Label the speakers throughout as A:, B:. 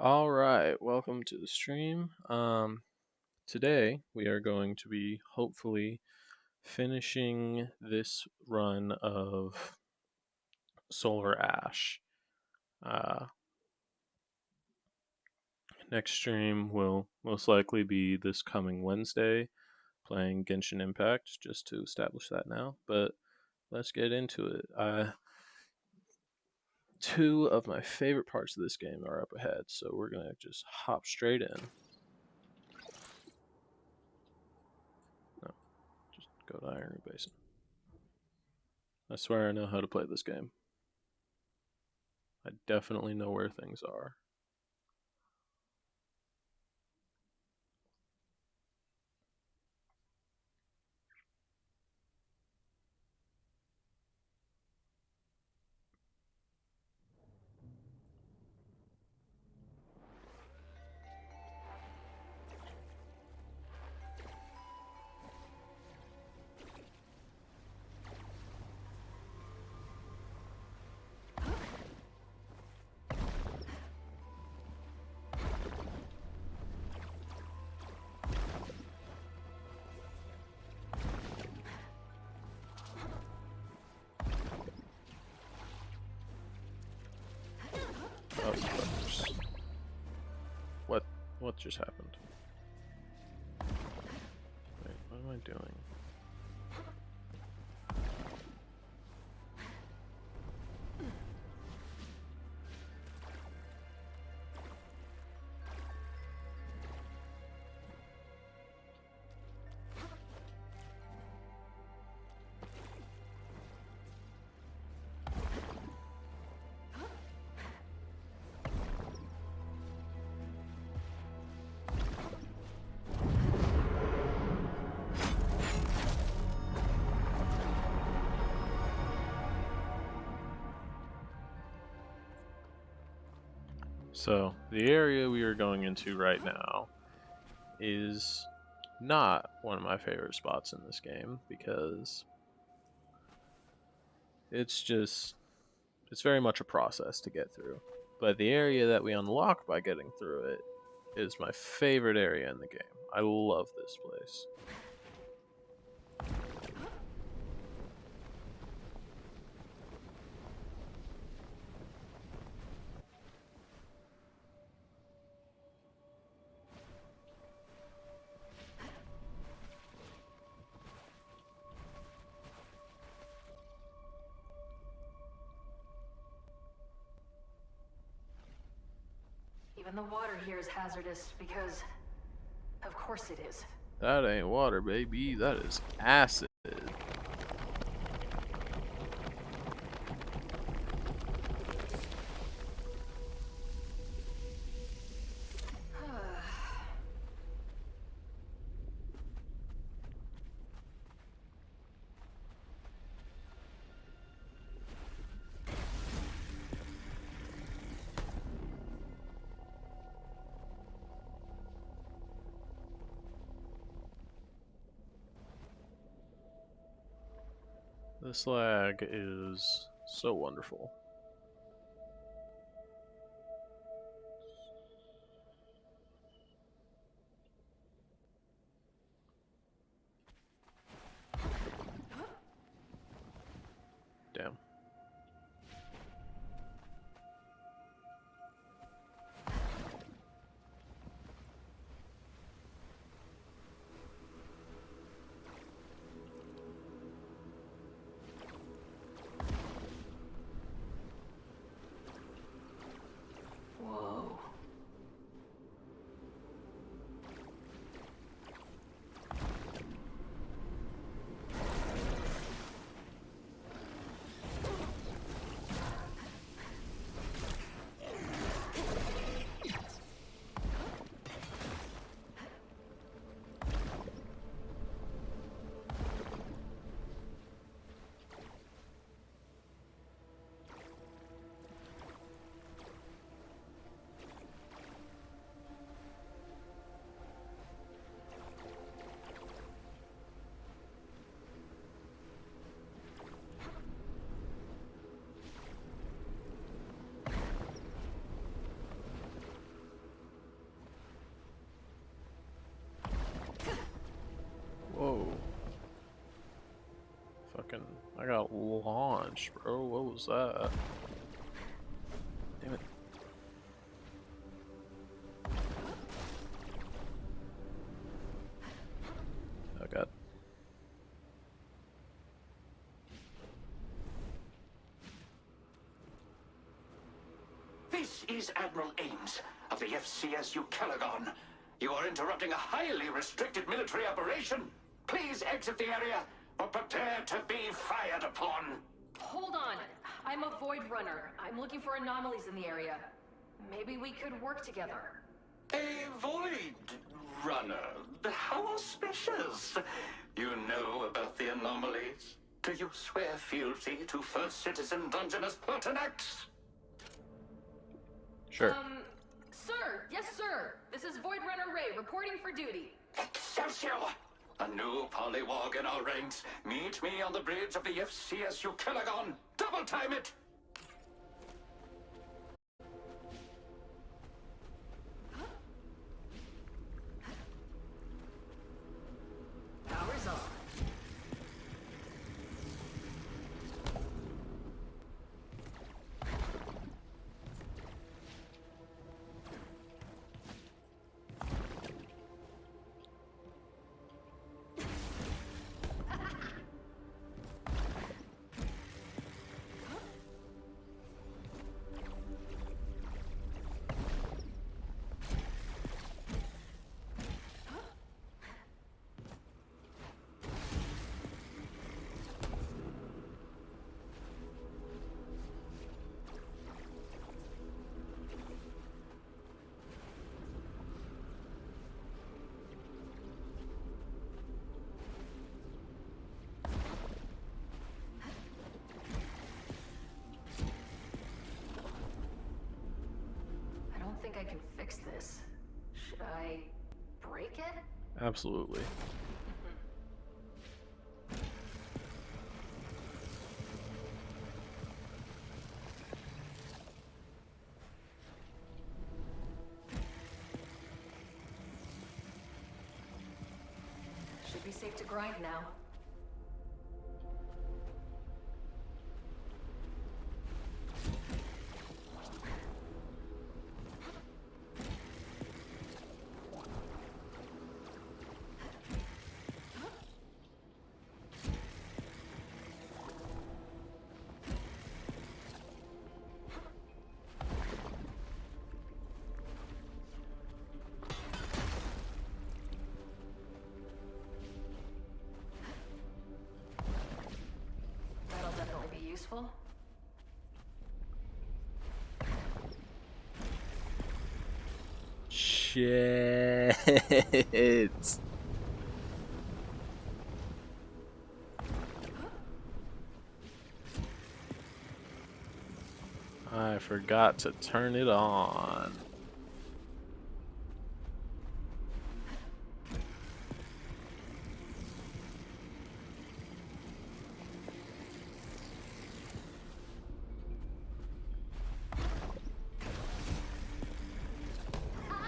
A: All right, welcome to the stream. Today we are going to be hopefully finishing this run of Solar Ash. Uh, Next stream will most likely be this coming Wednesday, playing Genshin Impact, just to establish that now. But let's get into it. Two of my favorite parts of this game are up ahead, so we're gonna just hop straight in. No, just go to Iron Basin. I swear I know how to play this game. I definitely know where things are. Oh, you fuckers. What? What just happened? Wait, what am I doing? So, the area we are going into right now is not one of my favorite spots in this game because it's very much a process to get through. But the area that we unlock by getting through it is my favorite area in the game. I love this place.
B: Even the water here is hazardous because, of course it is.
A: That ain't water, baby. That is acid. This lag is so wonderful. Damn. freaking... I got launched, bro. What was that? Damn it. Oh god.
C: This is Admiral Ames of the FCSU Calagon. You are interrupting a highly restricted military operation. Please exit the area or prepare to be fired upon.
B: Hold on. I'm a Void Runner. I'm looking for anomalies in the area. Maybe we could work together.
C: A Void Runner? How auspicious. You know about the anomalies? Do you swear fealty to First Citizen Dungeness Pertinax?
A: Sure.
B: Sir! Yes, sir! This is Void Runner Ray, reporting for duty.
C: Excelsior! A new polywog in our ranks. Meet me on the bridge of the FCSU Calagon. Double time it!
B: Power's on. I don't think I can fix this. Should I break it?
A: Absolutely.
B: Should be safe to grind now. That'll definitely be useful.
A: Shit. I forgot to turn it on.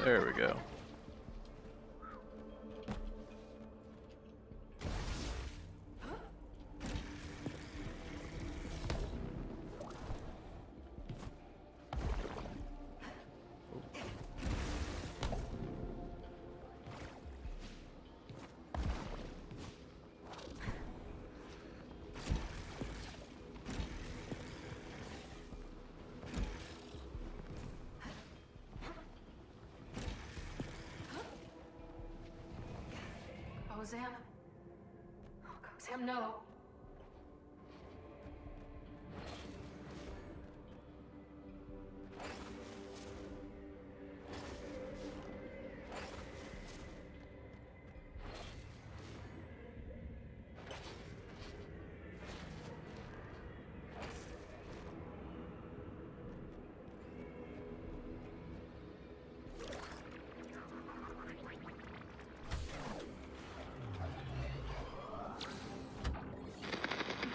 A: There we go.
B: Gozam? Oh, Gozam, no.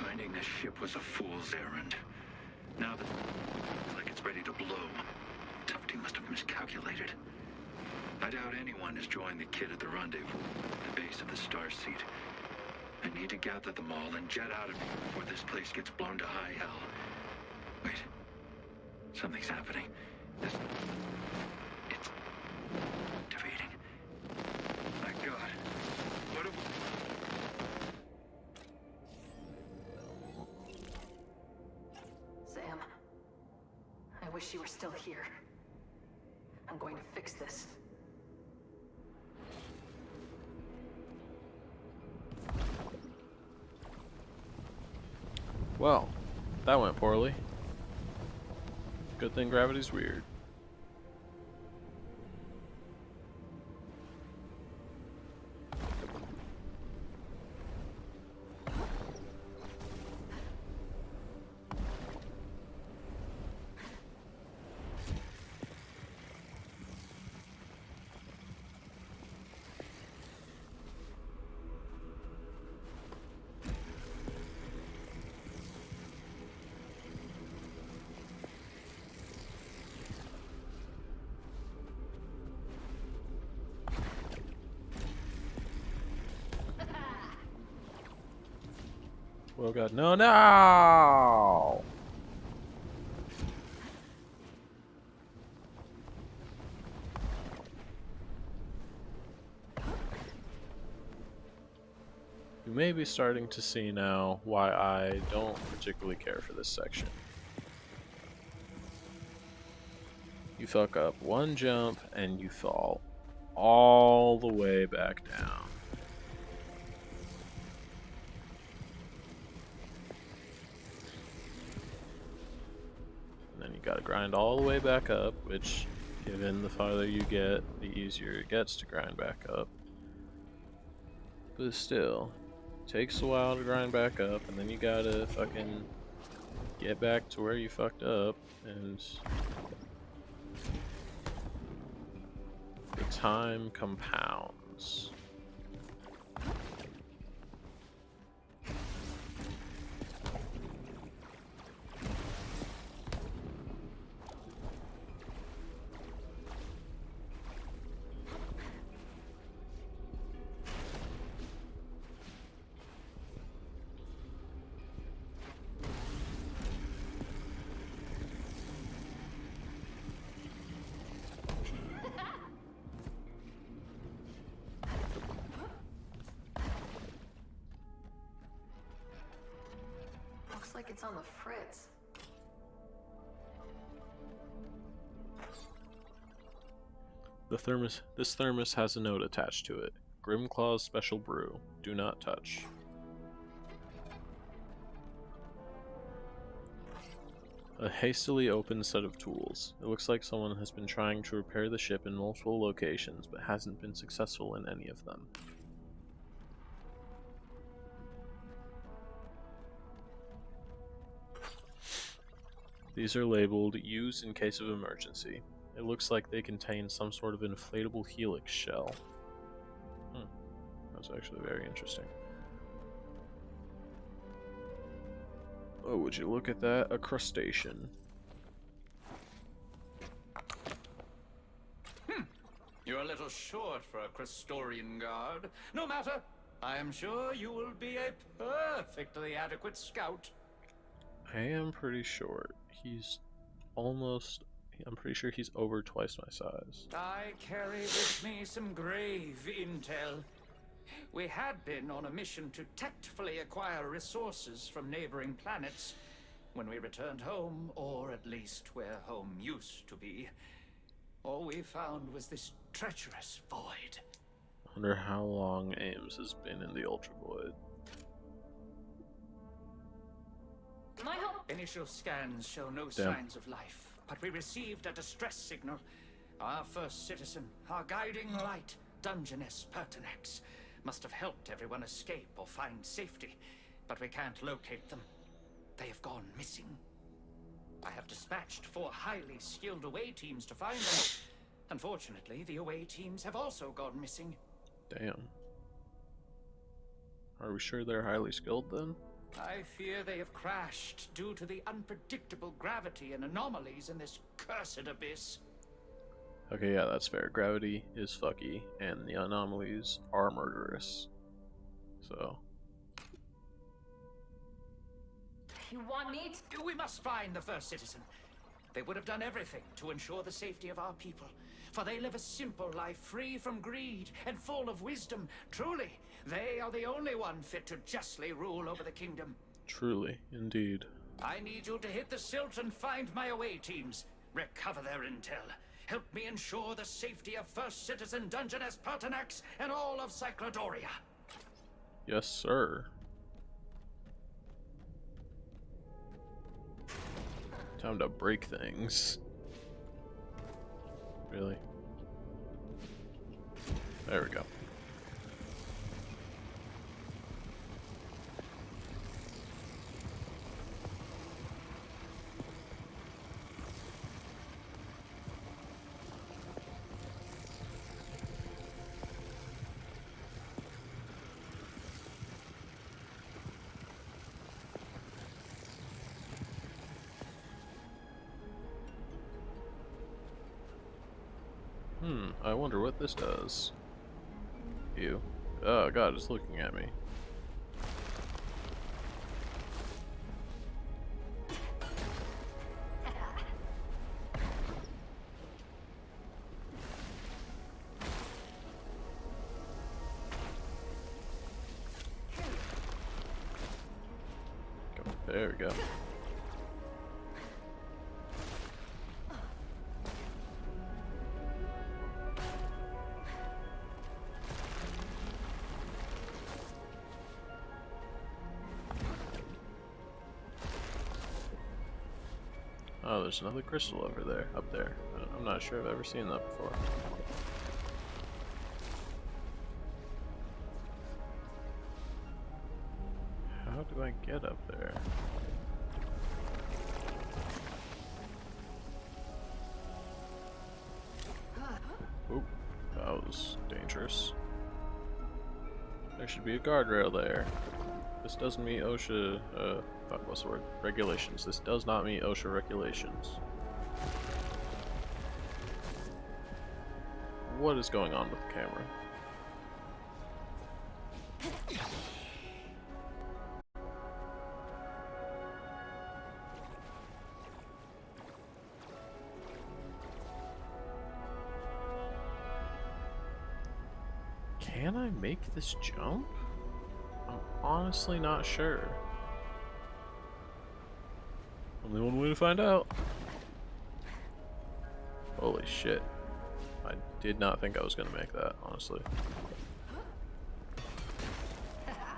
C: Finding this ship was a fool's errand. Now that it looks like it's ready to blow, Tufty must have miscalculated. I doubt anyone has joined the kid at the rendezvous, the base of the Starseed.
D: I need to gather them all and jet out of here before this place gets blown to high hell. Wait. Something's happening. It's activating. My God. What have
B: Sam, I wish you were still here. I'm going to fix this.
A: Well, that went poorly. Good thing gravity's weird. Oh god, no, no! You may be starting to see now why I don't particularly care for this section. You fuck up one jump and you fall all the way back down. And then you gotta grind all the way back up, which, given the farther you get, the easier it gets to grind back up. But still, takes a while to grind back up, and then you gotta fucking get back to where you fucked up, and the time compounds.
B: Looks like it's on the fritz.
A: This thermos has a note attached to it. Grimclaw's special brew. Do not touch. A hastily opened set of tools. It looks like someone has been trying to repair the ship in multiple locations, but hasn't been successful in any of them. These are labeled "Use in case of emergency." It looks like they contain some sort of inflatable helix shell. That's actually very interesting. Oh, would you look at that? A crustacean.
C: You're a little short for a Crystorian guard. No matter. I am sure you will be a perfectly adequate scout.
A: I am pretty short. I'm pretty sure he's over twice my size.
C: I carry with me some grave intel. We had been on a mission to tactfully acquire resources from neighboring planets. When we returned home, or at least where home used to be, all we found was this treacherous void.
A: I wonder how long Ames has been in the Ultra Void.
B: My help.
C: Initial scans show no signs of life, but we received a distress signal. Our first citizen, our guiding light, Dungeness Pertinax, must have helped everyone escape or find safety, but we can't locate them. They have gone missing. I have dispatched 4 highly skilled away teams to find them. Unfortunately, the away teams have also gone missing.
A: Damn. Are we sure they're highly skilled then?
C: I fear they have crashed due to the unpredictable gravity and anomalies in this cursed abyss.
A: Okay, yeah, that's fair. Gravity is fucky, and the anomalies are murderous. So,
B: You want me to...
C: We must find the first citizen. They would have done everything to ensure the safety of our people. For they live a simple life, free from greed and full of wisdom. Truly, they are the only one fit to justly rule over the kingdom.
A: Truly, indeed.
C: I need you to hit the silt and find my away teams. Recover their intel. Help me ensure the safety of First Citizen Dungeness Pertinax and all of Cyclodoria.
A: Yes, sir. Time to break things. Really? There we go. I wonder what this does. Ew. Oh god, it's looking at me. There we go. Oh, there's another crystal over there, up there. I'm not sure I've ever seen that before. How do I get up there? Oop, that was dangerous. There should be a guardrail there. This doesn't meet OSHA, fuck, what's the word? Regulations. This does not meet OSHA regulations. What is going on with the camera? Can I make this jump? I'm honestly not sure. Only one way to find out. Holy shit. I did not think I was gonna make that, honestly.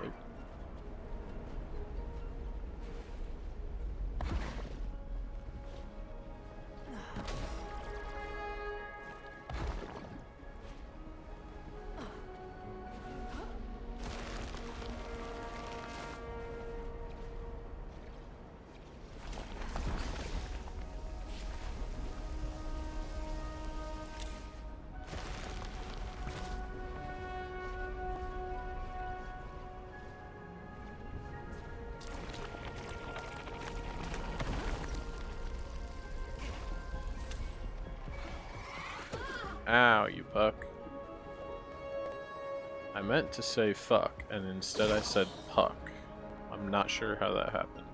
A: Oop. Ow, you puck. I meant to say fuck, and instead I said puck. I'm not sure how that happened.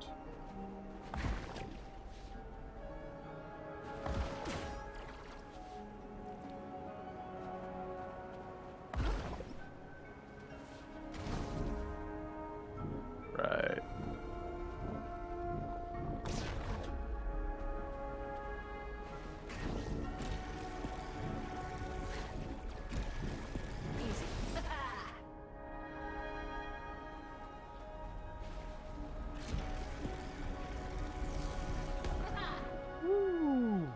A: Right. Woo.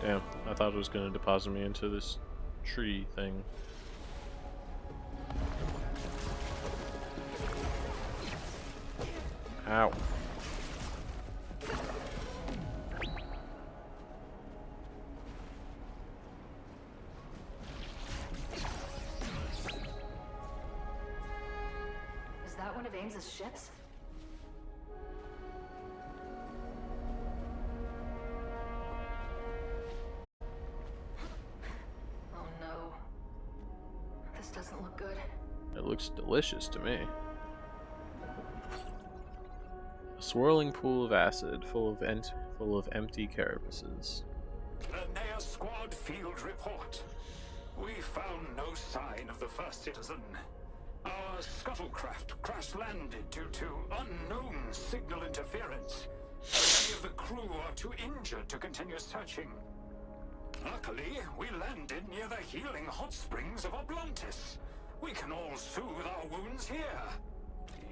A: Damn, I thought it was going to deposit me into this tree thing. Ow.
B: Is that one of Ames's ships?
A: It looks delicious to me. A swirling pool of acid full of empty carapaces.
E: Linnea Squad Field Report. We found no sign of the first citizen. Our scuttlecraft crash-landed due to unknown signal interference. Many of the crew are too injured to continue searching. Luckily, we landed near the healing hot springs of Oblantis. We can all soothe our wounds here.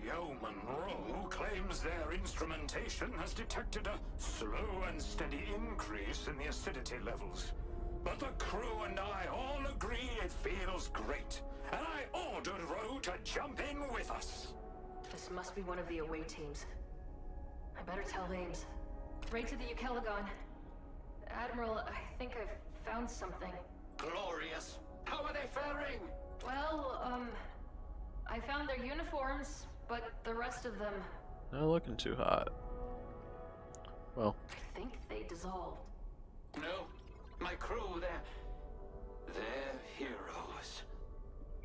E: Yeoman Rowe claims their instrumentation has detected a slow and steady increase in the acidity levels. But the crew and I all agree it feels great, and I ordered Rowe to jump in with us.
B: This must be one of the away teams. I better tell Ames. Right to the Ukelagon. Admiral, I think I've found something.
C: Glorious. How are they faring?
B: Well, I found their uniforms, but the rest of them,
A: Not looking too hot. Well,
B: I think they dissolved.
C: No. My crew, they're heroes.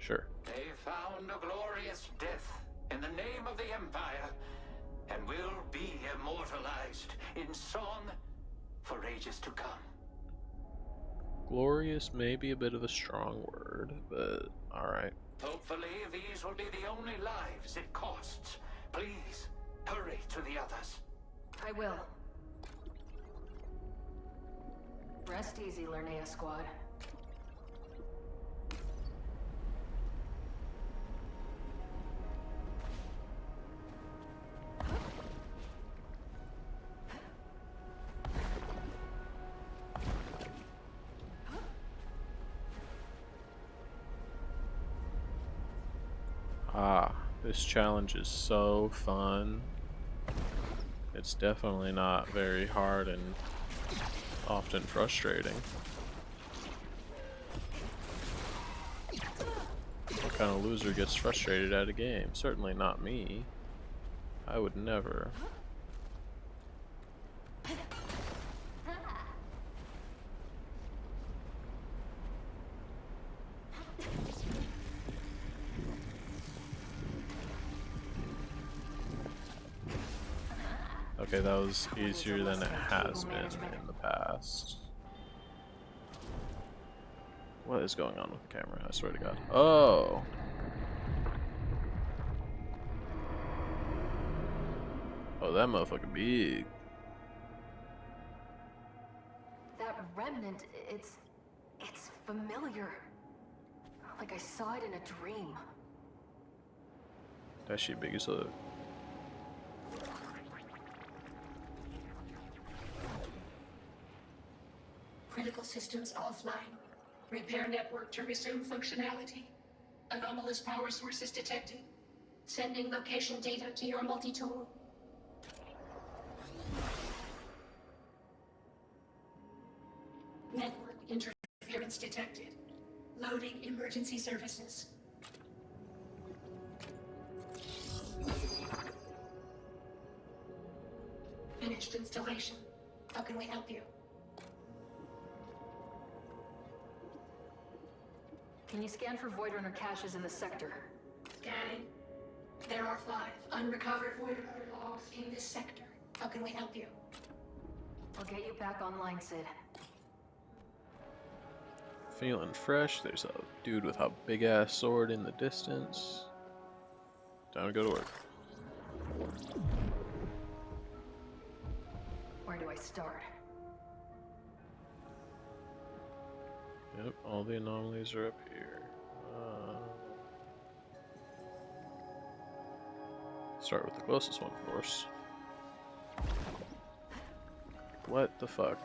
A: sure.
C: They found a glorious death in the name of the Empire, and will be immortalized in song for ages to come.
A: Glorious may be a bit of a strong word, but alright.
C: Hopefully, these will be the only lives it costs. Please, hurry to the others.
B: I will. Rest easy, Linnea Squad.
A: Ah, this challenge is so fun. It's definitely not very hard and often frustrating. What kind of loser gets frustrated at a game? Certainly not me. I would never. Okay, that was easier than it has been in the past. What is going on with the camera? I swear to God. Oh! Oh, that motherfucker big.
B: That remnant, it's familiar. Like I saw it in a dream.
A: That shit big as fuck.
F: Critical systems offline. Repair network to resume functionality. Anomalous power sources detected. Sending location data to your multi-tool. Network interference detected. Loading emergency services. Finished installation. How can we help you?
B: Can you scan for Void Runner caches in the sector?
F: Scanning. There are 5 unrecovered Void Runner logs in this sector. How can we help you?
B: I'll get you back online, Sid.
A: Feeling fresh. There's a dude with a big ass sword in the distance. Time to go to work.
B: Where do I start?
A: Yep, all the anomalies are up here. Start with the closest one, of course. What the fuck?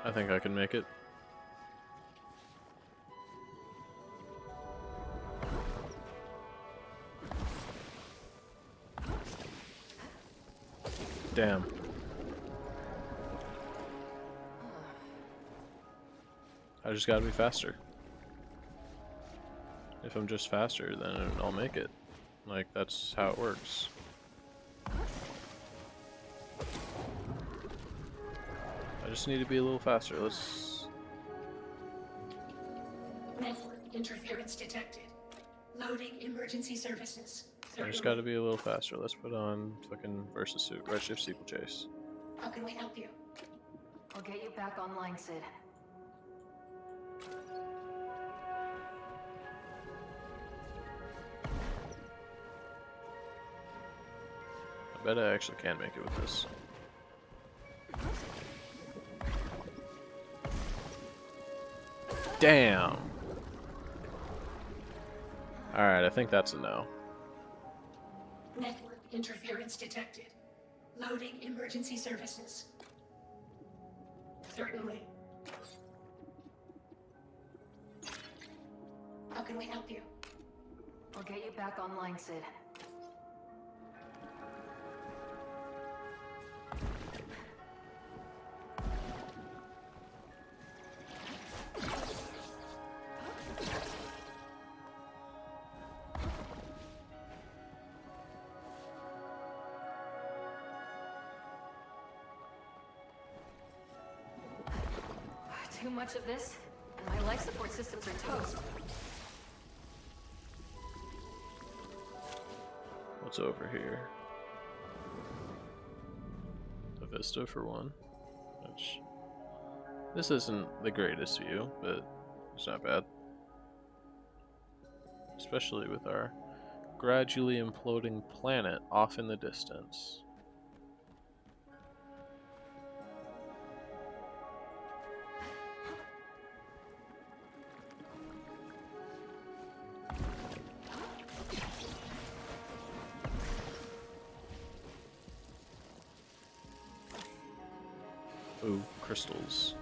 A: I think I can make it. Damn. I just gotta be faster. If I'm just faster, then I'll make it. Like, that's how it works. just need to be a little faster. Let's...
F: Network interference detected. Loading emergency services.
A: I just gotta be a little faster. Let's put on fucking Versus Suit. Redshift Steeplechase.
F: How can we help you?
B: I'll get you back online, Sid.
A: I bet I actually can make it with this. Damn! Alright, I think that's a no.
F: Network interference detected. Loading emergency services. Certainly. How can we help you?
B: I'll get you back online, Sid. Too much of this, and my life support systems are toast.
A: What's over here? A vista for one. Which... This isn't the greatest view, but it's not bad. Especially with our gradually imploding planet off in the distance. Ooh, crystals.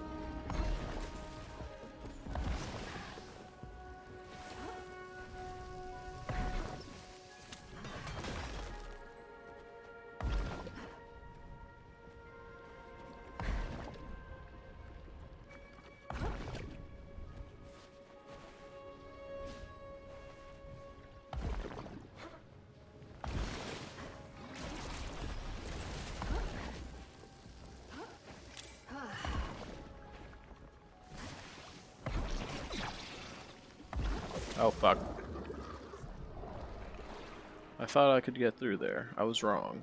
A: Oh fuck. I thought I could get through there. I was wrong.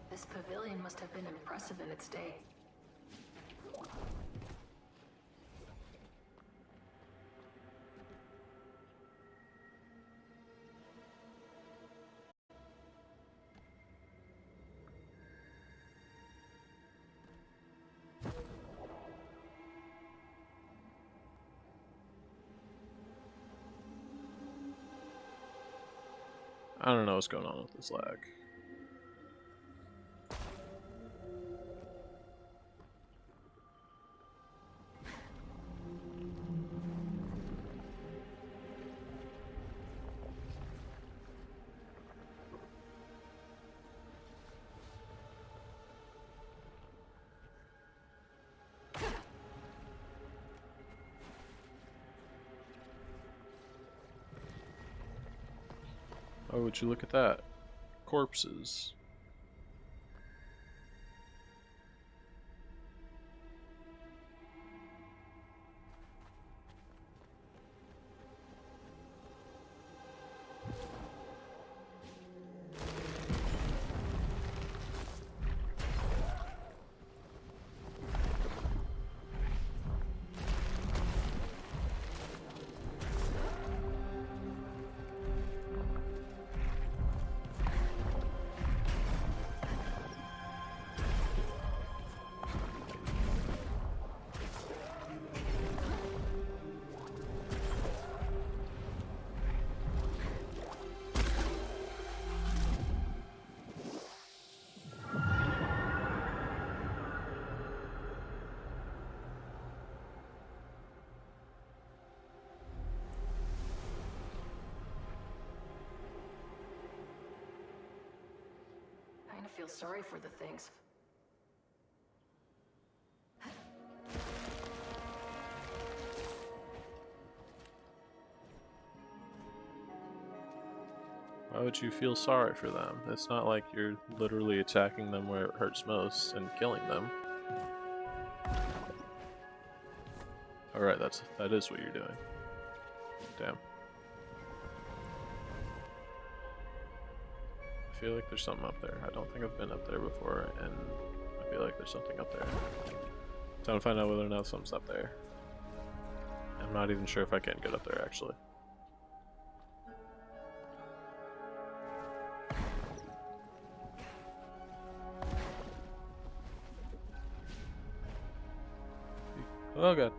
B: This pavilion must have been impressive in its day.
A: I don't know what's going on with this lag. Oh, would you look at that? Corpses.
B: feel sorry for the things.
A: Why would you feel sorry for them? It's not like you're literally attacking them where it hurts most and killing them. Alright, that is what you're doing. Damn. I feel like there's something up there. I don't think I've been up there before, and I feel like there's something up there. Time to find out whether or not something's up there. I'm not even sure if I can get up there, actually. Oh god.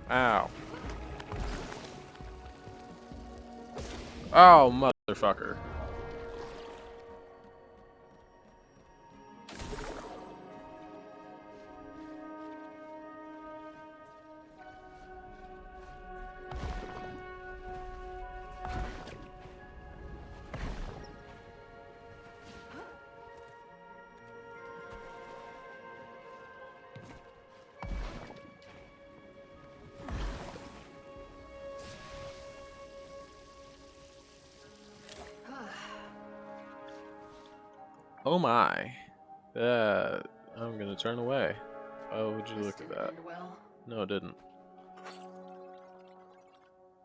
A: Ow. Oh, motherfucker. Oh my. I'm gonna turn away. Why would you
B: This
A: look at
B: didn't
A: that?
B: end well.
A: No, it didn't.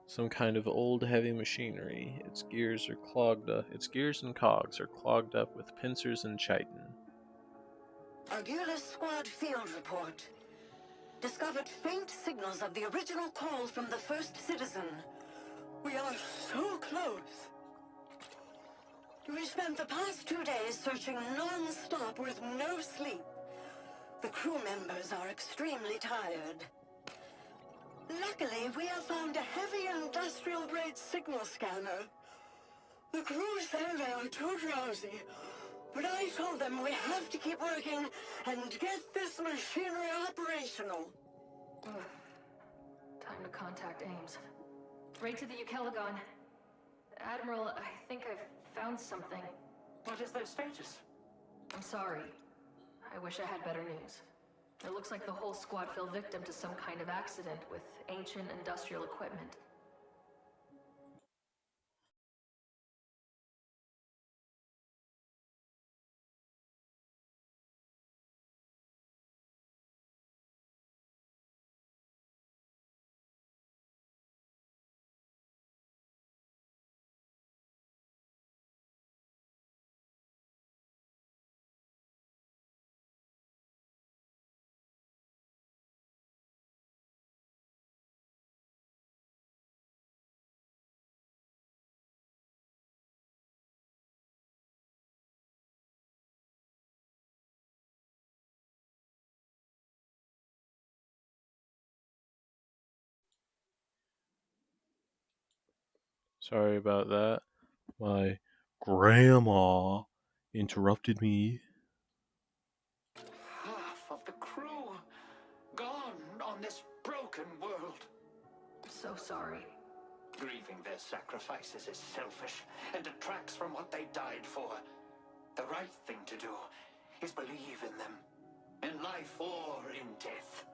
A: Some kind of old heavy machinery. Its gears and cogs are clogged up with pincers and chitin.
G: Argulis Squad Field Report. Discovered faint signals of the original call from the first citizen. We are so close. We spent the past 2 days searching non-stop with no sleep. The crew members are extremely tired. Luckily, we have found a heavy industrial-grade signal scanner. The crew say they are too drowsy, but I told them we have to keep working and get this machinery operational.
B: Time to contact Ames. Right to the Ukelagon. Admiral, I think I've found something.
C: What is their status?
B: I'm sorry. I wish I had better news. It looks like the whole squad fell victim to some kind of accident with ancient industrial equipment.
A: Sorry about that. My grandma interrupted me.
C: Half of the crew gone on this broken world.
B: So sorry.
C: Grieving their sacrifices is selfish and detracts from what they died for. The right thing to do is believe in them, in life or in death.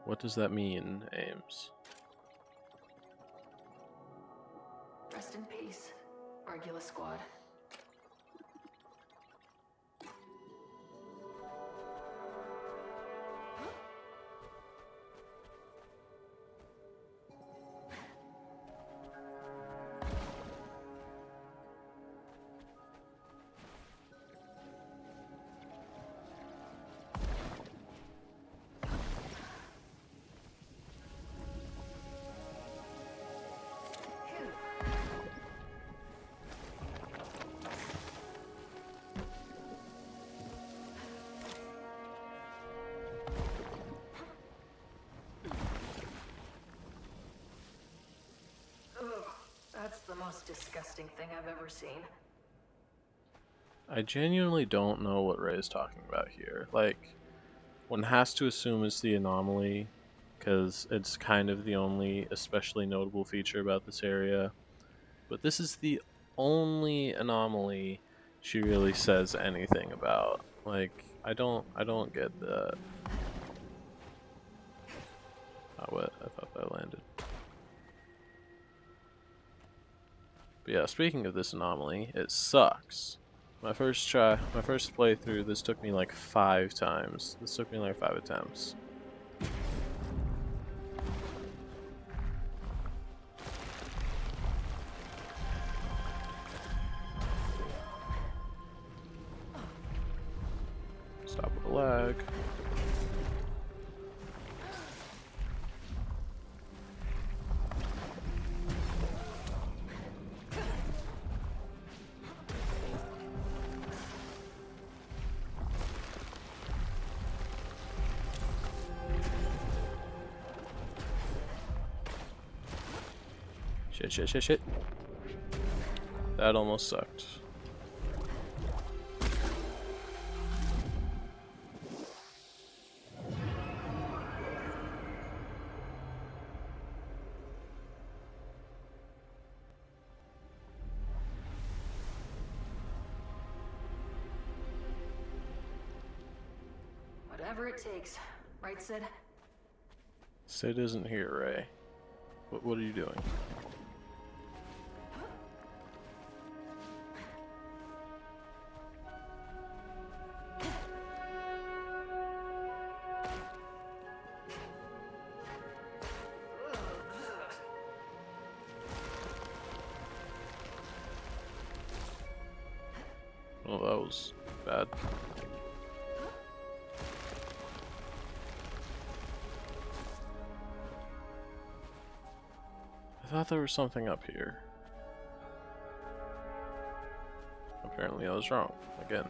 A: What does that mean, Ames?
B: Rest in peace, Argulis Squad. That's the most disgusting thing I've ever seen.
A: I genuinely don't know what Ray is talking about here. Like, one has to assume it's the anomaly, because it's kind of the only especially notable feature about this area. But this is the only anomaly she really says anything about. Like, I don't get that. Oh, what? I thought that landed. But yeah, speaking of this anomaly, it sucks. My first playthrough, this took me like 5 times. This took me like 5 attempts. Stop with the lag. Shit. That almost sucked.
B: Whatever it takes. Right, Sid?
A: Sid isn't here, Ray. What are you doing? Oh, that was bad. I thought there was something up here. Apparently I was wrong, again.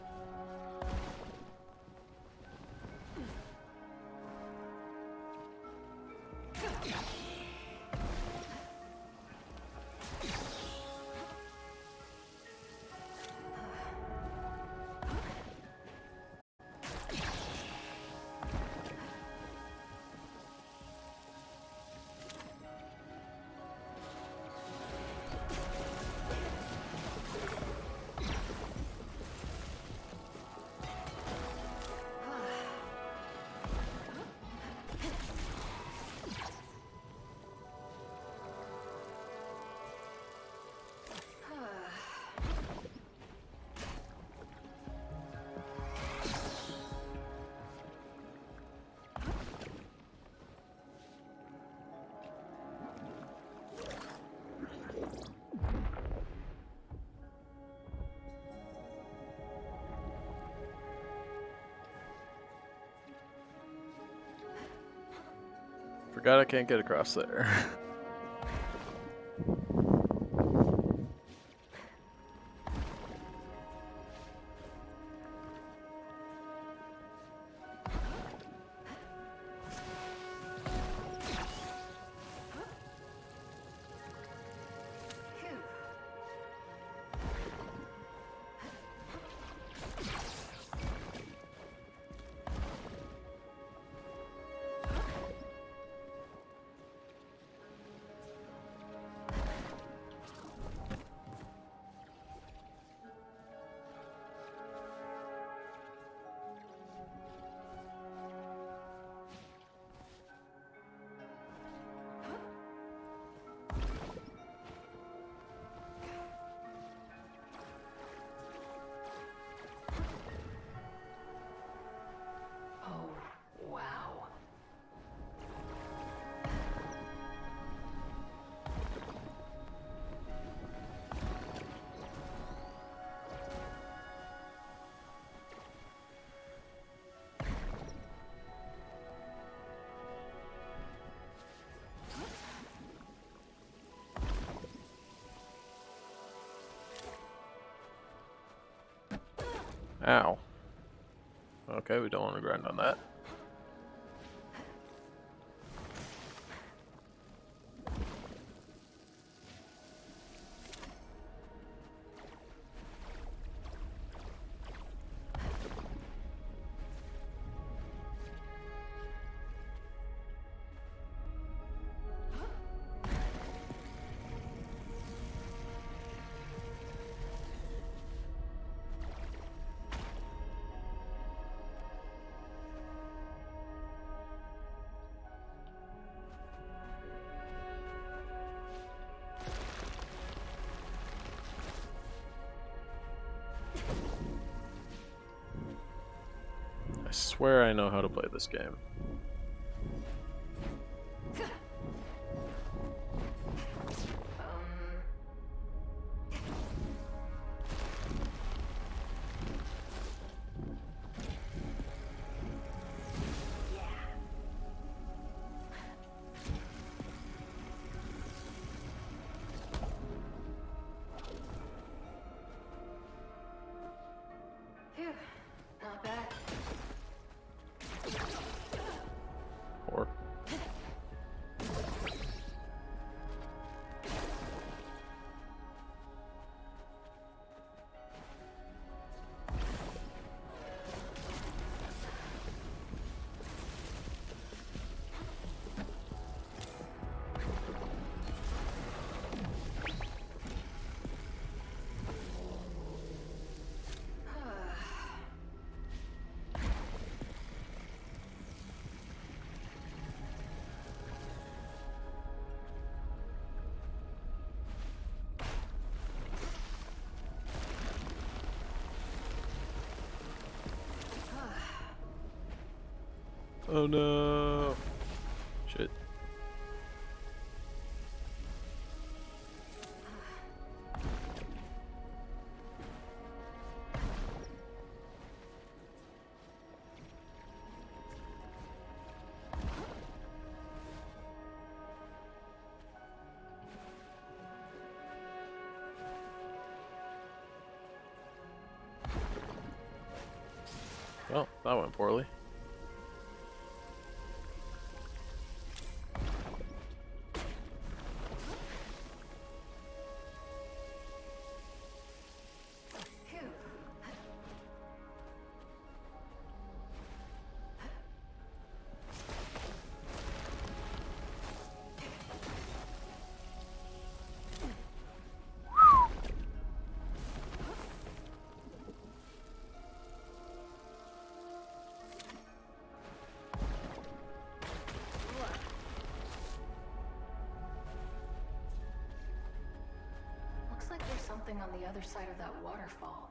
A: Forgot I can't get across there.
B: Oh, wow.
A: Ow. Okay, we don't want to grind on that. swear I know how to play this game.
B: Phew, not bad.
A: Or oh no! Shit. Well, that went poorly.
B: Phew. Looks like there's something on the other side of that waterfall.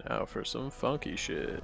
A: Now for some funky shit.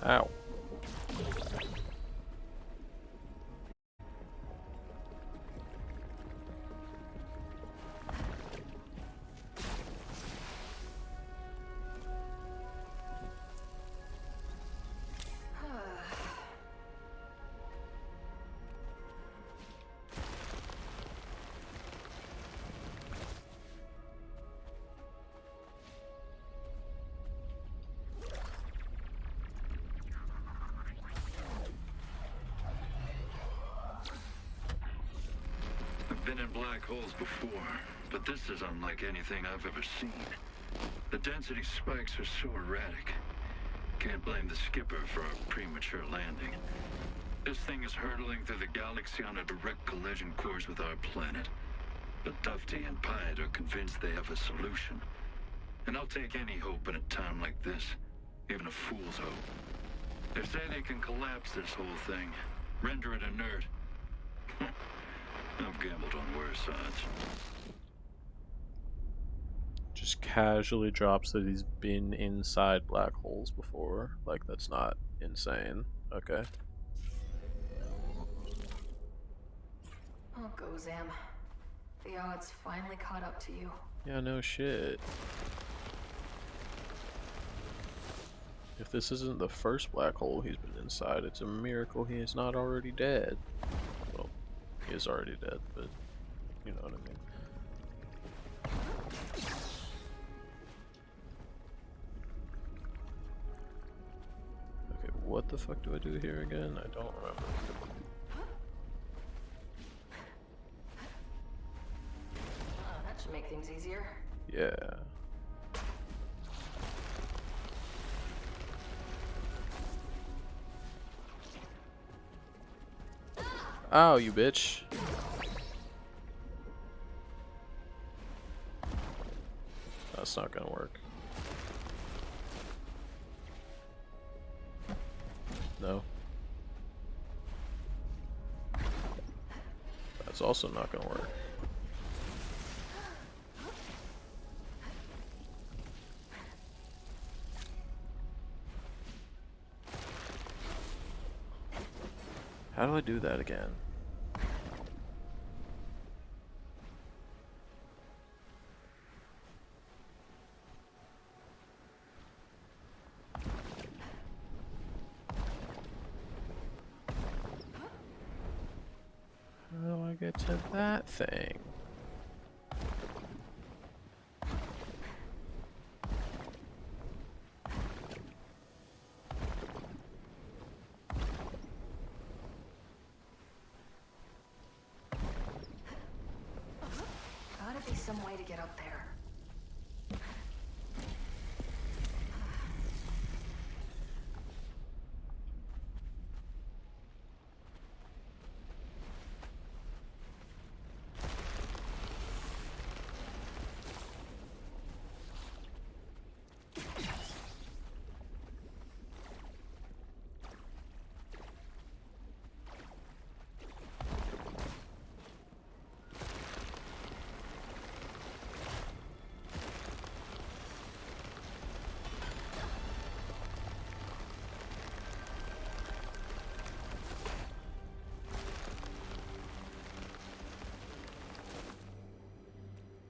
A: Ow.
D: I've been in black holes before, but this is unlike anything I've ever seen. The density spikes are so erratic. Can't blame the skipper for our premature landing. This thing is hurtling through the galaxy on a direct collision course with our planet. But Tufty and Pied are convinced they have a solution. And I'll take any hope in a time like this, even a fool's hope. They say they can collapse this whole thing, render it inert. I've gambled on worse odds.
A: Just casually drops that he's been inside black holes before. Like, that's not insane. Okay.
B: Oh, go Zam. The odds finally caught up to you.
A: Yeah, no shit. If this isn't the first black hole he's been inside, it's a miracle he is not already dead. Well, he is already dead, but you know what I mean. Okay, what the fuck do I do here again? I don't remember.
B: That should make things easier.
A: Yeah. Ow, you bitch. That's not gonna work. No. That's also not gonna work. How do I do that again? How do I get to that thing?
B: Gotta be some way to get up there.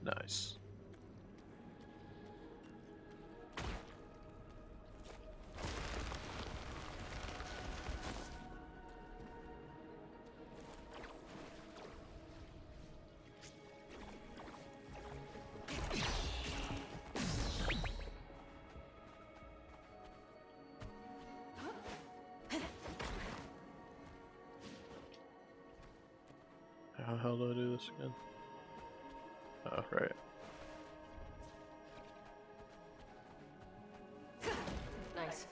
A: Nice. How the hell do I do this again? Oh, right.
B: Nice.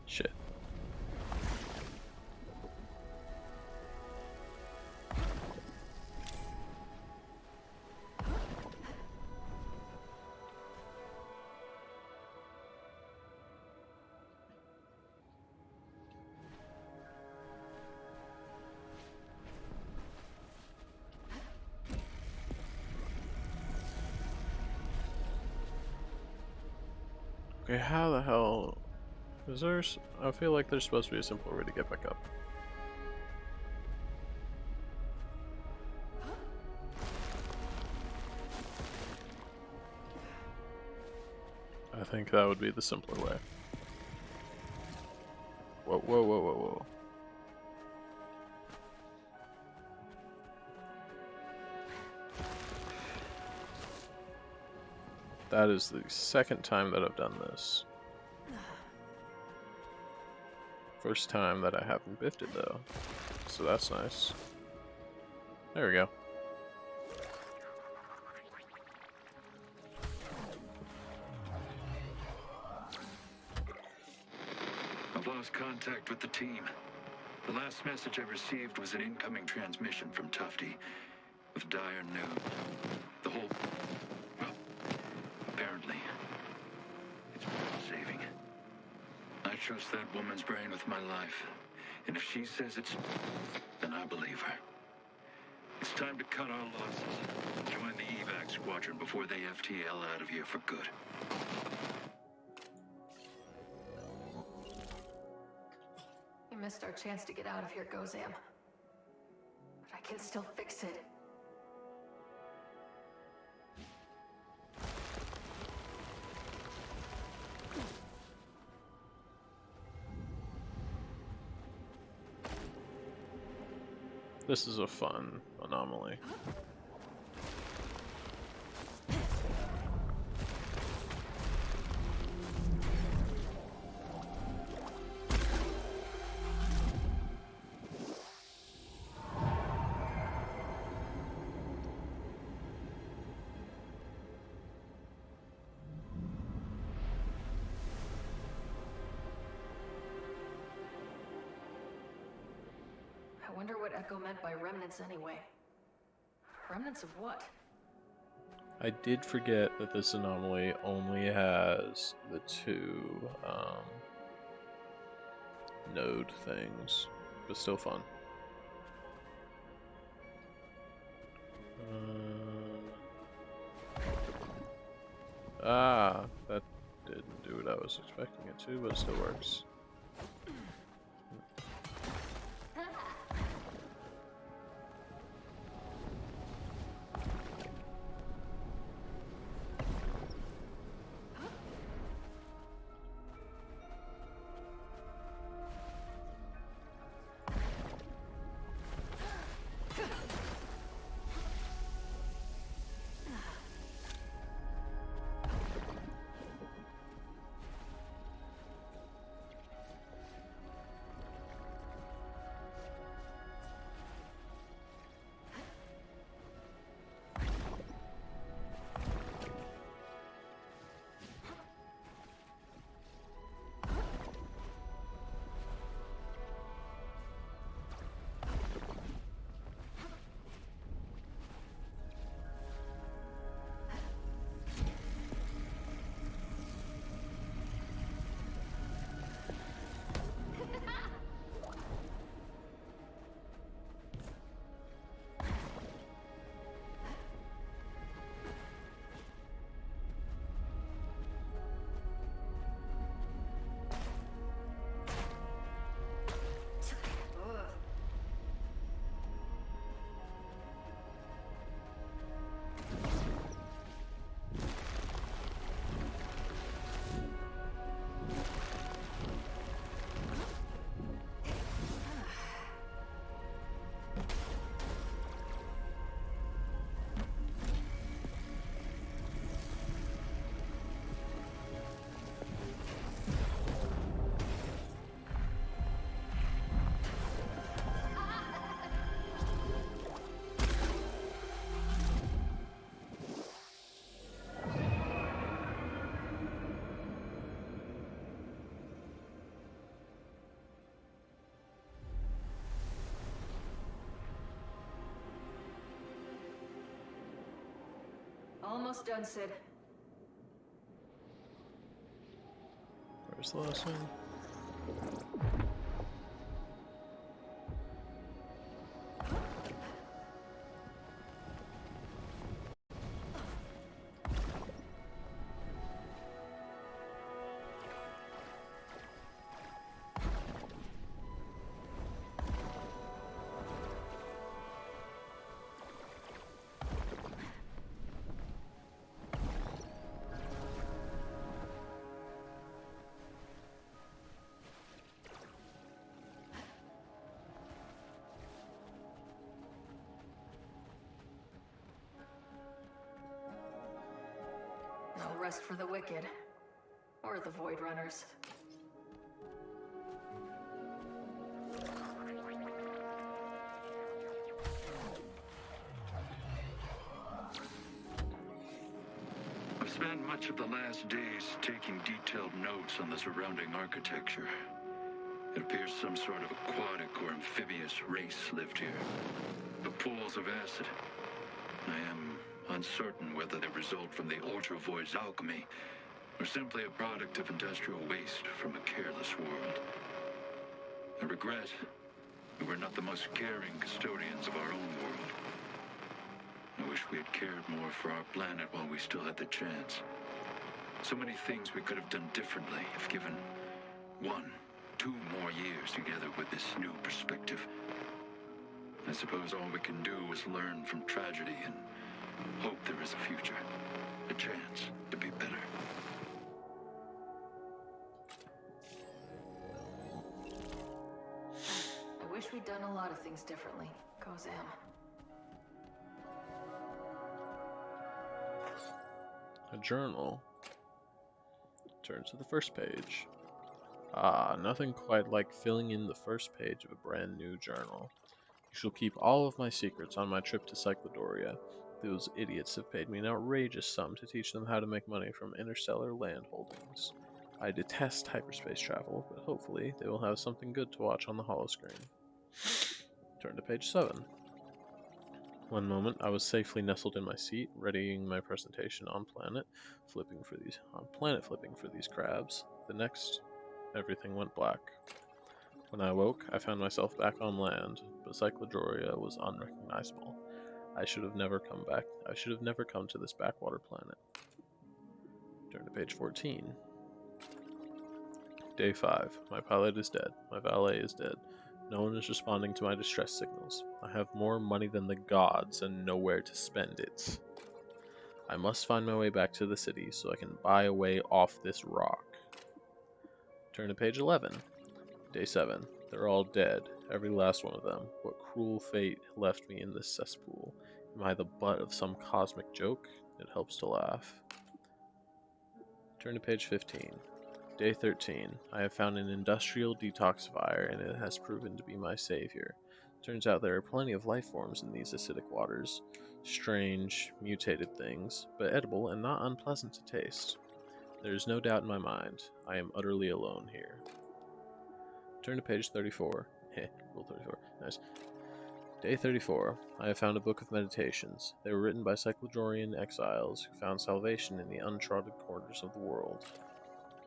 A: Shit. Okay, how the hell... Is there... I feel like there's supposed to be a simpler way to get back up. I think that would be the simpler way. Whoa, whoa, whoa, whoa, whoa. That is the second time that I've done this. First time that I haven't biffed it though. So that's nice. There we go.
D: I've lost contact with the team. The last message I received was an incoming transmission from Tufty with dire news. The whole... well, apparently, it's worth saving. I trust that woman's brain with my life. And if she says it's... then I believe her. It's time to cut our losses. Join the evac squadron before they FTL out of here for good.
B: We missed our chance to get out of here, Gozam. But I can still fix it.
A: This is a fun anomaly.
B: I wonder what Echo meant by remnants anyway. Remnants of what?
A: I did forget that this anomaly only has the two node things, but still fun. That didn't do what I was expecting it to, but it still works.
B: Almost done, Sid.
A: Where's the last one?
B: No rest for the wicked. Or the Void Runners.
D: I've spent much of the last days taking detailed notes on the surrounding architecture. It appears some sort of aquatic or amphibious race lived here. The pools of acid. I am uncertain whether they result from the Ultravoid's alchemy or simply a product of industrial waste from a careless world. I regret we were not the most caring custodians of our own world. I wish we had cared more for our planet while we still had the chance. So many things we could have done differently if given 1, 2 more years together with this new perspective. I suppose all we can do is learn from tragedy and hope there is a future, a chance to be better.
B: I wish we'd done a lot of things differently. Goes Em.
A: A journal. Turn to the first page. Ah, nothing quite like filling in the first page of a brand new journal. You shall keep all of my secrets on my trip to Cyclodoria. Those idiots have paid me an outrageous sum to teach them how to make money from interstellar land holdings. I detest hyperspace travel, but hopefully they will have something good to watch on the holoscreen. Turn to page 7. One moment, I was safely nestled in my seat, readying my presentation on planet flipping for these crabs. The next, everything went black. When I awoke, I found myself back on land, but Cyclodoria was unrecognizable. I should have never come back. I should have never come to this backwater planet. Turn to page 14. Day 5. My pilot is dead. My valet is dead. No one is responding to my distress signals. I have more money than the gods and nowhere to spend it. I must find my way back to the city so I can buy a way off this rock. Turn to page 11. Day 7. They're all dead, every last one of them. What cruel fate left me in this cesspool? Am I the butt of some cosmic joke? It helps to laugh. Turn to page 15. Day 13. I have found an industrial detoxifier and it has proven to be my savior. Turns out there are plenty of life forms in these acidic waters. Strange, mutated things, but edible and not unpleasant to taste. There is no doubt in my mind, I am utterly alone here. Turn to page 34. Rule 34. Nice. Day 34. I have found a book of meditations. They were written by Cyclodorian exiles who found salvation in the untrodden corners of the world.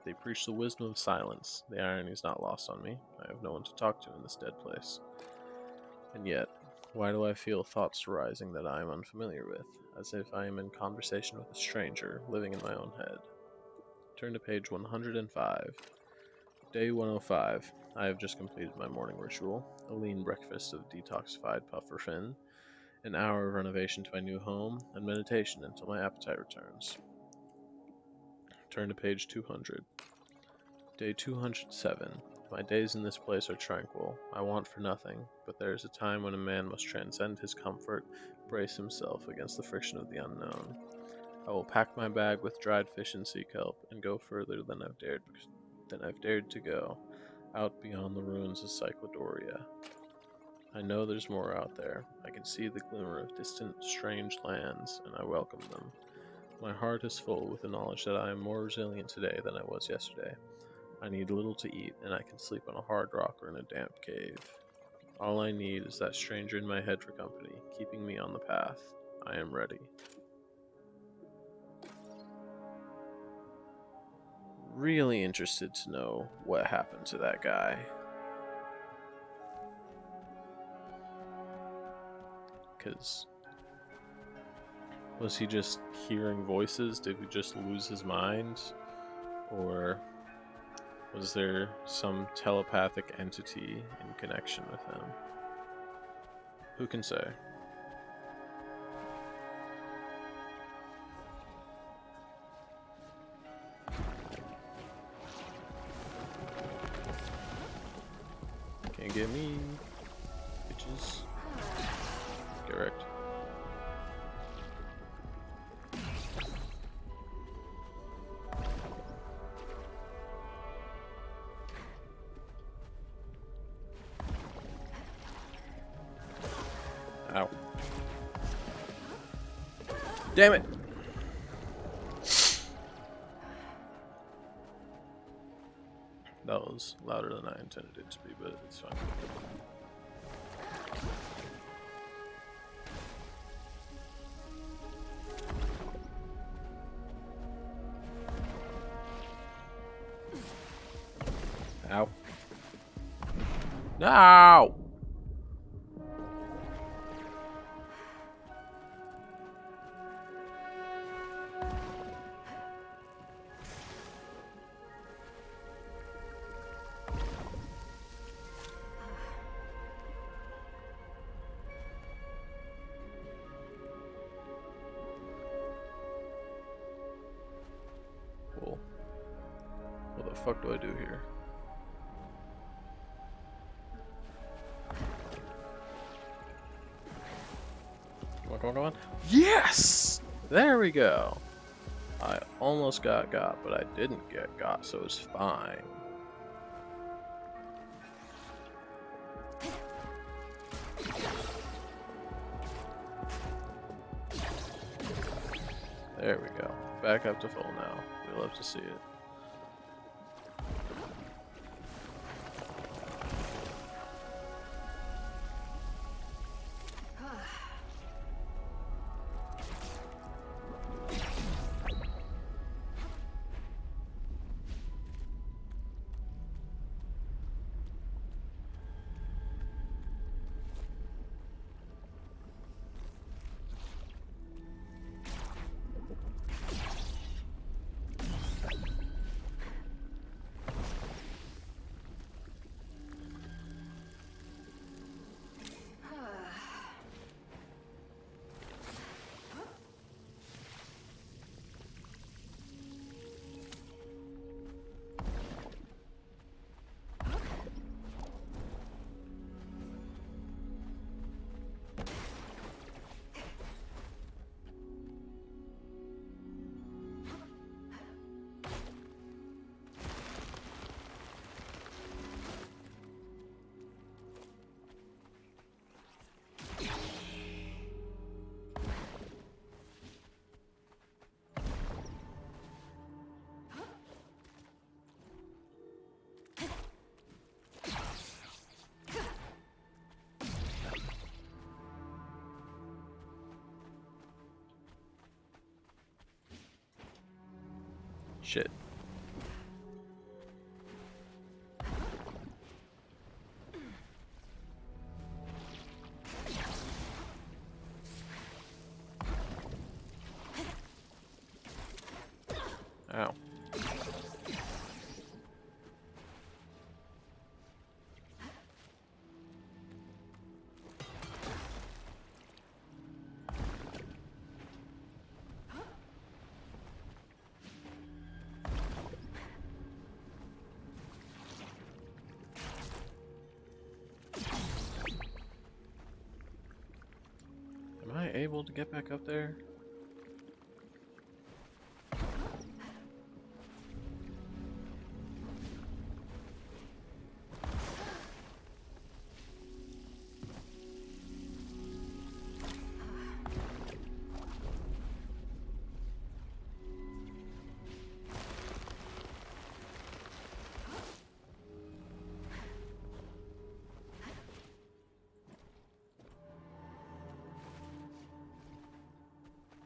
A: They preach the wisdom of silence. The irony is not lost on me. I have no one to talk to in this dead place. And yet, why do I feel thoughts arising that I am unfamiliar with, as if I am in conversation with a stranger living in my own head? Turn to page 105. Day 105. I have just completed my morning ritual, a lean breakfast of detoxified pufferfin, an hour of renovation to my new home, and meditation until my appetite returns. Turn to page 200. Day 207. My days in this place are tranquil. I want for nothing, but there is a time when a man must transcend his comfort, brace himself against the friction of the unknown. I will pack my bag with dried fish and sea kelp and go further than I've dared to go, out beyond the ruins of Cyclodoria. I know there's more out there. I can see the glimmer of distant, strange lands, and I welcome them. My heart is full with the knowledge that I am more resilient today than I was yesterday. I need little to eat, and I can sleep on a hard rock or in a damp cave. All I need is that stranger in my head for company, keeping me on the path. I am ready. Really interested to know what happened to that guy. Because was he just hearing voices? Did he just lose his mind? Or was there some telepathic entity in connection with him? Who can say? Can't get me, bitches. Get wrecked. Ow. Damn it! That was louder than I intended it to be, but it's fine. Ow. No! Cool. What the fuck do I do here? Come on. Yes! There we go. I almost got, but I didn't get got, so it's fine. There we go. Back up to full now. We love to see it. Shit. Ow. Am I able to get back up there?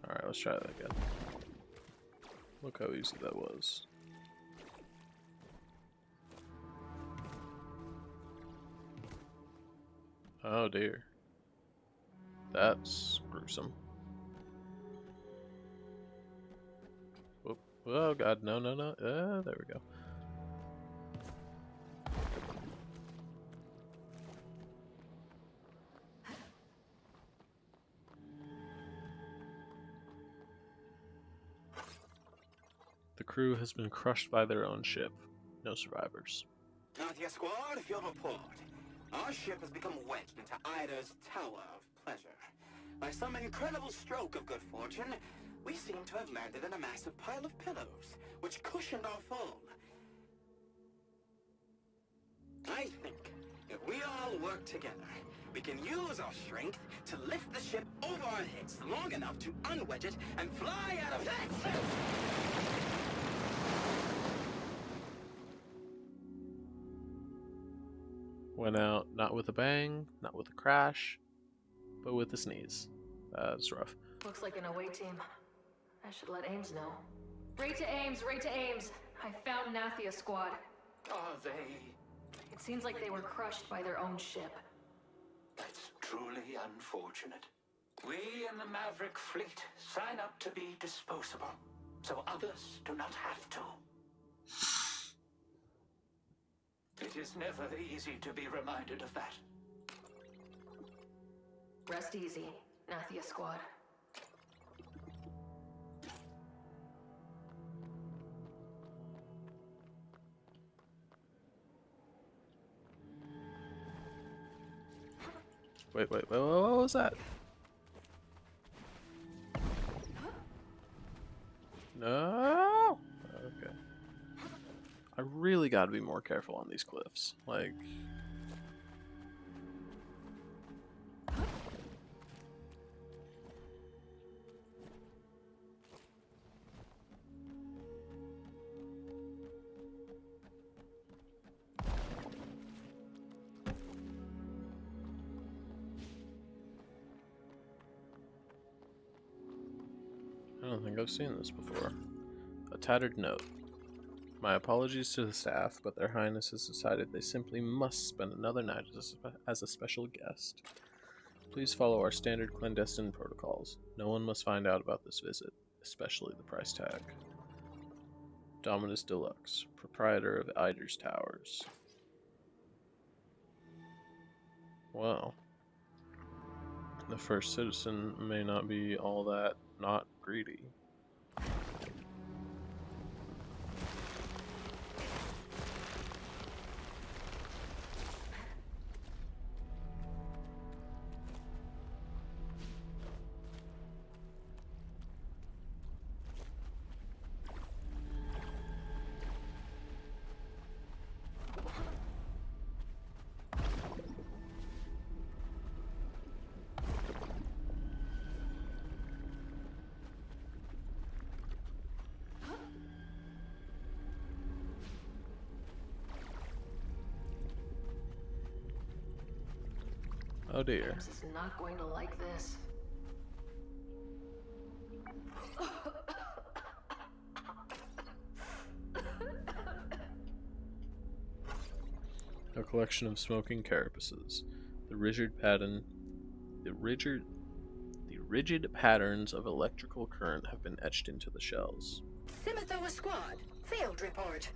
A: Alright, let's try that again. Look how easy that was. Oh dear. That's gruesome. Whoop. Oh god, no. There we go. The crew has been crushed by their own ship. No survivors.
H: Nadia Squad, field report. Our ship has become wedged into Ida's Tower of Pleasure. By some incredible stroke of good fortune, we seem to have landed in a massive pile of pillows, which cushioned our fall. I think if we all work together, we can use our strength to lift the ship over our heads long enough to unwedge it and fly out of that.
A: Went out not with a bang, not with a crash, but with a sneeze. That's rough.
B: Looks like an away team. I should let Ames know. Right to Ames, right to Ames. I found Nathia squad.
C: Are they?
B: It seems like they were crushed by their own ship.
C: That's truly unfortunate. We in the Maverick fleet sign up to be disposable, so others do not have to. It is never easy to be reminded of that.
B: Rest easy, Nathia squad.
A: Wait, what was that? No! Okay. I really gotta be more careful on these cliffs. Like... I don't think I've seen this before. A tattered note. My apologies to the staff, but their highnesses decided they simply must spend another night as a special guest. Please follow our standard clandestine protocols. No one must find out about this visit, especially the price tag. Dominus Deluxe, proprietor of Eider's Towers. Wow. The first citizen may not be all that not greedy. Oh dear.
B: Ames is not going to like this.
A: A collection of smoking carapaces. The rigid patterns of electrical current have been etched into the shells.
G: Simithoa squad, field report.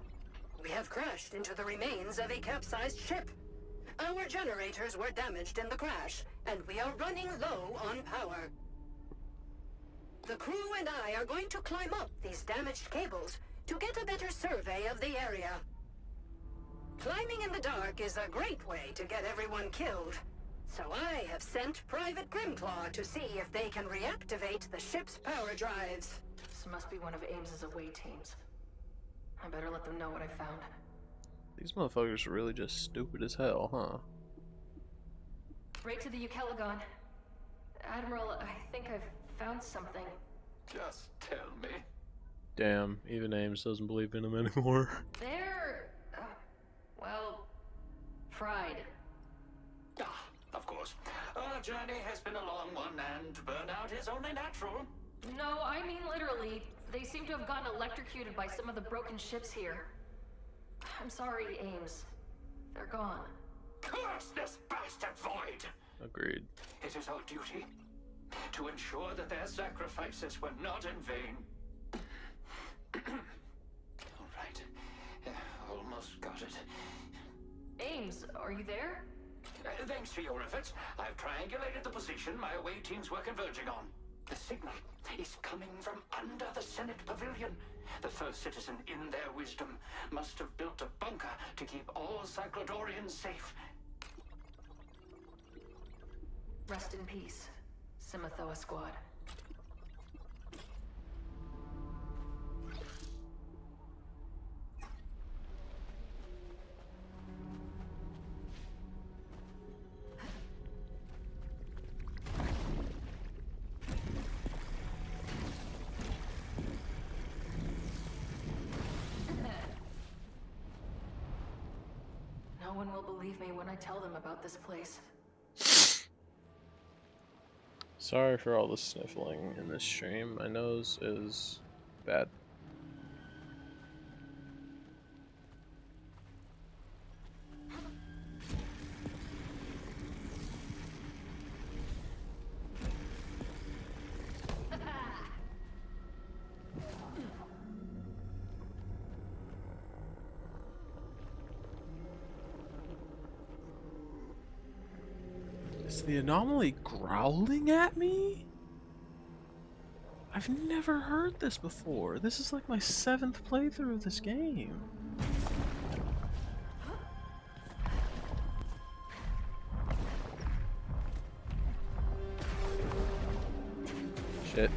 G: We have crashed into the remains of a capsized ship. Our generators were damaged in the crash, and we are running low on power. The crew and I are going to climb up these damaged cables to get a better survey of the area. Climbing in the dark is a great way to get everyone killed. So I have sent Private Grimclaw to see if they can reactivate the ship's power drives.
B: This must be one of Ames's away teams. I better let them know what I found.
A: These motherfuckers are really just stupid as hell, huh?
B: Right to the Ukelagon. Admiral, I think I've found something.
C: Just tell me.
A: Damn, even Ames doesn't believe in him anymore.
B: They're... well... fried.
C: Ah, of course. Our journey has been a long one, and burnout is only natural.
B: No, I mean literally. They seem to have gotten electrocuted by some of the broken ships here. I'm sorry, Ames. They're gone.
C: Curse this bastard void!
A: Agreed.
C: It is our duty to ensure that their sacrifices were not in vain. All right. Almost got it.
B: Ames, are you there?
C: Thanks to your efforts, I've triangulated the position my away teams were converging on. The signal is coming from under the Senate Pavilion. The first citizen, in their wisdom, must have built a bunker to keep all Cyclodorians safe.
B: Rest in peace, Simithoa squad. one will believe me when I tell them about this place.
A: Sorry for all the sniffling in this stream. My nose is bad. Is the anomaly growling at me? I've never heard this before. This is like my 7th playthrough of this game. Shit.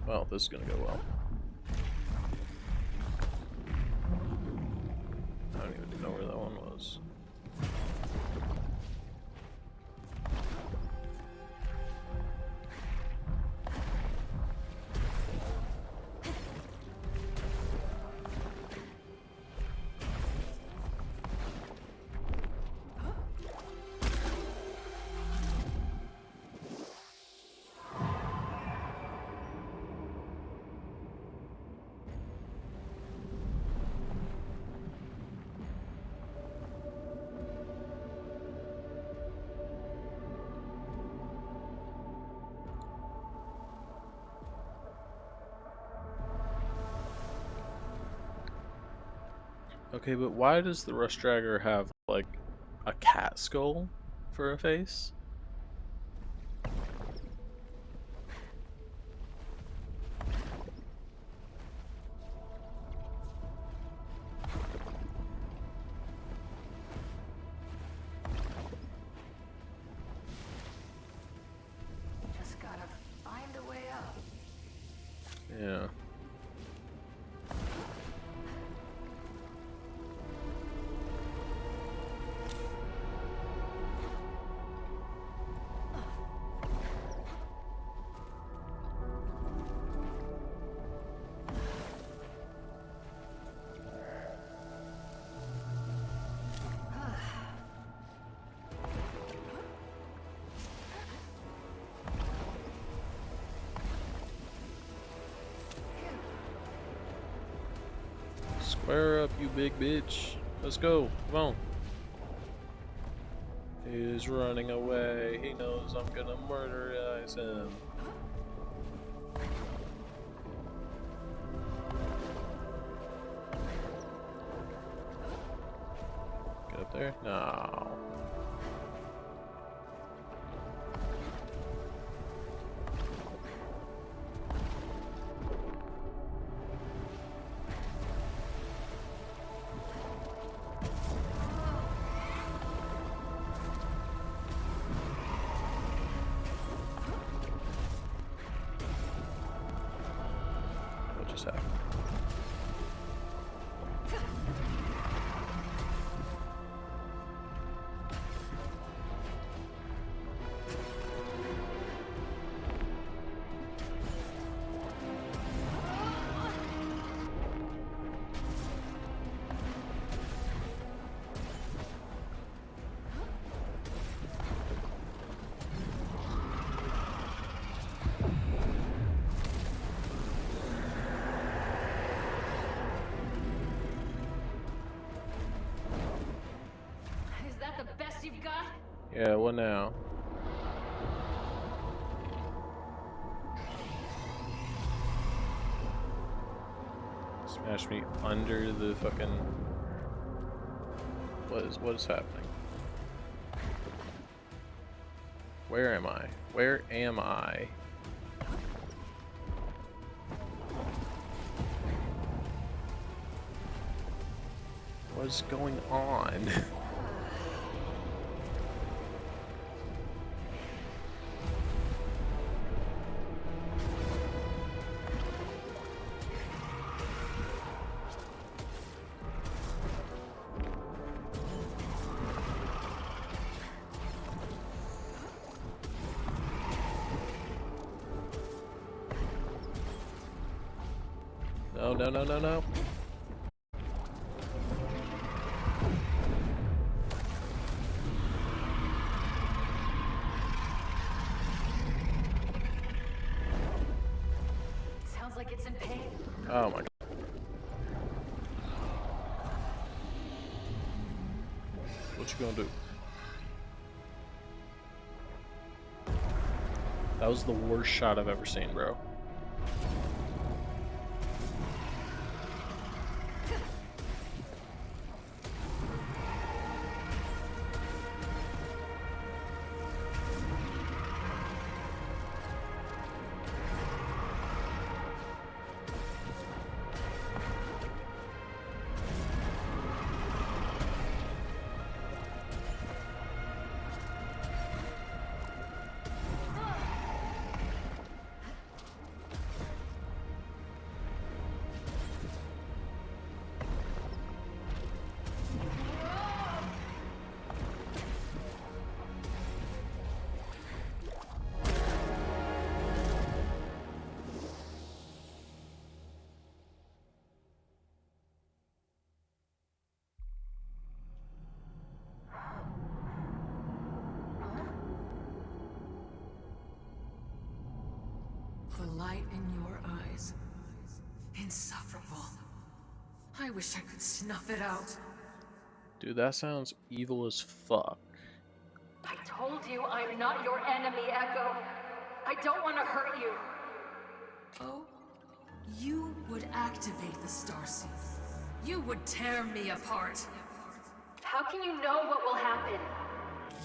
A: Well, this is gonna go well. I don't even know where that one was. Okay, but why does the Rust Dragger have, like, a cat skull for a face?
B: Just gotta find a way up.
A: Yeah. Square up, you big bitch. Let's go. Come on. He's running away. He knows I'm gonna murderize him. Get up there? No. What just happened?
B: Is that the best you've got?
A: Yeah, what now? Smash me under the fucking... What is happening? Where am I? Where am I? What is going on? No, no, no, no, no.
B: like it's in pain.
A: Oh my god. What you gonna do? That was the worst shot I've ever seen, bro.
B: The light in your eyes. Insufferable. I wish I could snuff it out.
A: Dude, that sounds evil as fuck.
B: I told you I'm not your enemy, Echo. I don't want to hurt you. Oh? You would activate the Starseed. You would tear me apart. How can you know what will happen?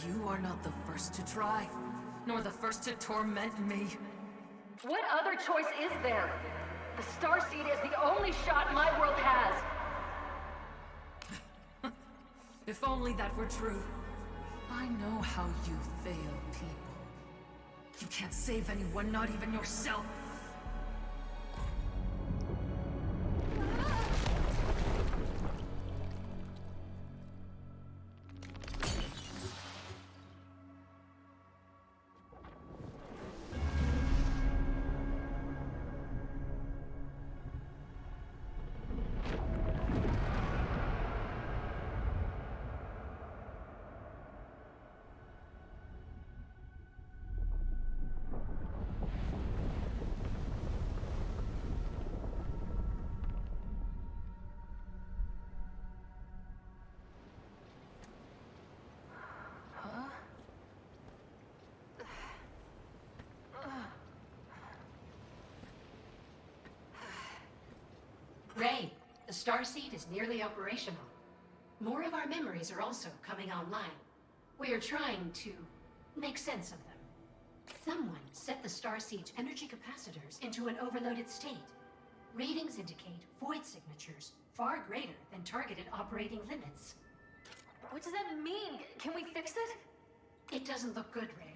B: You are not the first to try, nor the first to torment me. What other choice is there? The Starseed is the only shot my world has. If only that were true. I know how you fail people. You can't save anyone, not even yourself.
F: Ray, the Starseed is nearly operational. More of our memories are also coming online. We are trying to make sense of them. Someone set the Starseed's energy capacitors into an overloaded state. Readings indicate void signatures far greater than targeted operating limits.
B: What does that mean? Can we fix it?
F: It doesn't look good, Ray.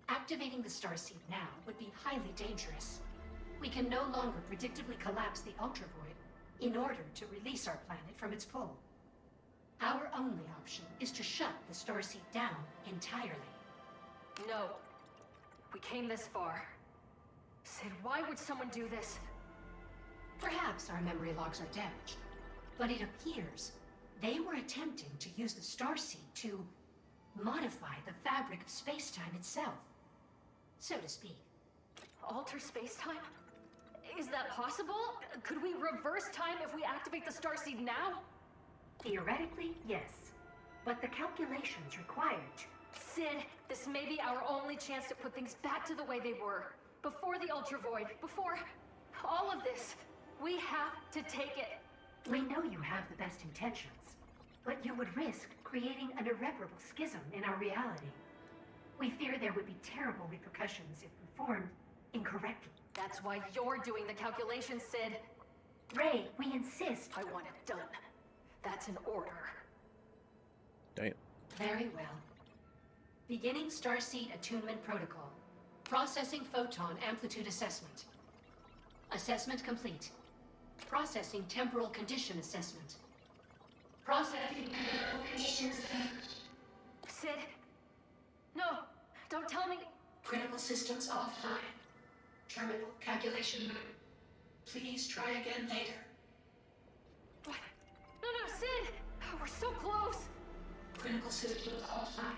F: Activating the Starseed now would be highly dangerous. We can no longer predictably collapse the Ultra Void in order to release our planet from its pull. Our only option is to shut the Starseed down entirely.
B: No. We came this far. Sid, why would someone do this?
F: Perhaps our memory logs are damaged, but it appears they were attempting to use the Starseed to modify the fabric of space-time itself, so to speak.
B: Alter space-time? Is that possible? Could we reverse time if we activate the Starseed now?
F: Theoretically, yes. But the calculations required to...
B: Sid, this may be our only chance to put things back to the way they were. Before the Ultra Void, before all of this. We have to take it.
F: We know you have the best intentions, but you would risk creating an irreparable schism in our reality. We fear there would be terrible repercussions if performed incorrectly.
B: That's why you're doing the calculations, Sid.
F: Ray, we insist.
B: I want it done. That's an order.
A: Damn.
F: Very well. Beginning Starseed Attunement Protocol. Processing photon amplitude assessment. Assessment complete. Processing temporal condition assessment. Processing temporal conditions.
B: Sid. No, don't tell me.
F: Critical systems offline. Terminal calculation mode. Please try again later.
B: What? No, Sid! We're so close!
F: Critical systems offline.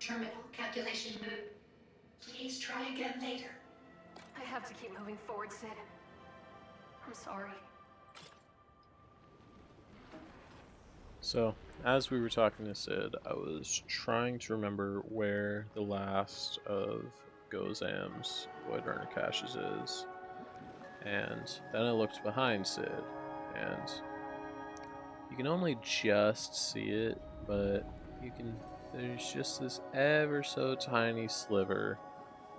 F: Terminal calculation mode. Please try again later.
B: I have to keep moving forward, Sid. I'm sorry.
A: So, as we were talking to Sid, I was trying to remember where the last of Gozam's Void Runner caches is. And then I looked behind Sid, and you can only just see it, but there's just this ever so tiny sliver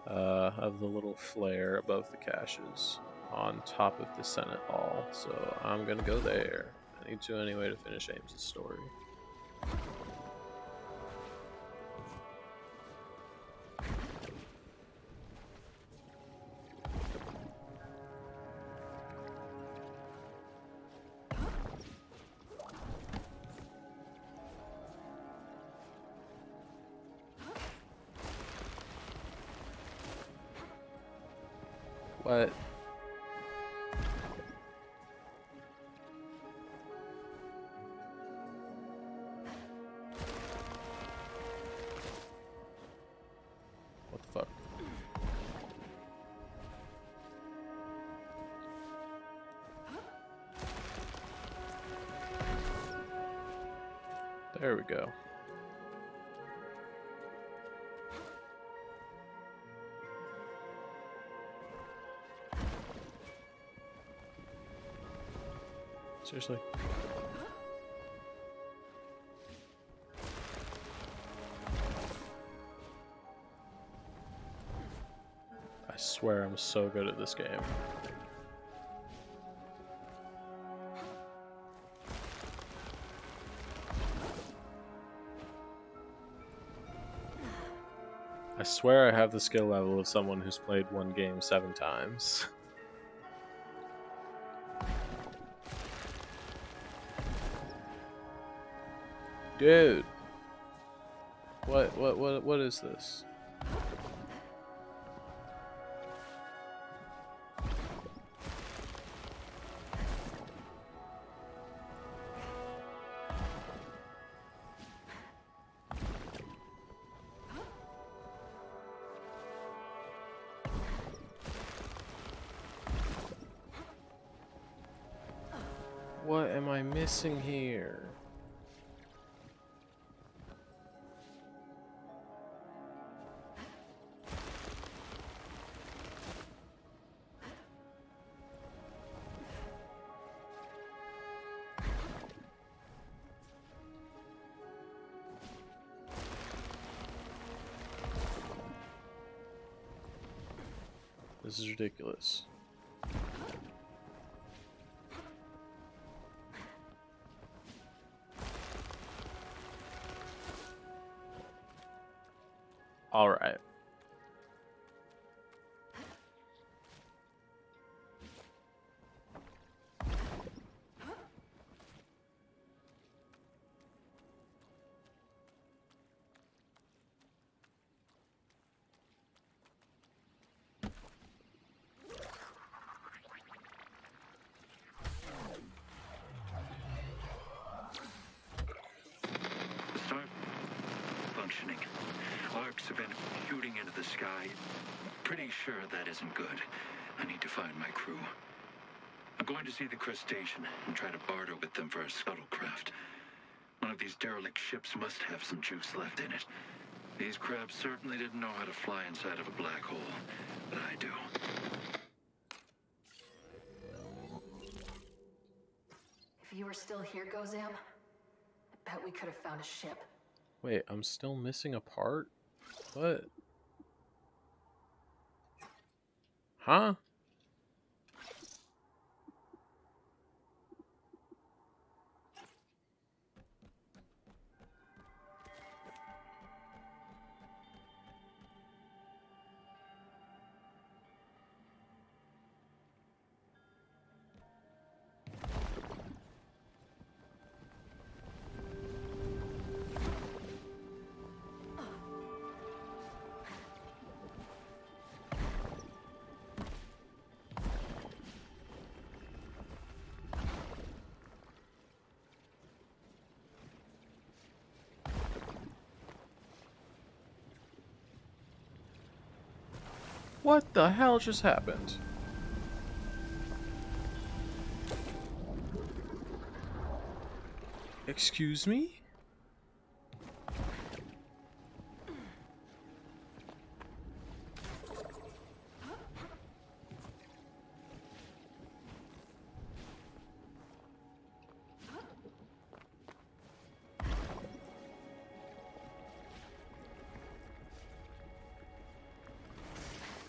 A: of the little flare above the caches on top of the Senate Hall. So I'm gonna go there. I need to anyway to finish Ames' story. What? What the fuck? There we go. Seriously? I swear I'm so good at this game. I swear I have the skill level of someone who's played one game 7 times. Dude. What is this? What am I missing here? This is ridiculous. All right.
D: Start functioning. Arcs have been shooting into the sky. Pretty sure that isn't good. I need to find my crew. I'm going to see the crustacean and try to barter with them for a scuttlecraft. One of these derelict ships must have some juice left in it. These crabs certainly didn't know how to fly inside of a black hole, but I do.
B: If you were still here, Gozam, I bet we could have found a ship.
A: Wait, I'm still missing a part? What? Huh? What the hell just happened? Excuse me?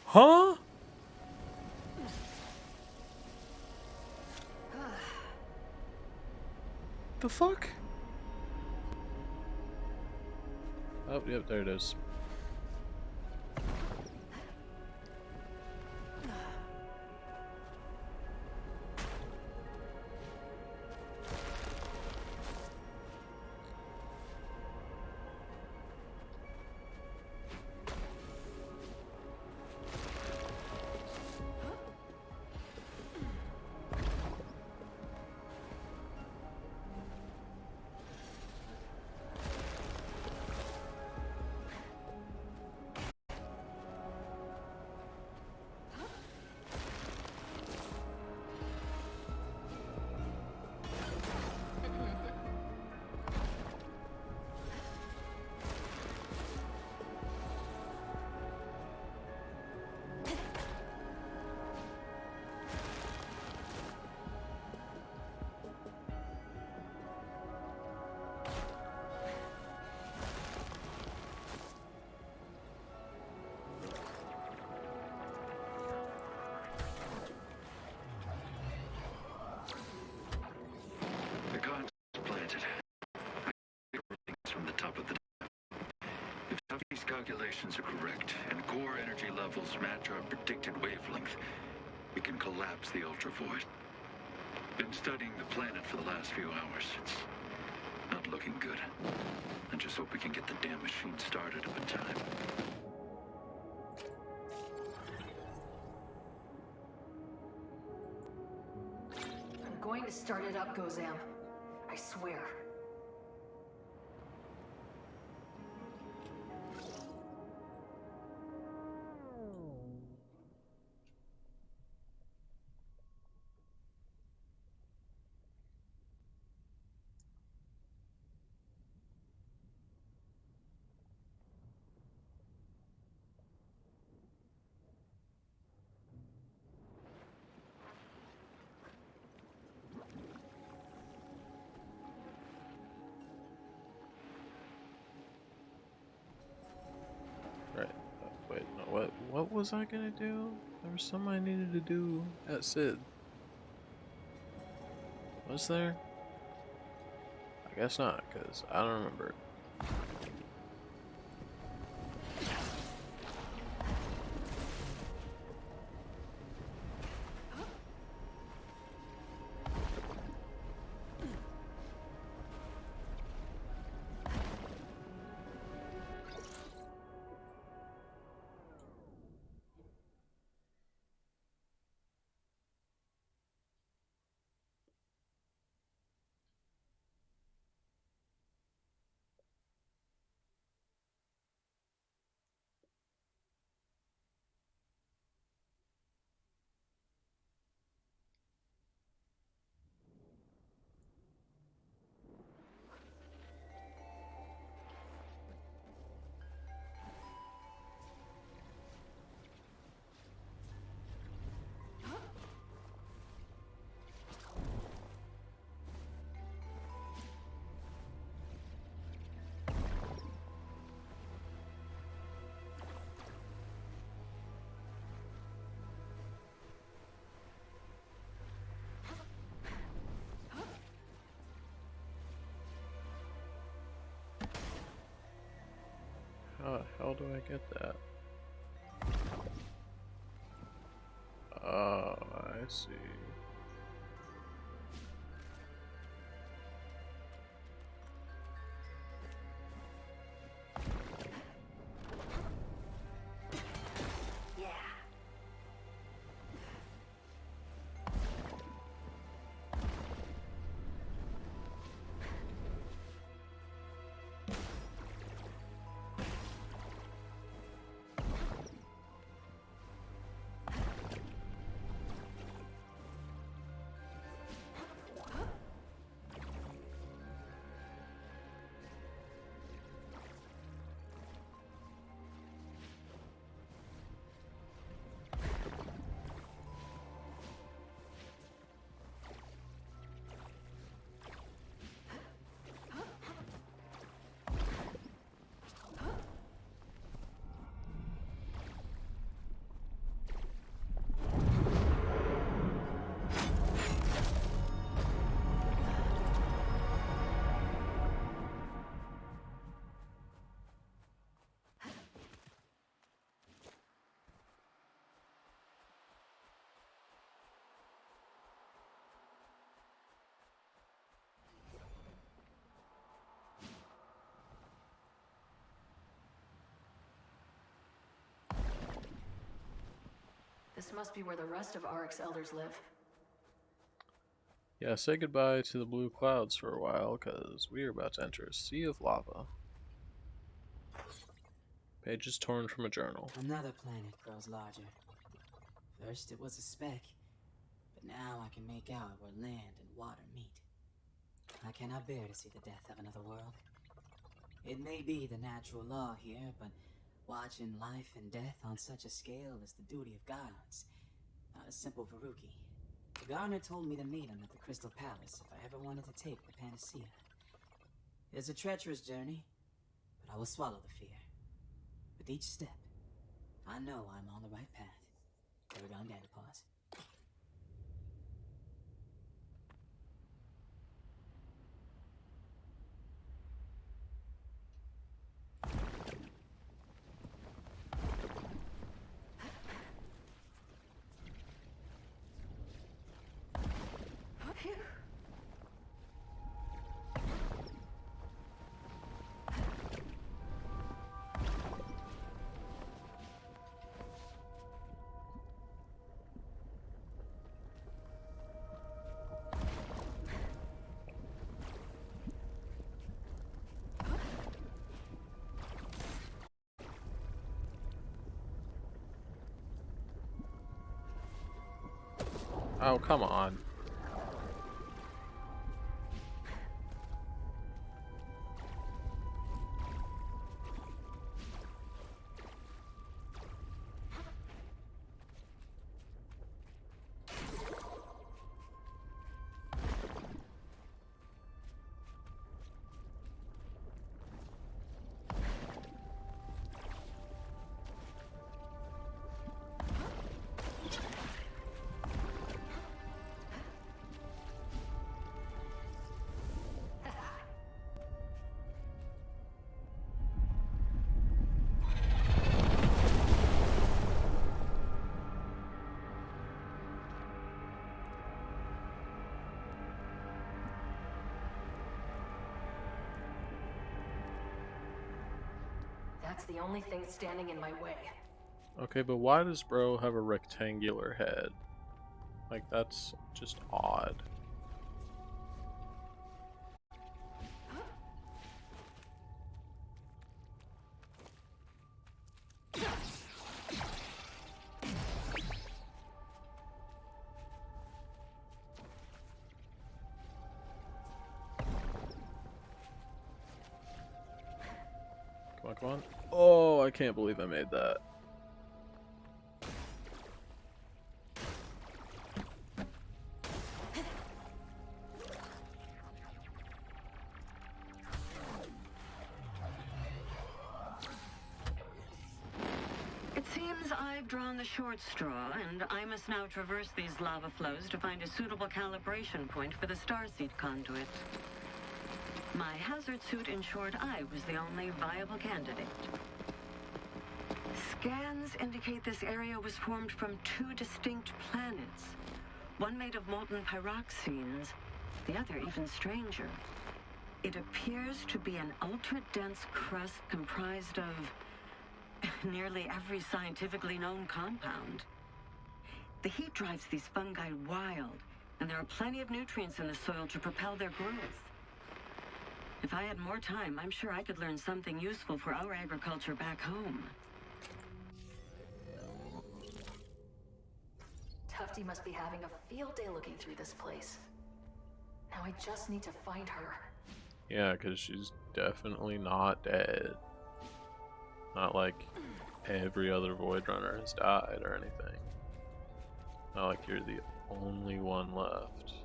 A: Huh? The fuck? Oh, yep, there it is.
D: The cards planted. From the top of the... If Tuffy's calculations are correct, and core energy levels match our predicted wavelength, we can collapse the Ultra Void. Been studying the planet for the last few hours. It's not looking good. I just hope we can get the damn machine started up in time.
B: I'm going to start it up, Gozam. I swear.
A: Right. Wait, no, what was I gonna do? There was something I needed to do at Sid. Was there? I guess not, because I don't remember. How the hell do I get that? Oh, I see.
B: must be where the rest of Auric's elders live.
A: Yeah, say goodbye to the blue clouds for a while, because we are about to enter a sea of lava. Pages torn from a journal.
I: Another planet grows larger. First it was a speck, but now I can make out where land and water meet. I cannot bear to see the death of another world. It may be the natural law here, but watching life and death on such a scale is the duty of gods, not a simple Veruki. The gardener told me to meet him at the Crystal Palace if I ever wanted to take the Panacea. It's a treacherous journey, but I will swallow the fear. With each step, I know I'm on the right path. Paragon Dandapause.
B: Phew.
A: Oh, come on.
B: That's the only thing standing in my way.
A: Okay, but why does bro have a rectangular head? Like, that's just odd. Come on, come on. Oh, I can't believe I made that.
G: It seems I've drawn the short straw, and I must now traverse these lava flows to find a suitable calibration point for the starseed conduit. My hazard suit ensured I was the only viable candidate. Scans indicate this area was formed from two distinct planets. One made of molten pyroxenes, the other even stranger. It appears to be an ultra-dense crust comprised of nearly every scientifically known compound. The heat drives these fungi wild, and there are plenty of nutrients in the soil to propel their growth. If I had more time, I'm sure I could learn something useful for our agriculture back home.
B: Tufty must be having a field day looking through this place. Now I just need to find her.
A: Yeah, because she's definitely not dead. Not like every other Void Runner has died or anything. Not like you're the only one left.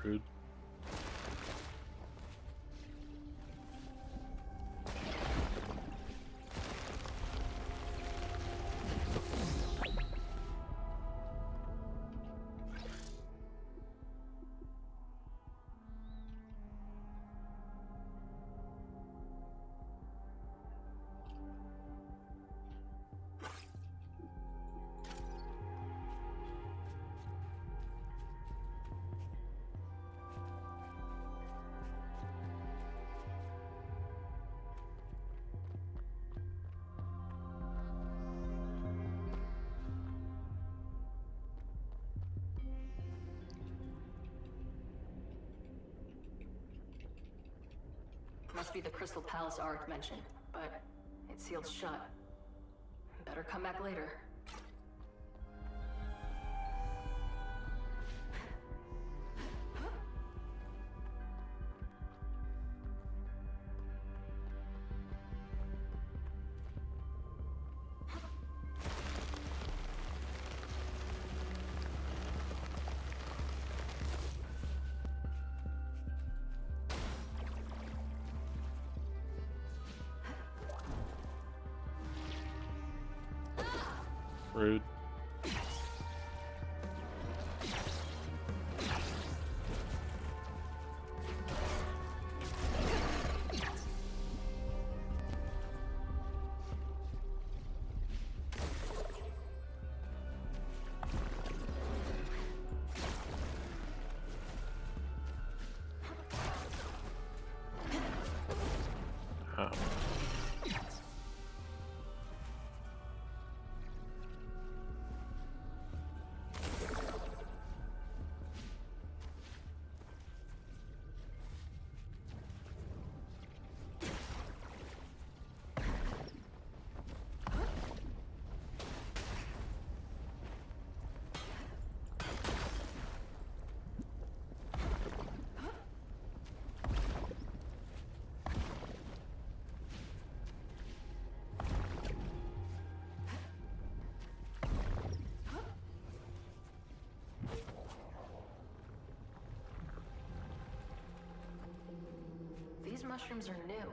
A: Rude.
B: Must be the Crystal Palace Ark mentioned, but it's sealed shut. Better come back later.
A: Rude. Oh.
B: These mushrooms are new.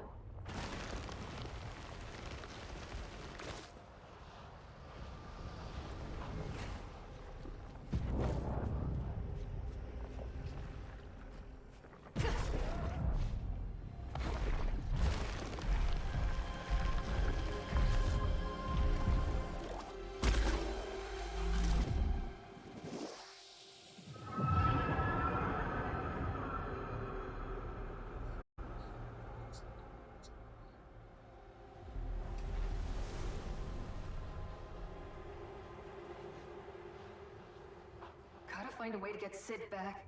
B: Gotta find a way to get Sid back.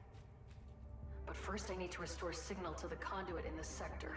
B: But first I need to restore signal to the conduit in this sector.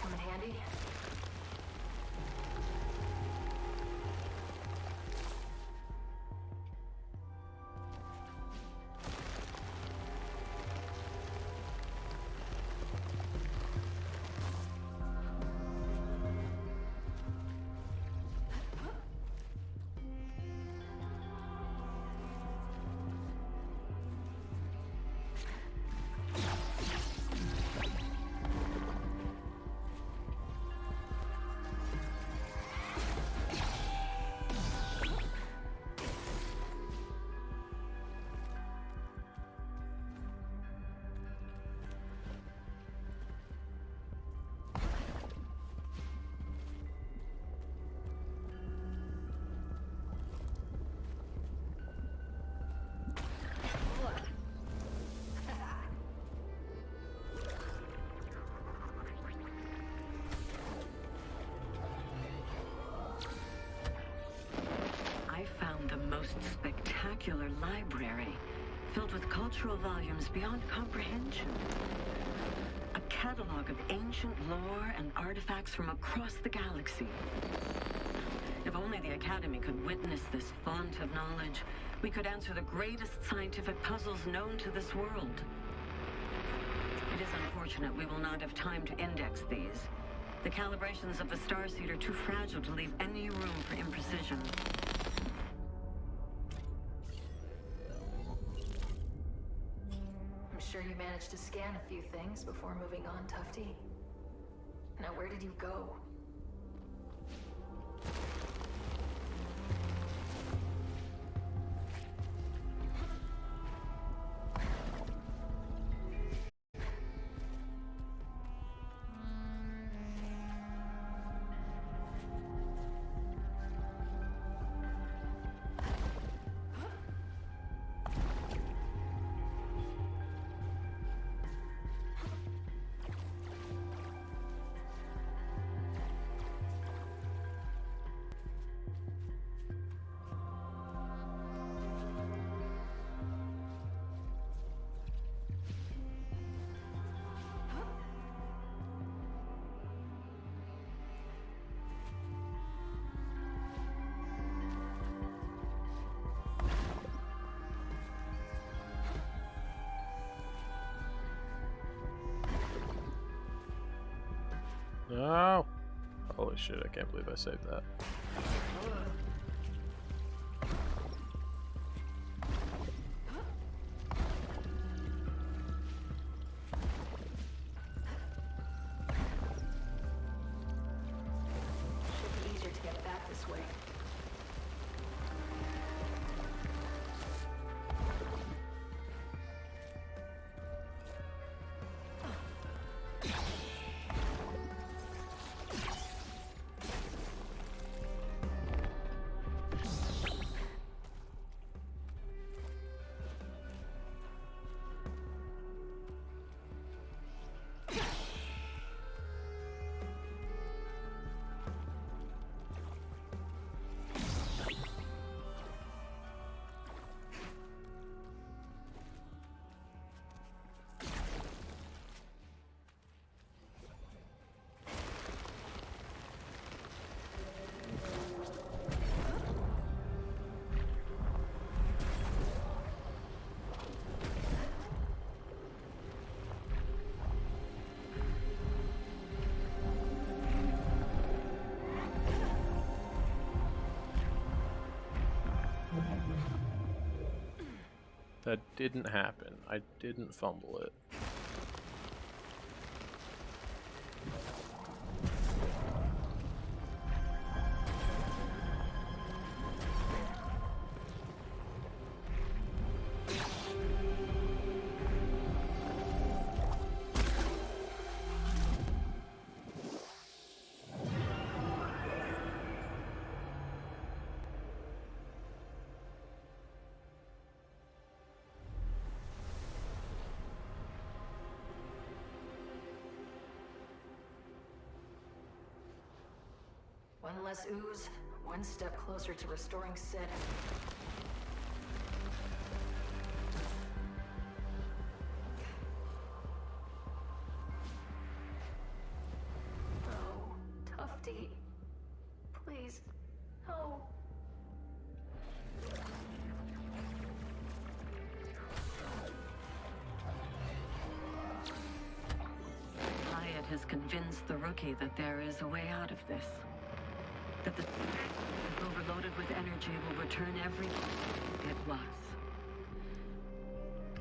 B: Come in handy.
J: I found the most spectacular library, filled with cultural volumes beyond comprehension. A catalog of ancient lore and artifacts from across the galaxy. If only the Academy could witness this font of knowledge, we could answer the greatest scientific puzzles known to this world. It is unfortunate we will not have time to index these. The calibrations of the Starseed are too fragile to leave any room for imprecision.
B: I'm sure you managed to scan a few things before moving on, Tufty. Now, where did you go?
A: No! Holy shit, I can't believe I saved that.
B: Should be easier to get back this way.
A: That didn't happen. I didn't fumble it.
B: One less ooze, one step closer to restoring Sid. No, Tufty. Please, no.
J: Hyatt has convinced the rookie that there is a way out of this. That the if overloaded with energy will return every it was.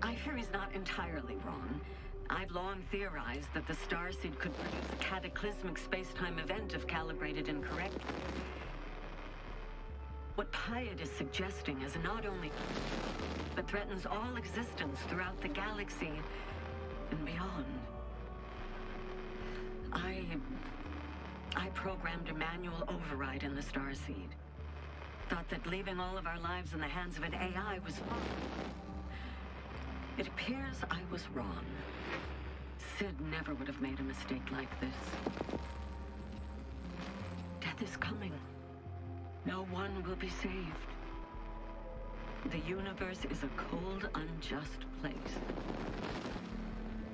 J: I fear he's not entirely wrong. I've long theorized that the Starseed could produce a cataclysmic space-time event if calibrated incorrectly. What Hyatt is suggesting is not only but threatens all existence throughout the galaxy and beyond. I programmed a manual override in the Starseed. Thought that leaving all of our lives in the hands of an AI was fine. It appears I was wrong. Sid never would have made a mistake like this. Death is coming. No one will be saved. The universe is a cold, unjust place.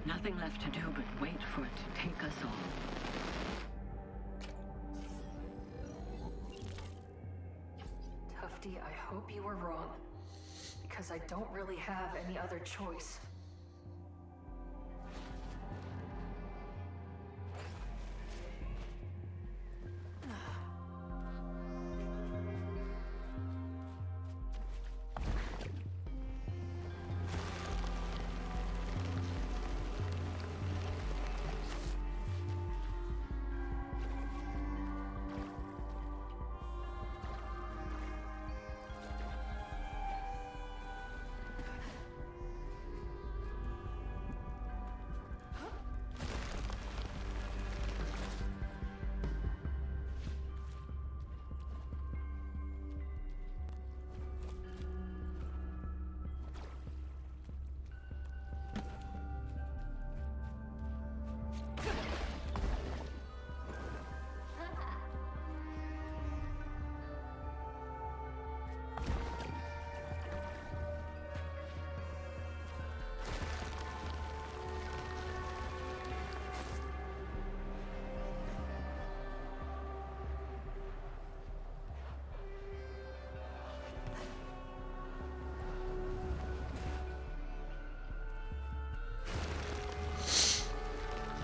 J: Nothing left to do but wait for it to take us all.
B: Lofty, I hope you were wrong. Because I don't really have any other choice.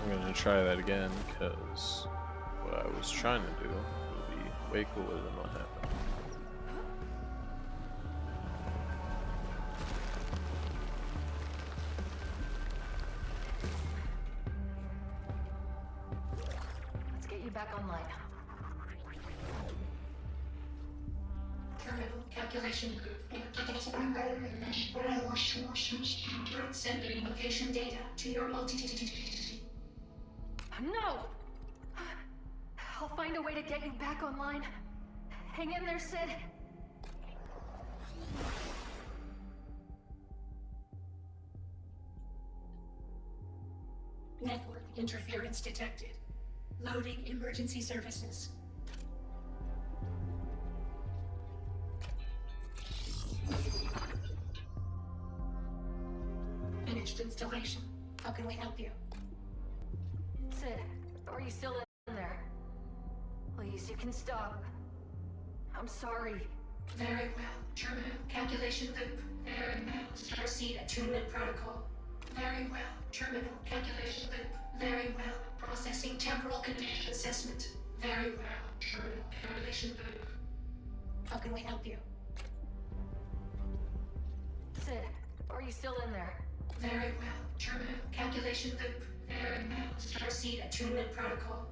A: I'm gonna try that again because what I was trying to do will be way cooler than what happened.
B: Let's get you back online.
F: Terminal calculation group. Sending location data to your
B: No! I'll find a way to get you back online. Hang in there, Sid.
F: Network interference detected. Loading emergency services. Finished installation. How can we help you?
B: Sid, are you still in there? Please, you can stop. I'm sorry.
F: Very well. Terminal calculation loop. Very well. Starseed attunement protocol. Very well. Terminal calculation loop. Very well. Processing temporal condition assessment. Very well. Terminal calculation loop. How can we help you?
B: Sid, are you still in there?
F: Very well. Terminal calculation loop. Very well. Starseed attunement protocol.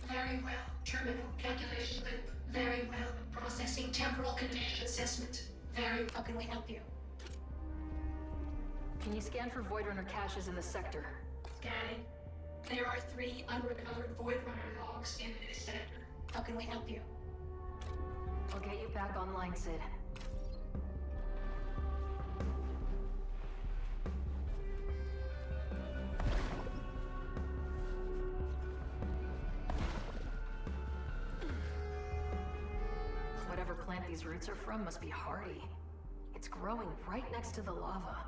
F: Very well. Terminal calculation loop. Very well. Processing temporal condition assessment. Very. How can we help you?
B: Can you scan for Void Runner caches in the sector?
F: Scanning. There are 3 unrecovered Void Runner logs in this sector. How can we help you?
B: I'll get you back online, Sid. Whatever plant these roots are from must be hardy. It's growing right next to the lava.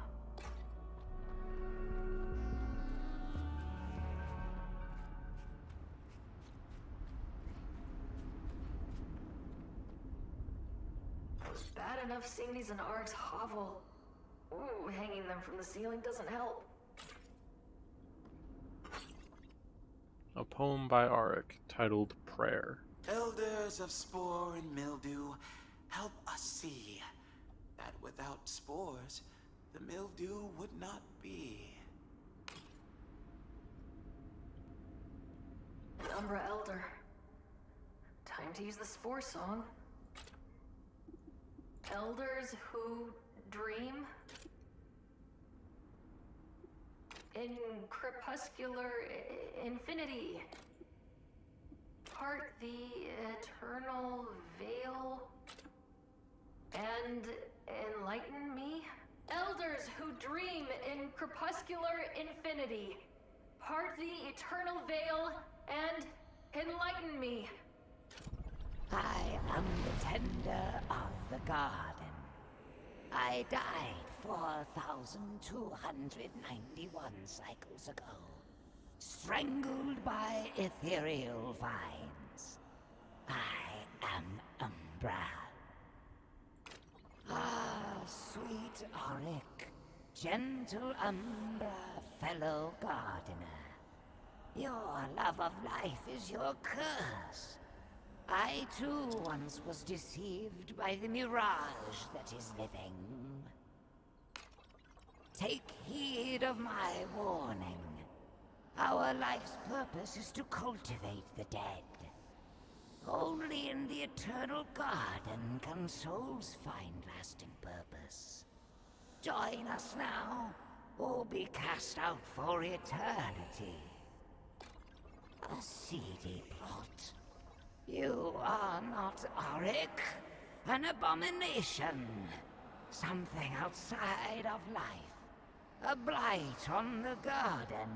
B: Bad enough seeing these in Ark's hovel. Ooh, hanging them from the ceiling doesn't help.
A: A poem by Arik titled Prayer.
H: Elders of spore and mildew, help us see that without spores, the mildew would not be.
B: Umbra Elder. Time to use the Spore song. Elders who dream in crepuscular infinity. Part the eternal veil and enlighten me. Elders who dream in crepuscular infinity. Part the eternal veil and enlighten me.
K: I am the tender of the garden. I died 4,291 cycles ago, strangled by ethereal vines. I am Umbra. Auric, gentle Umbra, fellow gardener. Your love of life is your curse. I too once was deceived by the mirage that is living. Take heed of my warning. Our life's purpose is to cultivate the dead. Only in the eternal garden can souls find lasting purpose. Join us now, or be cast out for eternity. A seedy plot. You are not Auric, an abomination. Something outside of life. A blight on the garden.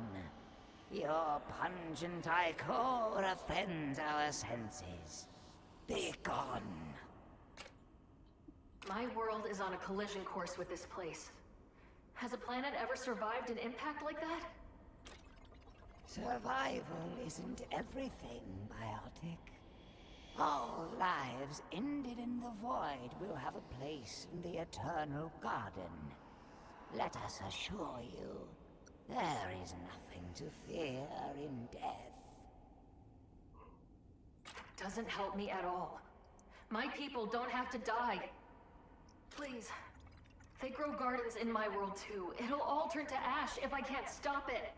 K: Your pungent ichor offends our senses. Be gone.
F: My world is on a collision course with this place. Has a planet ever survived an impact like that?
K: Survival isn't everything, Biotic. All lives ended in the void will have a place in the eternal garden. Let us assure you, there is nothing to fear in death.
F: Doesn't help me at all. My people don't have to die. Please. They grow gardens in my world too. It'll all turn to ash if I can't stop it.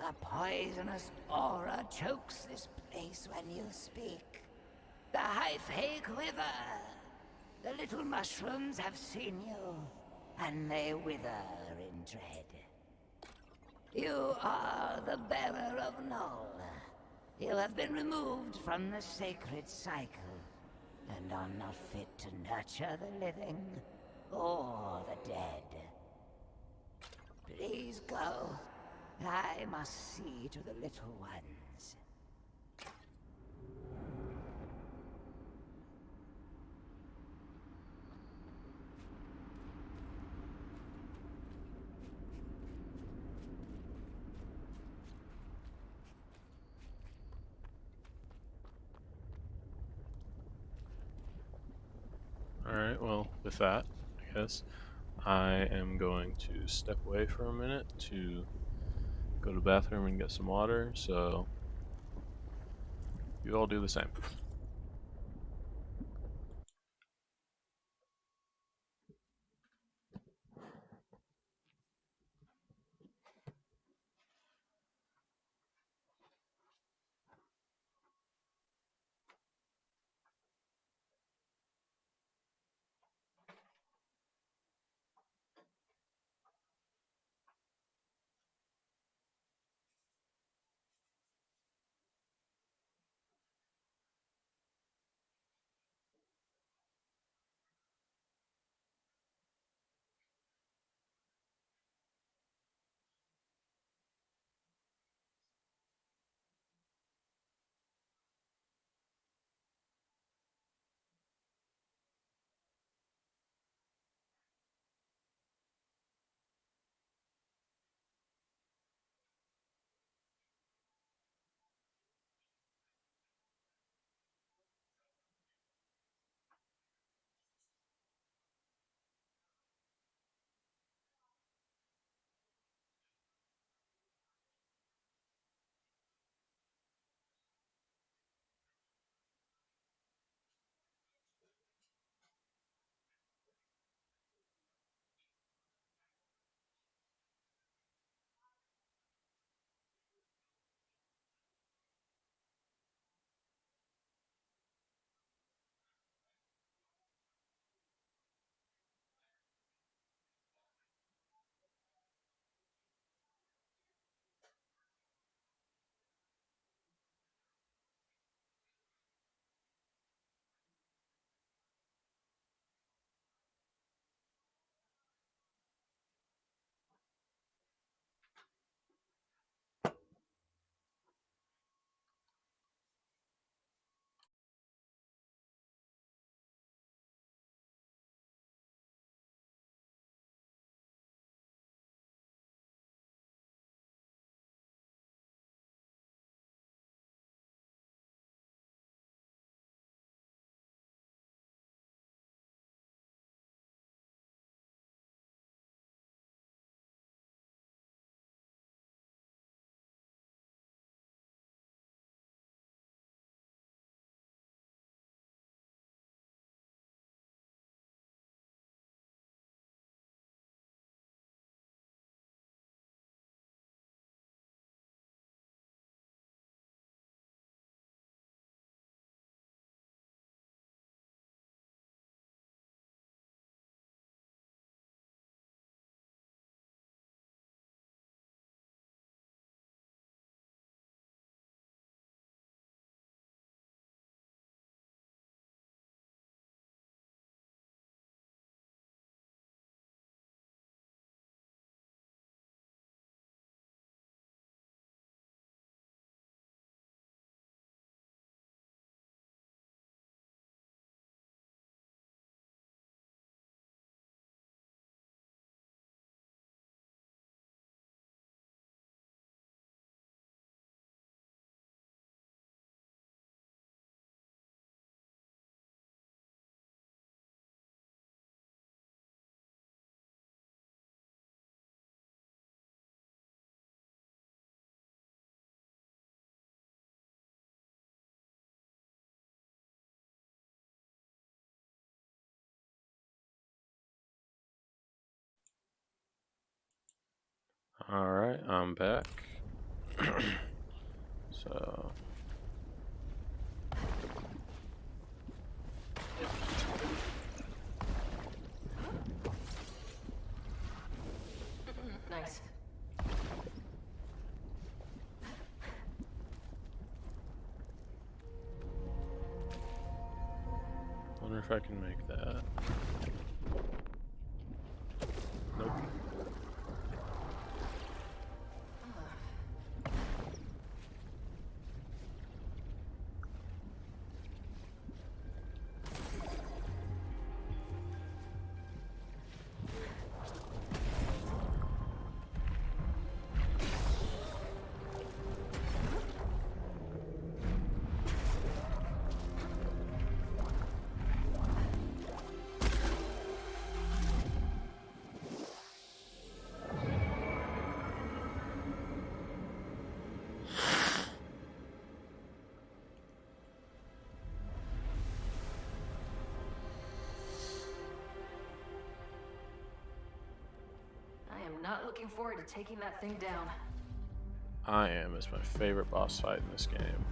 K: A poisonous aura chokes this place when you speak. The Hyphae quiver. The little mushrooms have seen you, and they wither in dread. You are the bearer of Null. You have been removed from the sacred cycle, and are not fit to nurture the living or the dead. Please go. I must see to the little ones.
A: Alright, well, with that, I guess, I am going to step away for a minute to go to the bathroom and get some water, so you all do the same. Alright, I'm back. So...
F: Nice.
A: Wonder if I can make that. Nope.
F: I am not looking forward to taking that thing down.
A: I am. It's my favorite boss fight in this game.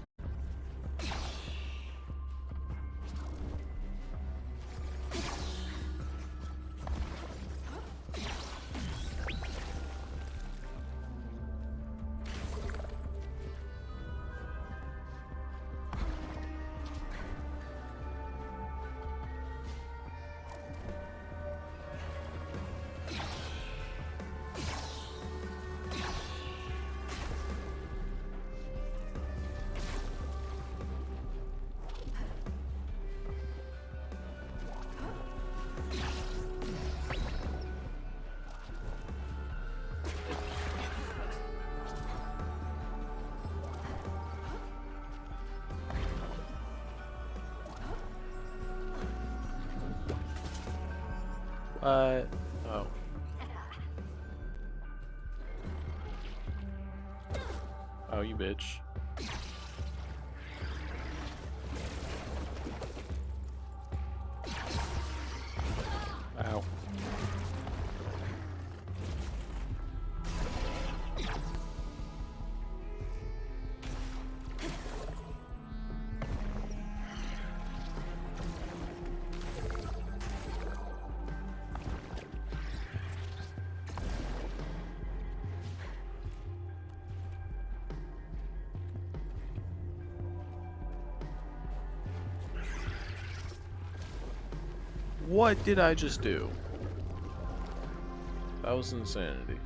A: What? Oh. Oh, you bitch. Ow. What did I just do? That was insanity.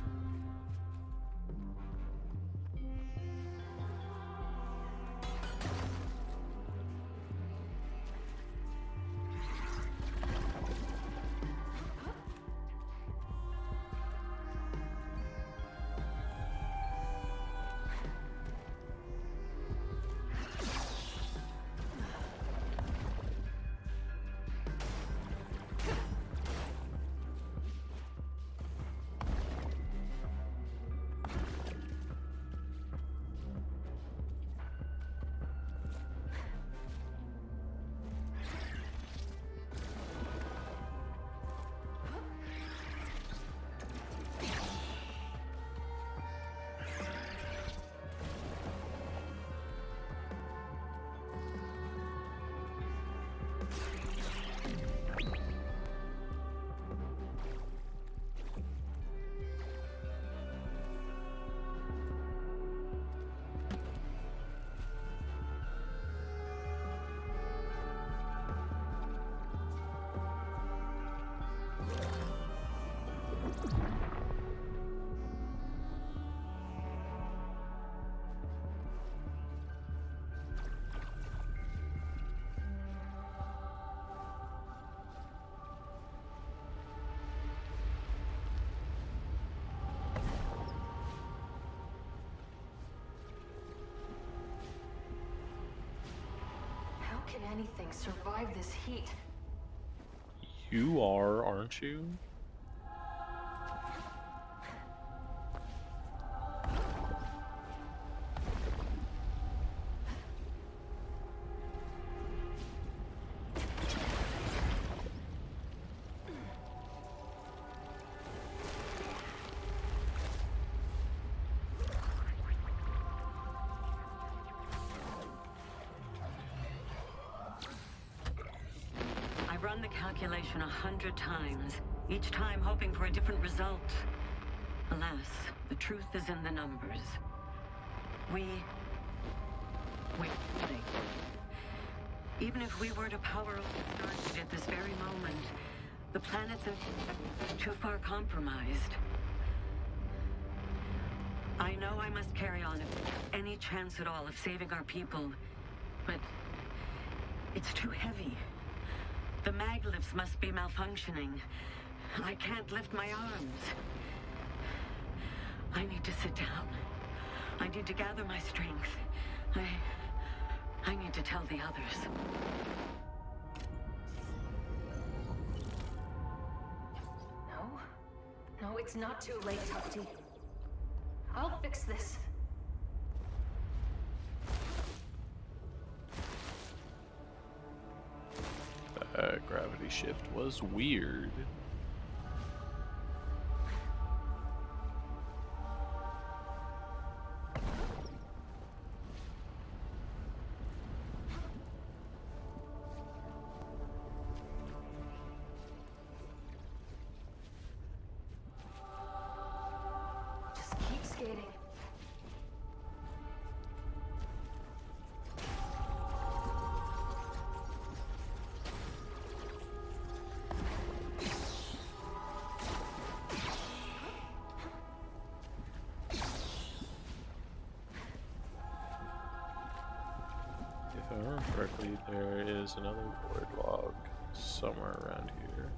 F: How can anything survive this heat?
A: You are, aren't you?
J: run the calculation 100 times, each time hoping for a different result. Alas, the truth is in the numbers. Wait. Even if we were to power up the Starseed at this very moment, the planet's too far compromised. I know I must carry on if any chance at all of saving our people, but it's too heavy. The maglifts must be malfunctioning. I can't lift my arms. I need to sit down. I need to gather my strength. I need to tell the others.
F: No, it's not too late, Tufty. I'll fix this.
A: That gravity shift was weird. If I remember correctly, there is another void log somewhere around here.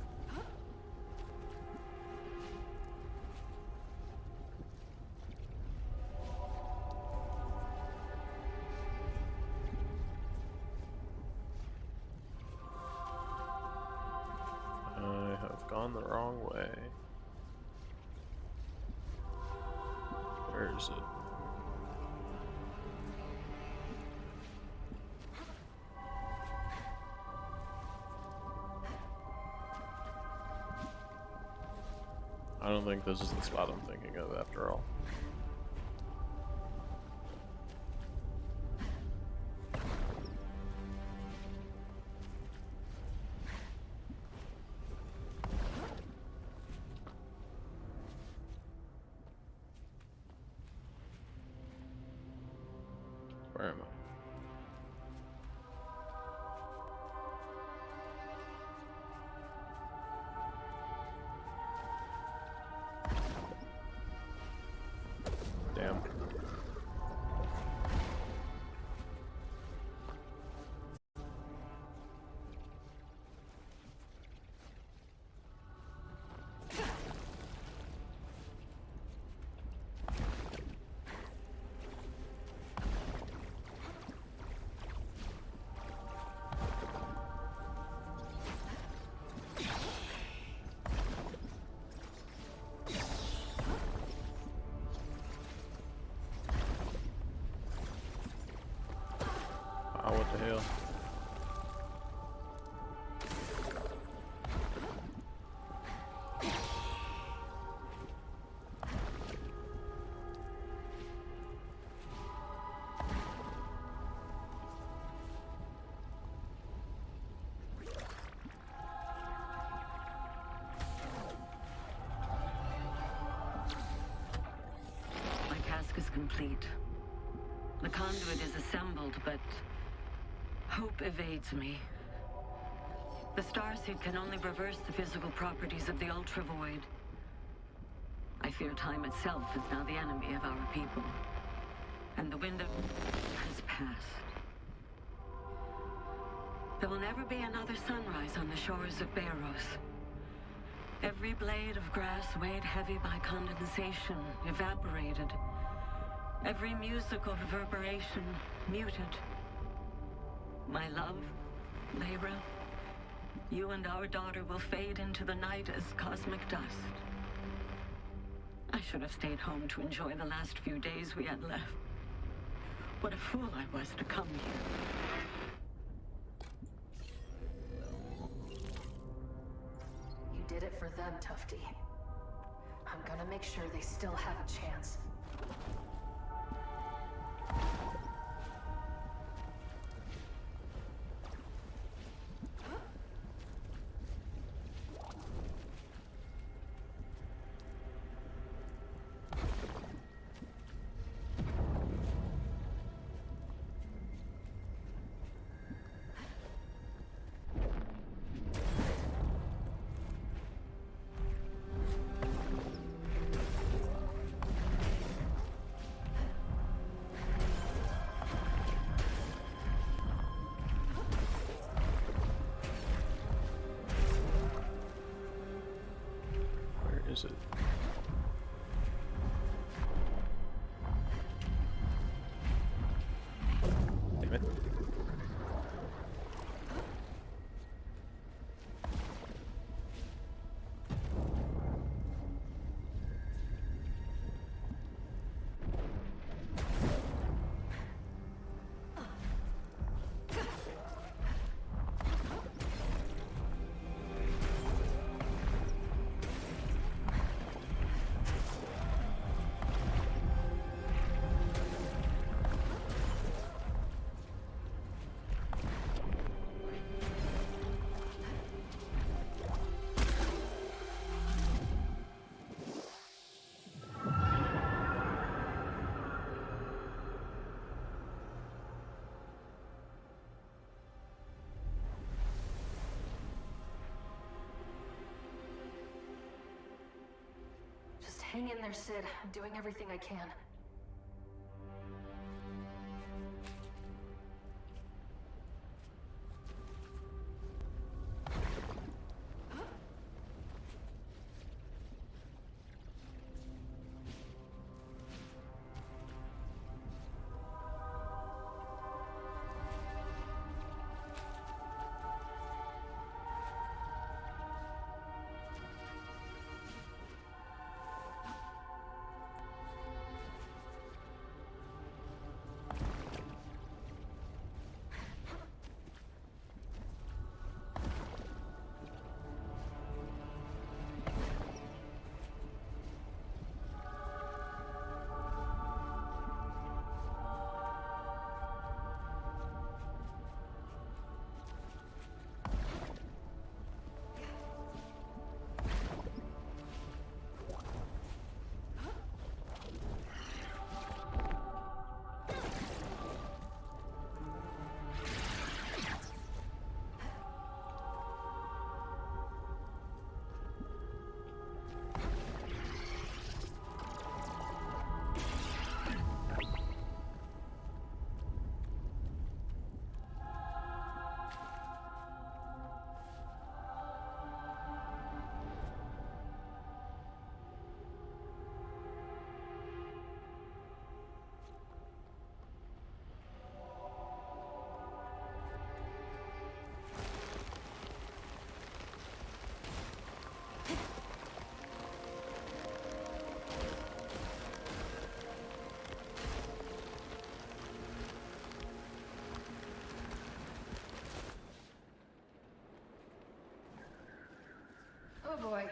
A: I have gone the wrong way. Where is it? I don't think this is the spot I'm thinking of after all. Where am I? Damn. Oh, what the hell?
J: My task is complete. The conduit is assembled, but hope evades me. The Starseed can only reverse the physical properties of the Ultra Void. I fear time itself is now the enemy of our people. And the window has passed. There will never be another sunrise on the shores of Beiros. Every blade of grass weighed heavy by condensation evaporated. Every musical reverberation muted. My love, Layra, you and our daughter will fade into the night as cosmic dust. I should have stayed home to enjoy the last few days we had left. What a fool I was to come here.
F: You did it for them, Tufty. I'm gonna make sure they still have a chance.
A: use it. Damn it.
B: Just hang in there, Sid. I'm doing everything I can. Oh boy.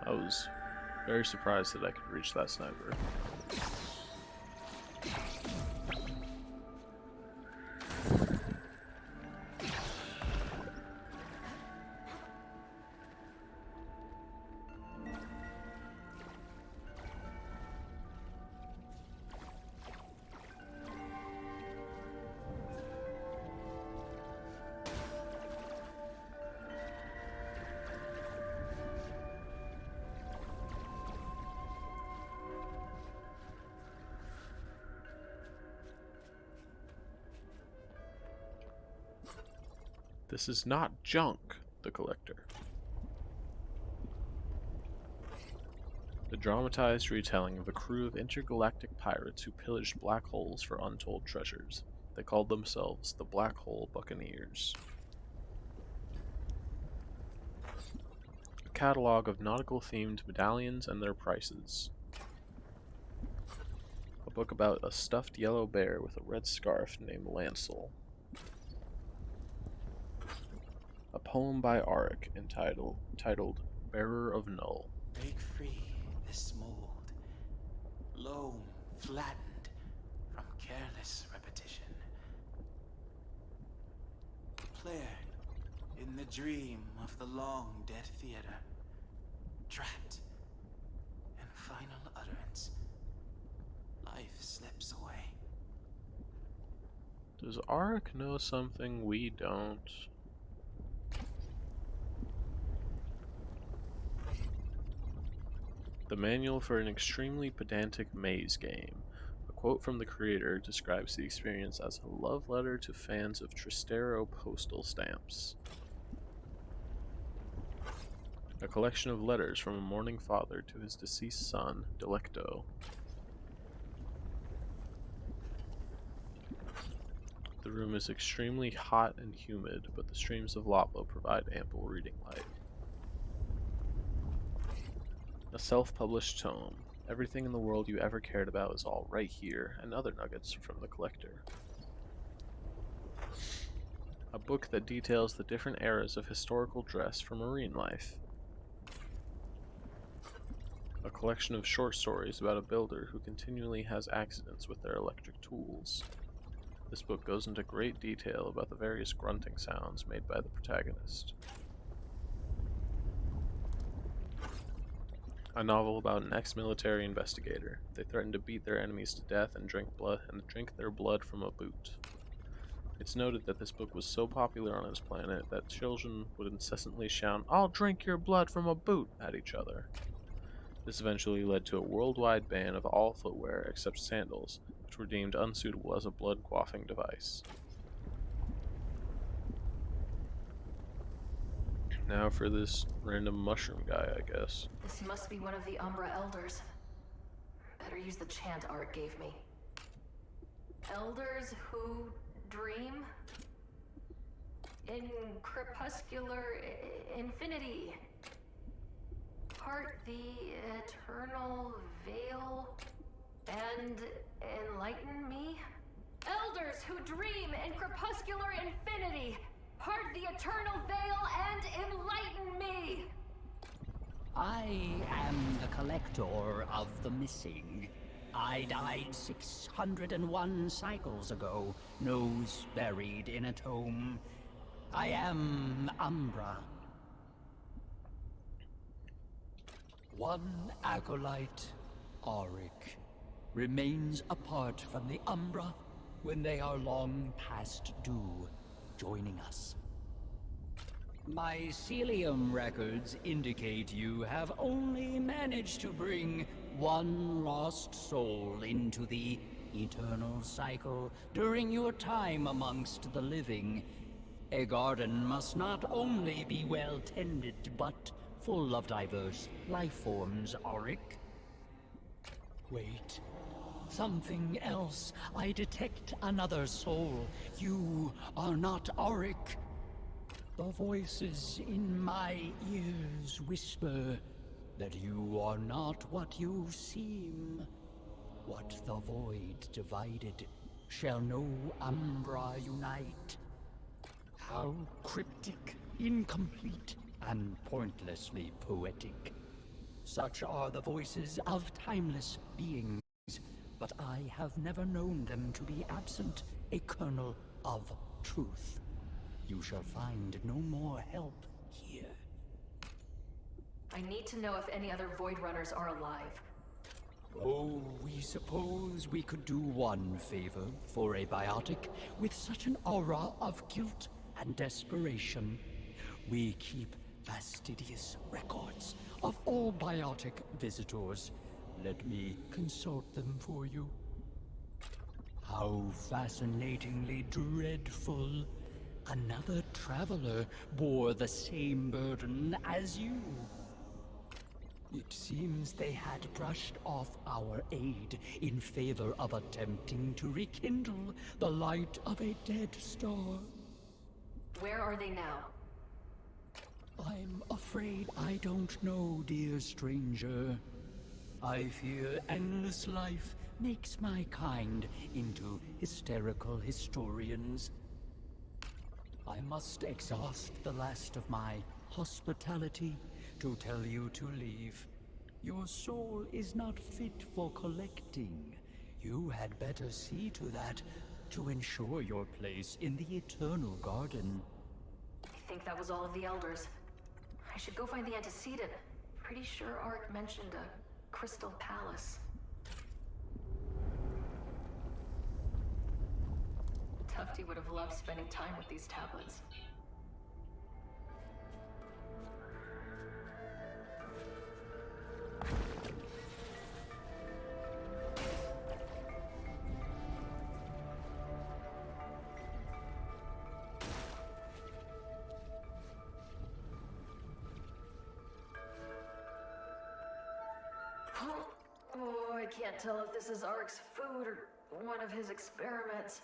A: I was very surprised that I could reach that sniper. This is not junk, the Collector. The dramatized retelling of a crew of intergalactic pirates who pillaged black holes for untold treasures. They called themselves the Black Hole Buccaneers. A catalog of nautical-themed medallions and their prices. A book about a stuffed yellow bear with a red scarf named Lancel. A poem by Auric entitled Bearer of Null.
L: Break free this mold, loam flattened from careless repetition. Played in the dream of the long dead theater, trapped in final utterance, life slips away.
A: Does Auric know something we don't? The manual for an extremely pedantic maze game. A quote from the creator describes the experience as a love letter to fans of Tristero postal stamps. A collection of letters from a mourning father to his deceased son, Delecto. The room is extremely hot and humid, but the streams of lava provide ample reading light. A self-published tome. Everything in the world you ever cared about is all right here, and other nuggets from the collector. A book that details the different eras of historical dress for marine life. A collection of short stories about a builder who continually has accidents with their electric tools. This book goes into great detail about the various grunting sounds made by the protagonist. A novel about an ex-military investigator. They threaten to beat their enemies to death and drink their blood from a boot. It's noted that this book was so popular on his planet that children would incessantly shout, "I'll drink your blood from a boot," at each other. This eventually led to a worldwide ban of all footwear except sandals, which were deemed unsuitable as a blood-quaffing device. Now for this random mushroom guy, I guess.
B: This must be one of the Umbra Elders. Better use the chant Art gave me. Elders who dream in crepuscular infinity. Part the eternal veil and enlighten me. Elders who dream in crepuscular infinity. Part the eternal veil and enlighten me!
M: I am the collector of the missing. I died 601 cycles ago, nose buried in a tomb. I am Umbra. One acolyte, Auric, remains apart from the Umbra when they are long past due, joining us. My Celium records indicate you have only managed to bring one lost soul into the eternal cycle during your time amongst the living. A garden must not only be well tended, but full of diverse life forms, Auric. Wait. Something else. I detect another soul. You are not Auric. The voices in my ears whisper that you are not what you seem. What the void divided shall no Umbra unite. How cryptic, incomplete, and pointlessly poetic. Such are the voices of timeless beings. But I have never known them to be absent a kernel of truth. You shall find no more help here.
B: I need to know if any other Void Runners are alive.
M: Oh, we suppose we could do one favor for a biotic with such an aura of guilt and desperation. We keep fastidious records of all biotic visitors. Let me consult them for you. How fascinatingly dreadful. Another traveler bore the same burden as you. It seems they had brushed off our aid in favor of attempting to rekindle the light of a dead star.
B: Where are they now?
M: I'm afraid I don't know, dear stranger. I fear endless life makes my kind into hysterical historians. I must exhaust the last of my hospitality to tell you to leave. Your soul is not fit for collecting. You had better see to that to ensure your place in the Eternal Garden.
B: I think that was all of the Elders. I should go find the antecedent. Pretty sure Art mentioned a Crystal Palace. Tufty would have loved spending time with these tablets. can't tell if this is Ark's food or one of his experiments.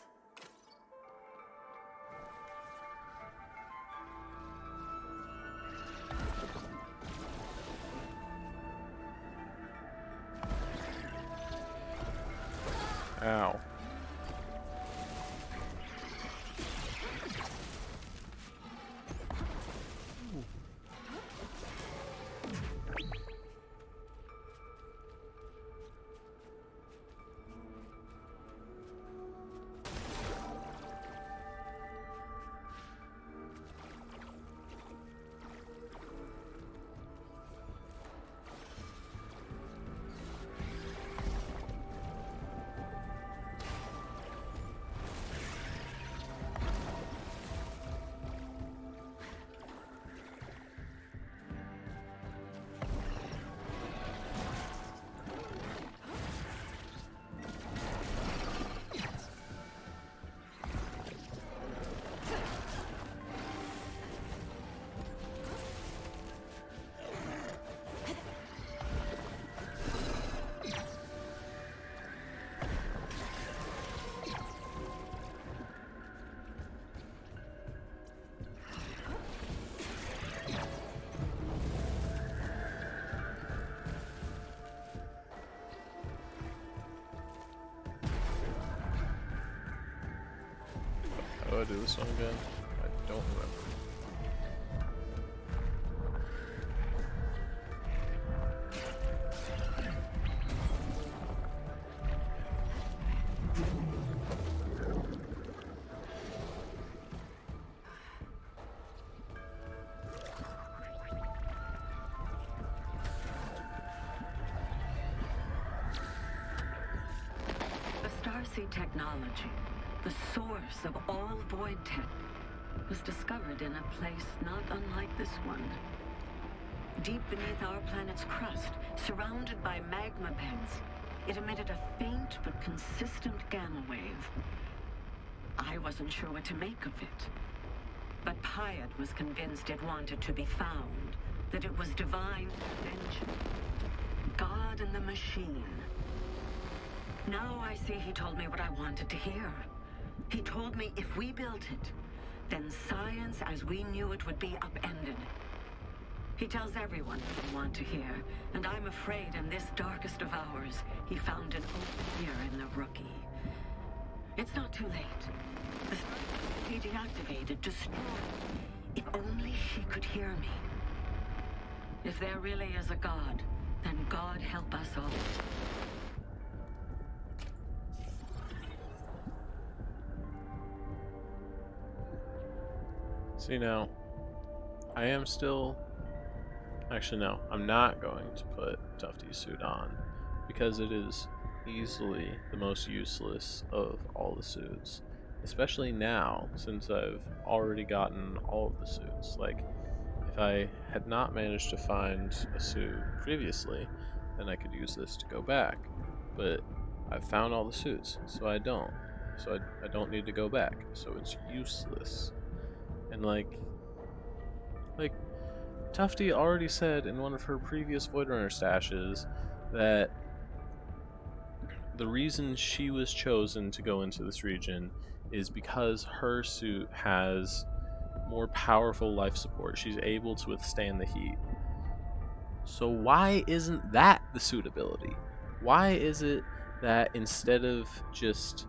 A: Ow. How do I do this one again? I don't remember.
J: The Starseed technology, the source of all void tech, was discovered in a place not unlike this one. Deep beneath our planet's crust, surrounded by magma beds, it emitted a faint but consistent gamma wave. I wasn't sure what to make of it. But Pyat was convinced it wanted to be found, that it was divine intervention. God and the machine. Now I see he told me what I wanted to hear. He told me if we built it, then science as we knew it would be upended. He tells everyone what they want to hear, and I'm afraid in this darkest of hours, he found an open ear in the rookie. It's not too late. The Starseed he deactivated, destroyed. If only she could hear me. If there really is a God, then God help us all.
A: See now, I am still... Actually no, I'm not going to put Tufty's suit on because it is easily the most useless of all the suits. Especially now, since I've already gotten all of the suits. Like, if I had not managed to find a suit previously, then I could use this to go back. But I've found all the suits, so I don't. So I don't need to go back, so it's useless. And like Tufty already said in one of her previous Void Runner stashes that the reason she was chosen to go into this region is because her suit has more powerful life support. She's able to withstand the heat. So why isn't that the suit ability? Why is it that instead of just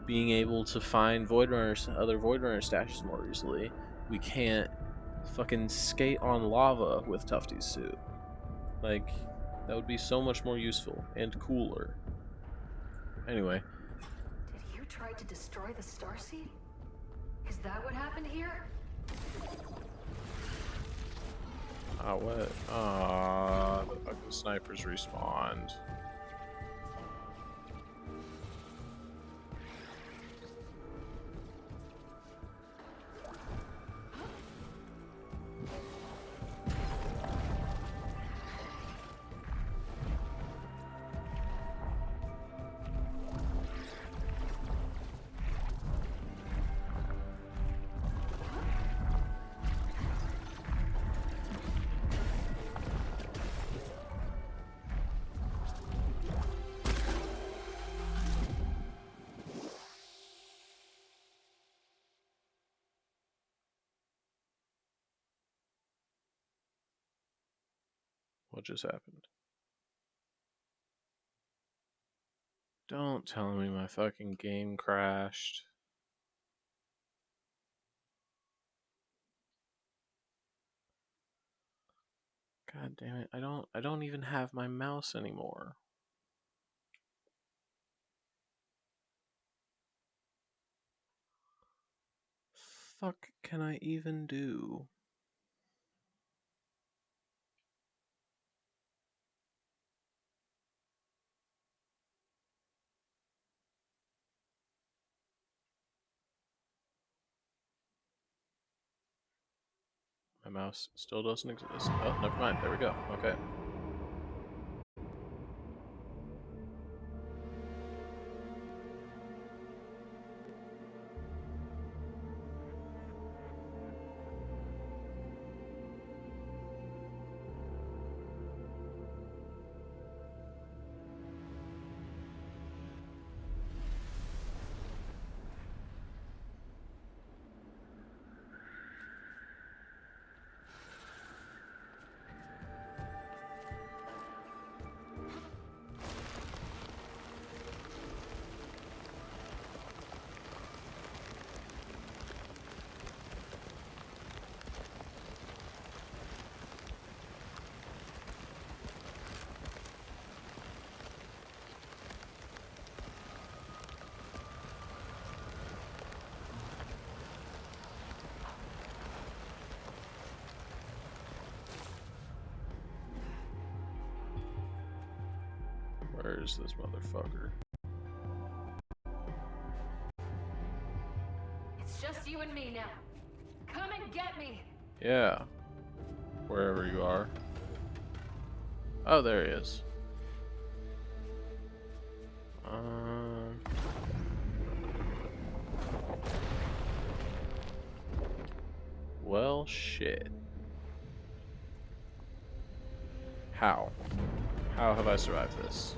A: being able to find other Void Runner stashes more easily, we can't fucking skate on lava with Tufty's suit? Like, that would be so much more useful and cooler. Anyway.
B: Did you try to destroy the Starseed? Is that what happened here?
A: What? The fucking snipers respawned. What just happened? Don't tell me my fucking game crashed. God damn it. I don't even have my mouse anymore. Fuck can I even do? My mouse still doesn't exist. Oh, never mind. There we go. Okay. Where's this motherfucker?
B: It's just you and me now. Come and get me.
A: Yeah. Wherever you are. Oh, there he is. Well, shit. How? How have I survived this?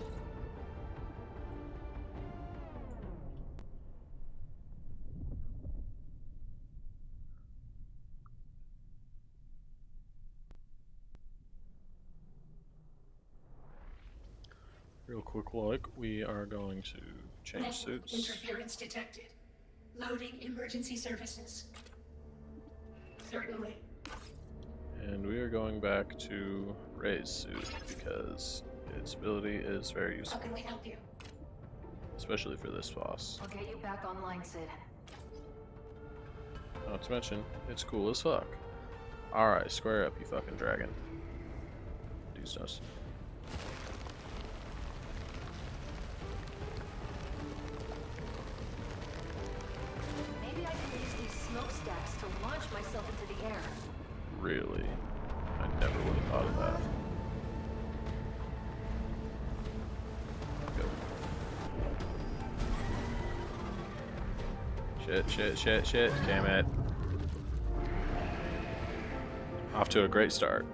A: Real quick look, we are going to change
F: Network
A: suits.
F: interference detected. Loading emergency services. Certainly.
A: And we are going back to Ray's suit because its ability is very
F: How
A: useful,
F: can we help you?
A: especially for this boss.
B: I'll get you back online, Sid.
A: Not to mention, it's cool as fuck. Alright, square up, you fucking dragon. Do stuff.
B: Maybe I can use these smokestacks to launch myself into the air.
A: Really? I never would have thought of that. Go. Shit. Damn it. Off to a great start.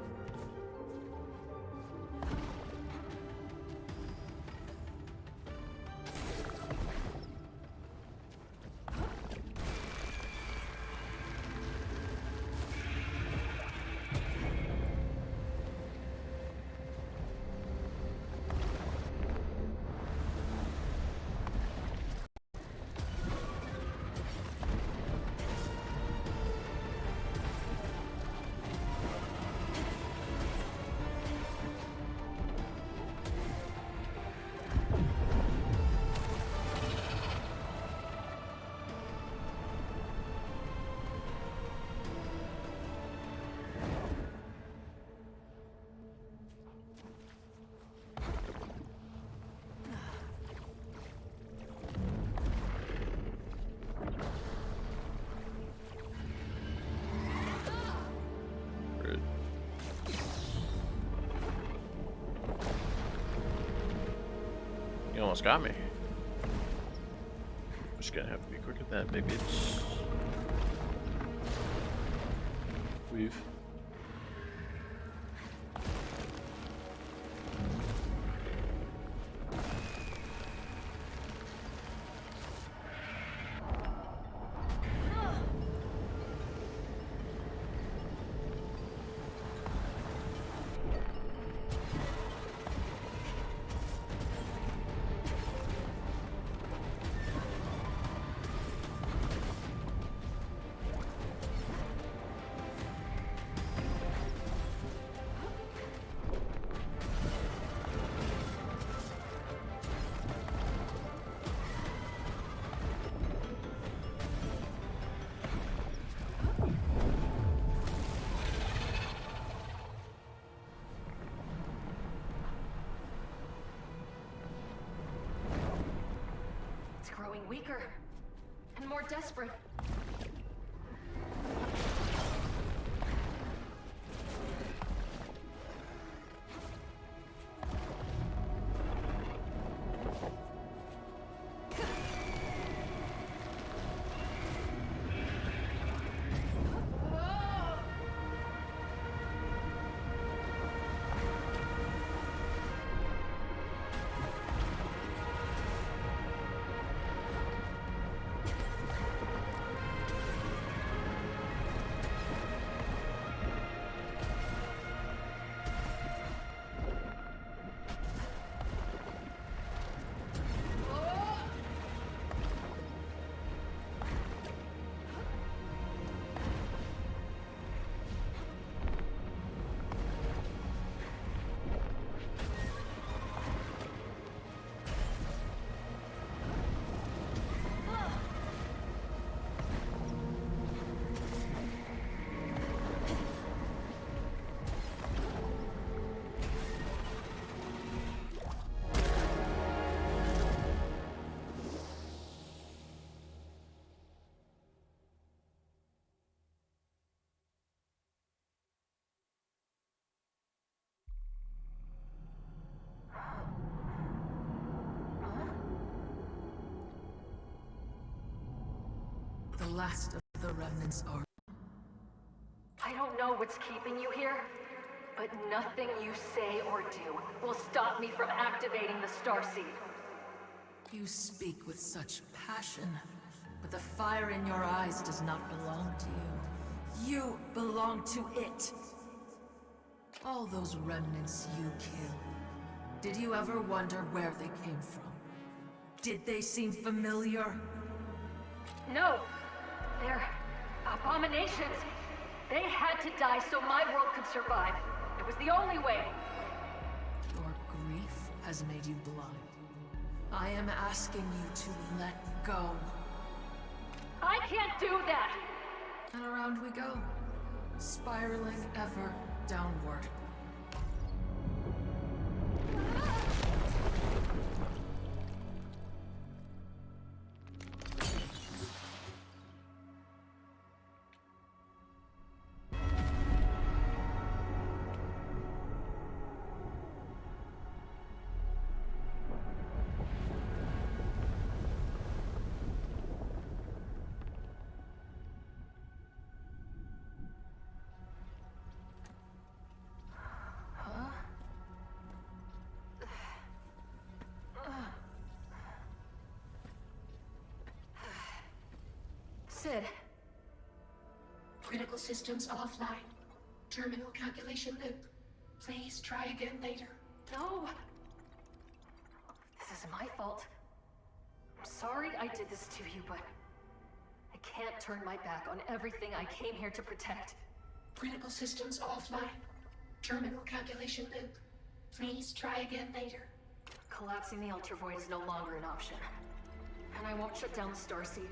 A: You almost got me. Just gonna have to be quicker than that, big bitch. Weave.
B: growing weaker and more desperate. The last of the remnants are... I don't know what's keeping you here, but nothing you say or do will stop me from activating the Starseed. You speak with such passion, but the fire in your eyes does not belong to you. You belong to it. All those remnants you killed. Did you ever wonder where they came from? Did they seem familiar? No. They're abominations. They had to die so my world could survive. It was the only way. Your grief has made you blind. I am asking you to let go. I can't do that! And around we go, spiraling ever downward. Sid.
F: Critical systems offline. Terminal calculation loop. Please try again later.
B: No! This is my fault. I'm sorry I did this to you, but I can't turn my back on everything I came here to protect.
F: Critical systems offline. Terminal calculation loop. Please try again later.
B: Collapsing the Ultra Void is no longer an option. And I won't shut down the Starseed.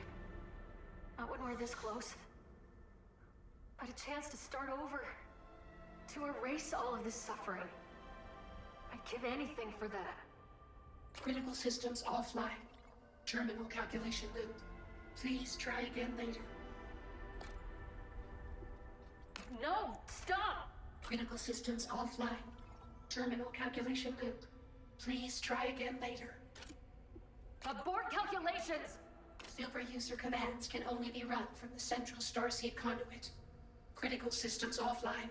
B: Not when we're this close. But a chance to start over. To erase all of this suffering. I'd give anything for that.
F: Critical systems offline. Terminal calculation loop. Please try again later.
B: No! Stop!
F: Critical systems offline. Terminal calculation loop. Please try again later.
B: Abort calculations!
F: Super user commands can only be run from the central Starseed conduit. Critical systems offline.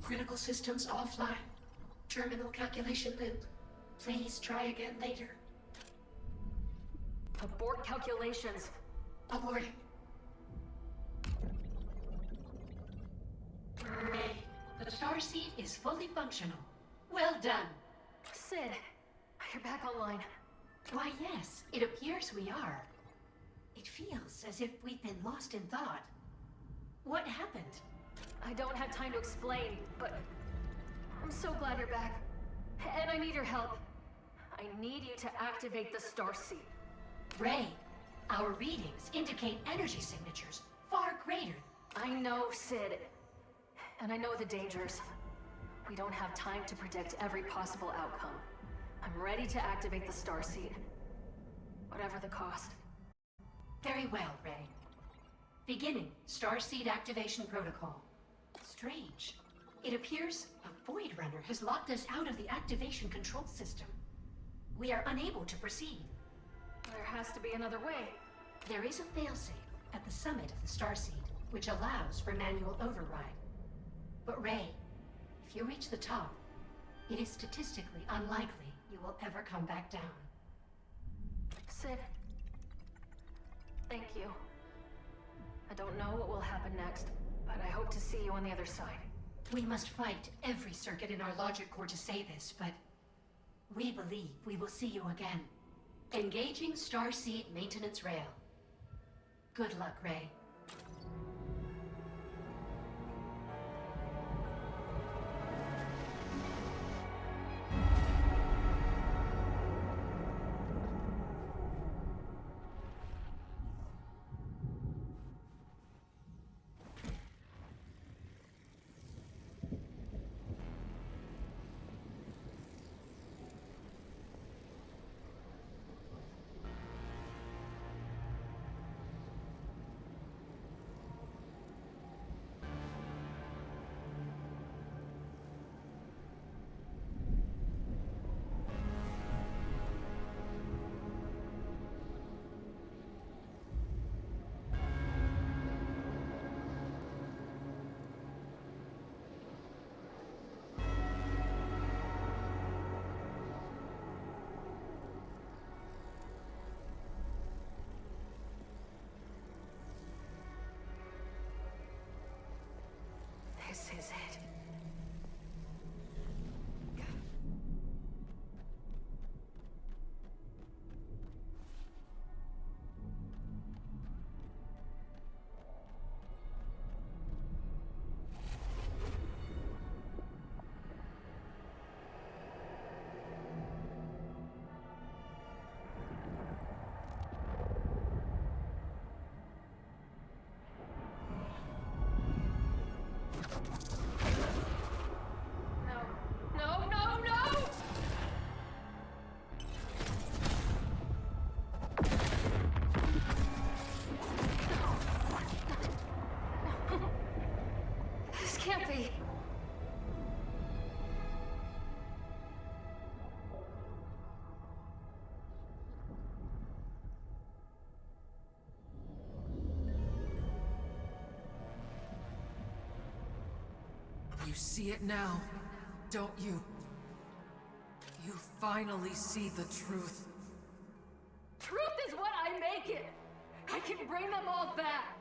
F: Critical systems offline. Terminal calculation loop. Please try again later.
B: Abort calculations.
F: Abort. The Starseed is fully functional. Well done.
B: Sid, you're back online.
F: Why, yes, it appears we are. It feels as if we've been lost in thought. What happened?
B: I don't have time to explain, but I'm so glad you're back. And I need your help. I need you to activate the Starseed.
F: Ray, our readings indicate energy signatures far greater.
B: I know, Sid. And I know the dangers. We don't have time to predict every possible outcome. I'm ready to activate the Starseed. Whatever the cost.
F: Very well, Ray. Beginning Starseed activation protocol. Strange. It appears a Void Runner has locked us out of the activation control system. We are unable to proceed.
B: There has to be another way.
F: There is a failsafe at the summit of the Starseed, which allows for manual override. But Ray, if you reach the top, it is statistically unlikely you will ever come back down.
B: Sid, thank you. I don't know what will happen next, but I hope to see you on the other side.
F: We must fight every circuit in our logic core to say this, but we believe we will see you again. Engaging Starseed maintenance rail. Good luck, Ray.
B: This is it. Can't be.
N: You see it now, don't you? You finally see the truth.
B: Truth is what I make it. I can bring them all back.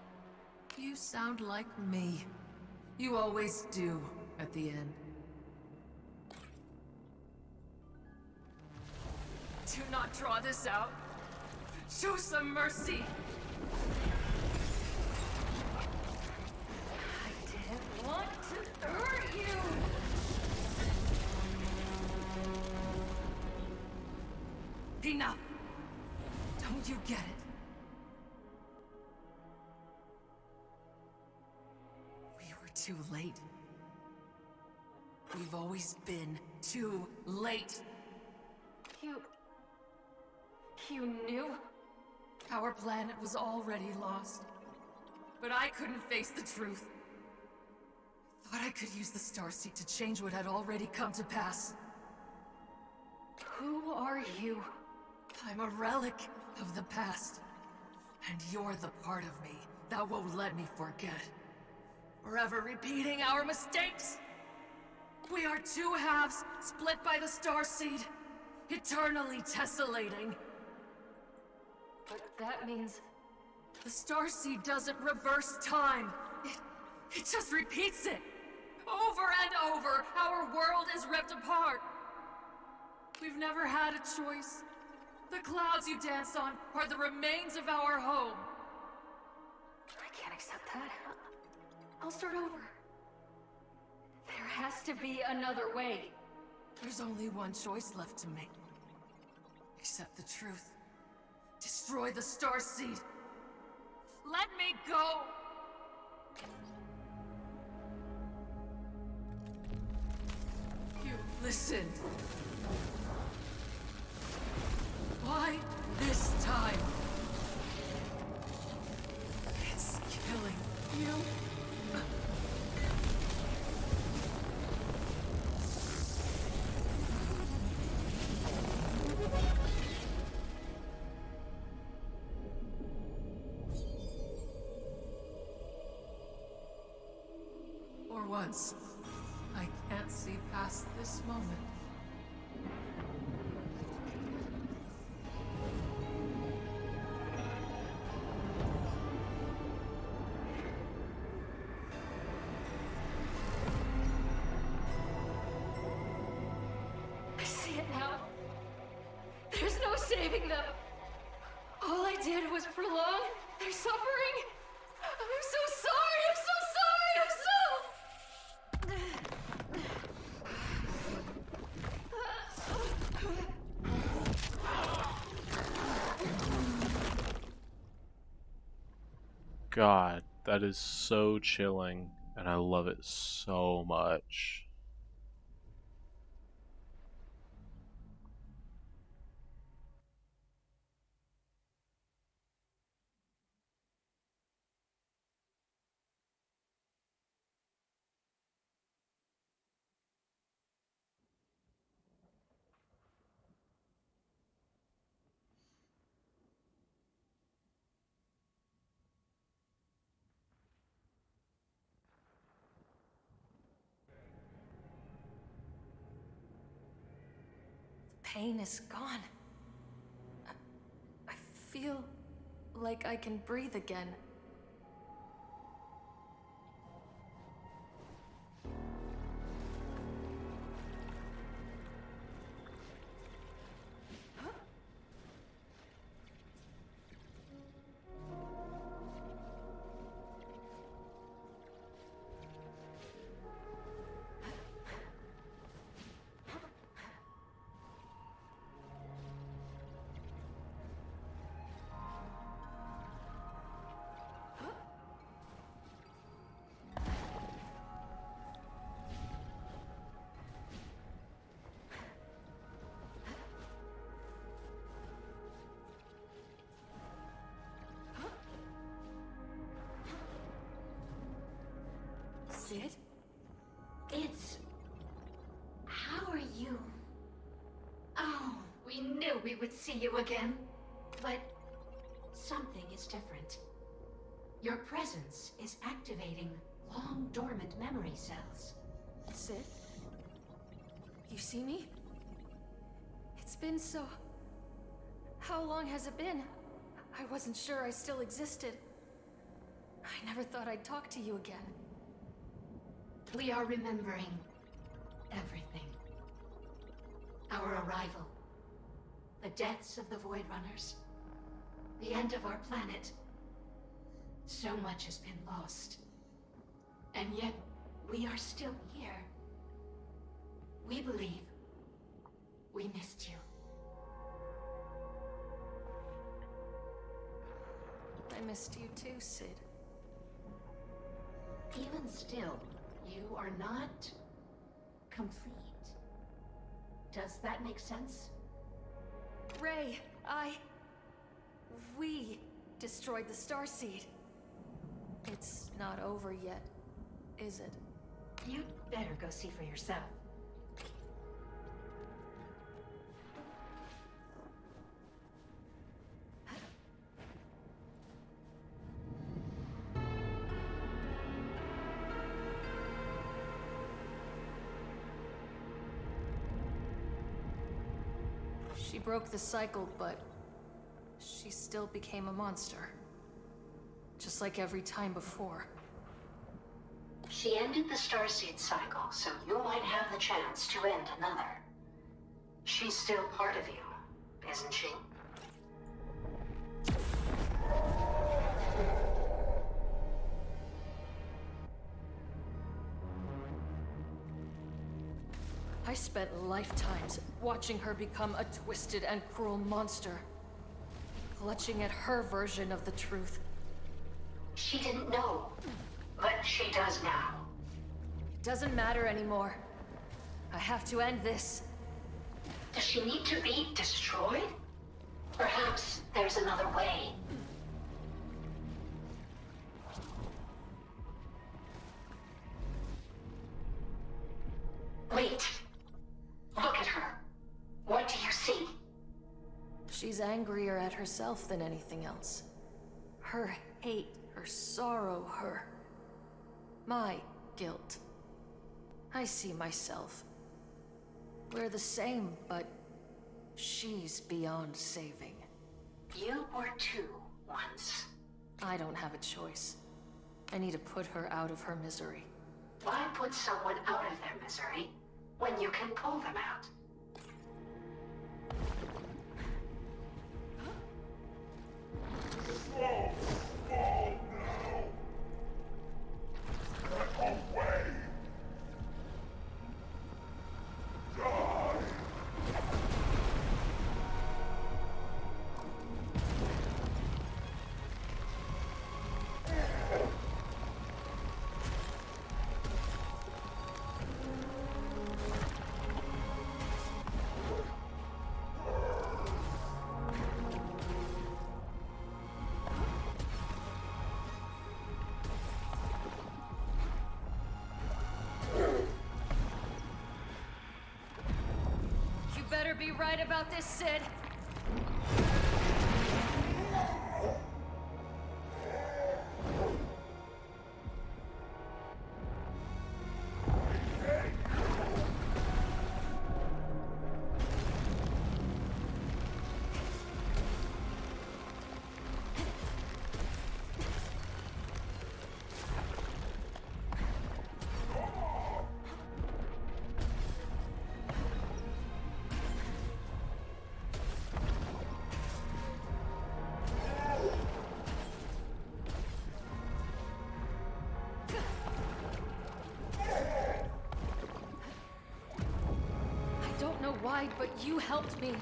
N: You sound like me. You always do, at the end. Do not draw this out. Show some mercy.
B: I didn't want to hurt you.
N: Enough. Don't you get it? Too late. We've always been too late.
B: You knew?
N: Our planet was already lost. But I couldn't face the truth. Thought I could use the Starseed to change what had already come to pass.
B: Who are you?
N: I'm a relic of the past. And you're the part of me that won't let me forget. Forever repeating our mistakes! We are two halves, split by the Starseed, eternally tessellating.
B: But that means...
N: The Starseed doesn't reverse time. It just repeats it. Over and over, our world is ripped apart. We've never had a choice. The clouds you dance on are the remains of our home.
B: I can't accept that. I'll start over. There has to be another way.
N: There's only one choice left to make. Accept the truth. Destroy the Starseed. Let me go! You listened. Why this time? It's killing you. For once, I can't see past this moment.
B: I see it now. There's no saving them. All I did was prolong their suffering. I'm so sorry. I'm so sorry. I'm so...
A: God, that is so chilling, and I love it so much.
B: Pain is gone. I feel like I can breathe again.
F: Sid? It's... How are you? Oh, we knew we would see you again. But something is different. Your presence is activating long dormant memory cells.
B: Sid? You see me? It's been so... How long has it been? I wasn't sure I still existed. I never thought I'd talk to you again.
F: We are remembering everything. Our arrival, the deaths of the Void Runners, the end of our planet. So much has been lost. And yet, we are still here. We believe we missed you.
B: I missed you too, Sid.
F: Even still, you are not complete. Does that make sense?
B: Ray, we destroyed the Starseed. It's not over yet, is it?
F: You'd better go see for yourself.
B: She broke the cycle, but
N: she still became a monster. Just like every time before.
F: She ended the Starseed cycle, so you might have the chance to end another. She's still part of you, isn't she?
N: I spent lifetimes watching her become a twisted and cruel monster. Clutching at her version of the truth.
F: She didn't know, but she does now.
N: It doesn't matter anymore. I have to end this.
F: Does she need to be destroyed? Perhaps there's another way. Wait. Look at her. What do you see?
N: She's angrier at herself than anything else. Her hate, her sorrow, my guilt. I see myself. We're the same, but she's beyond saving.
F: You were too, once.
N: I don't have a choice. I need to put her out of her misery.
F: Why put someone out of their misery when you can pull them out?
N: Better be right about this, Sid. Why, but you helped me.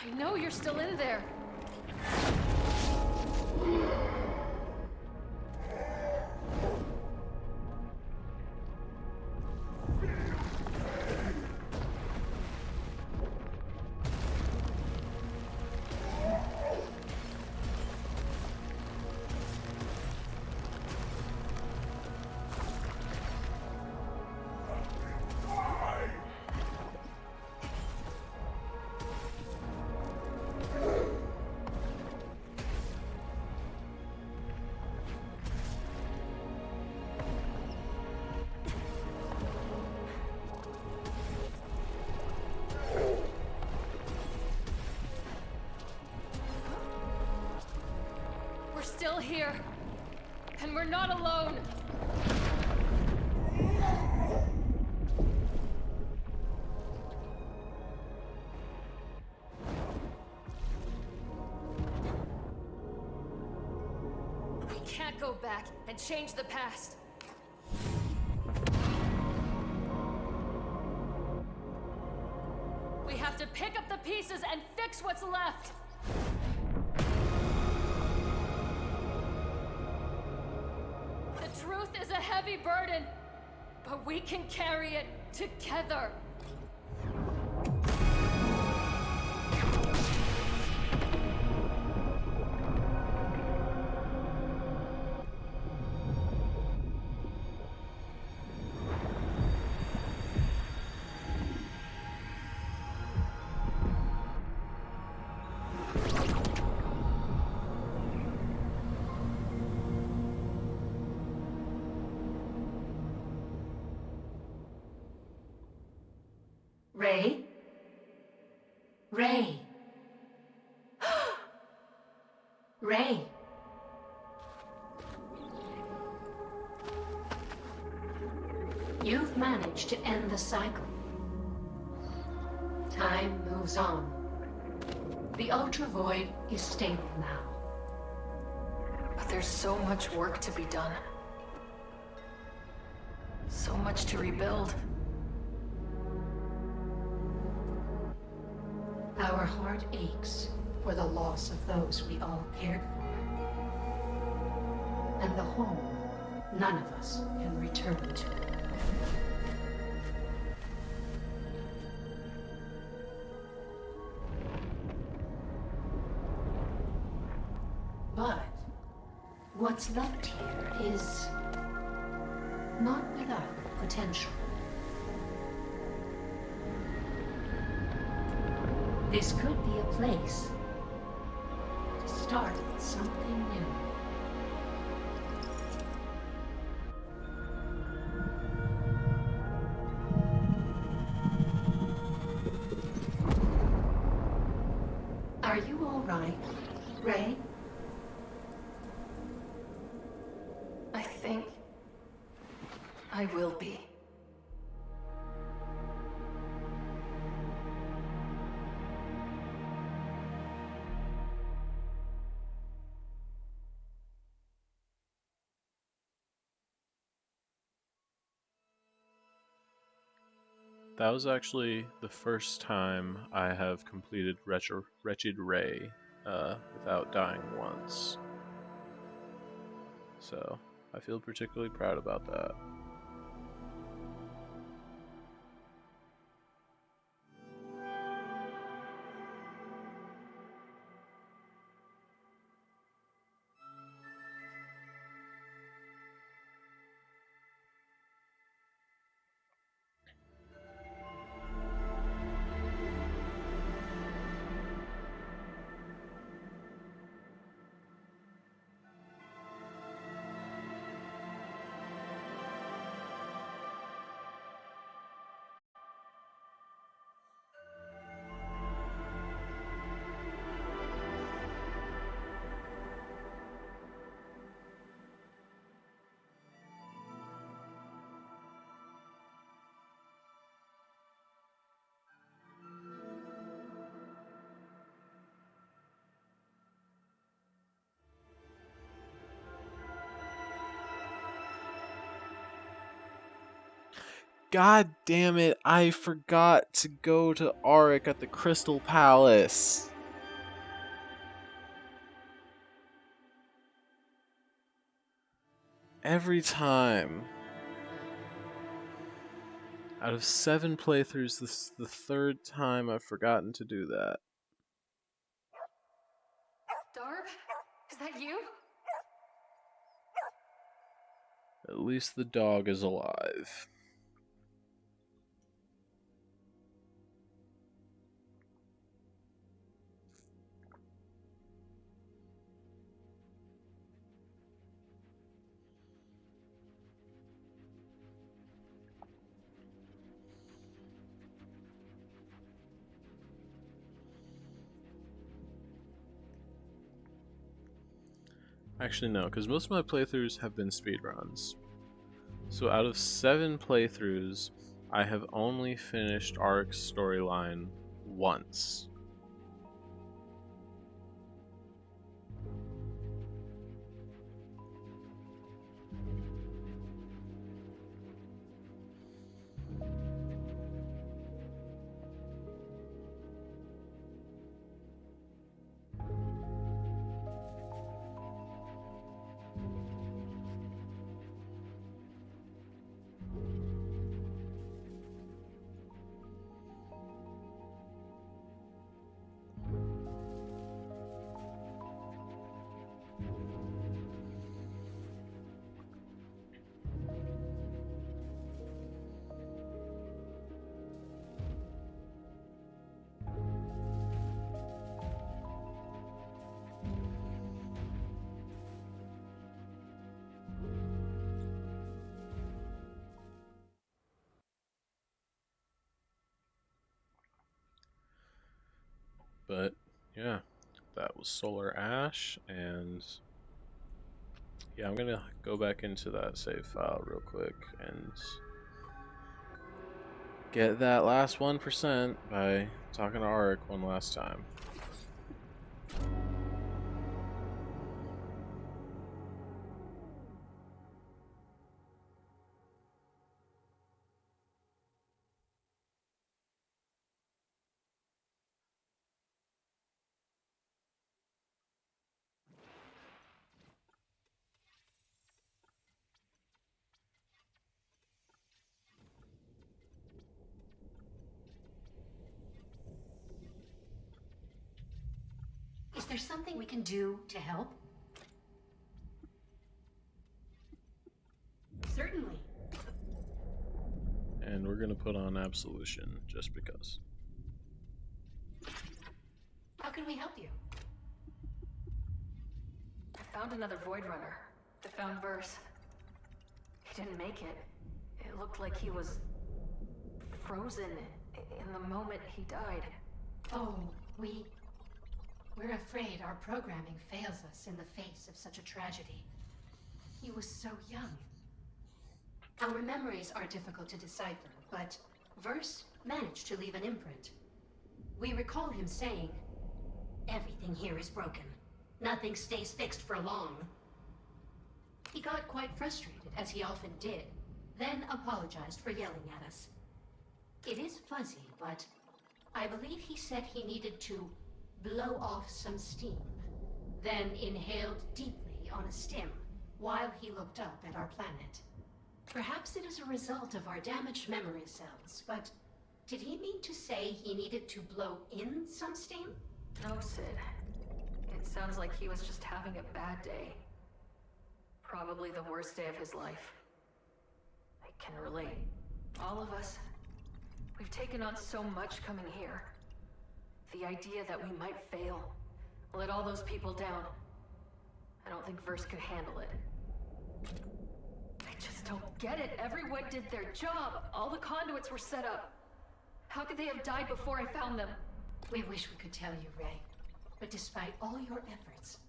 N: I know you're still in there. Still here, and we're not alone. We can't go back and change the past. We have to pick up the pieces and fix what's left. Truth is a heavy burden, but we can carry it together.
F: Ray. You've managed to end the cycle. Time moves on. The Ultra Void is stable now.
N: But there's so much work to be done. So much to rebuild.
F: Our heart aches for the loss of those we all cared for. And the home none of us can return to. But what's left here is not without potential. This could be a place to start something new. Are you all right, Ray?
N: I think I will be.
A: That was actually the first time I have completed Wretched Ray without dying once. So, I feel particularly proud about that. God damn it, I forgot to go to Auric at the Crystal Palace. Every time. Out of 7 playthroughs, this is the 3rd time I've forgotten to do that.
N: Darb? Is that you?
A: At least the dog is alive. Actually, no, because most of my playthroughs have been speedruns. So out of 7 playthroughs, I have only finished Auric's storyline once. But yeah, that was Solar Ash, and yeah, I'm gonna go back into that save file real quick and get that last 1% by talking to Auric one last time.
F: Is there something we can do to help? Certainly.
A: And we're gonna put on Absolution just because.
F: How can we help you?
B: I found another Void Runner. I found Verse. He didn't make it. It looked like he was frozen in the moment he died.
F: Oh, we're afraid our programming fails us in the face of such a tragedy. He was so young. Our memories are difficult to decipher, but Verse managed to leave an imprint. We recall him saying, "Everything here is broken. Nothing stays fixed for long." He got quite frustrated, as he often did, then apologized for yelling at us. It is fuzzy, but I believe he said he needed to blow off some steam, then inhaled deeply on a stim while he looked up at our planet. Perhaps it is a result of our damaged memory cells, but did he mean to say he needed to blow in some steam?
B: No, Sid. It sounds like he was just having a bad day. Probably the worst day of his life. I can relate. All of us. We've taken on so much coming here. The idea that we might fail, let all those people down. I don't think Verse could handle it. I just don't get it. Everyone did their job. All the conduits were set up. How could they have died before I found them?
F: We wish we could tell you, Ray. But despite all your efforts,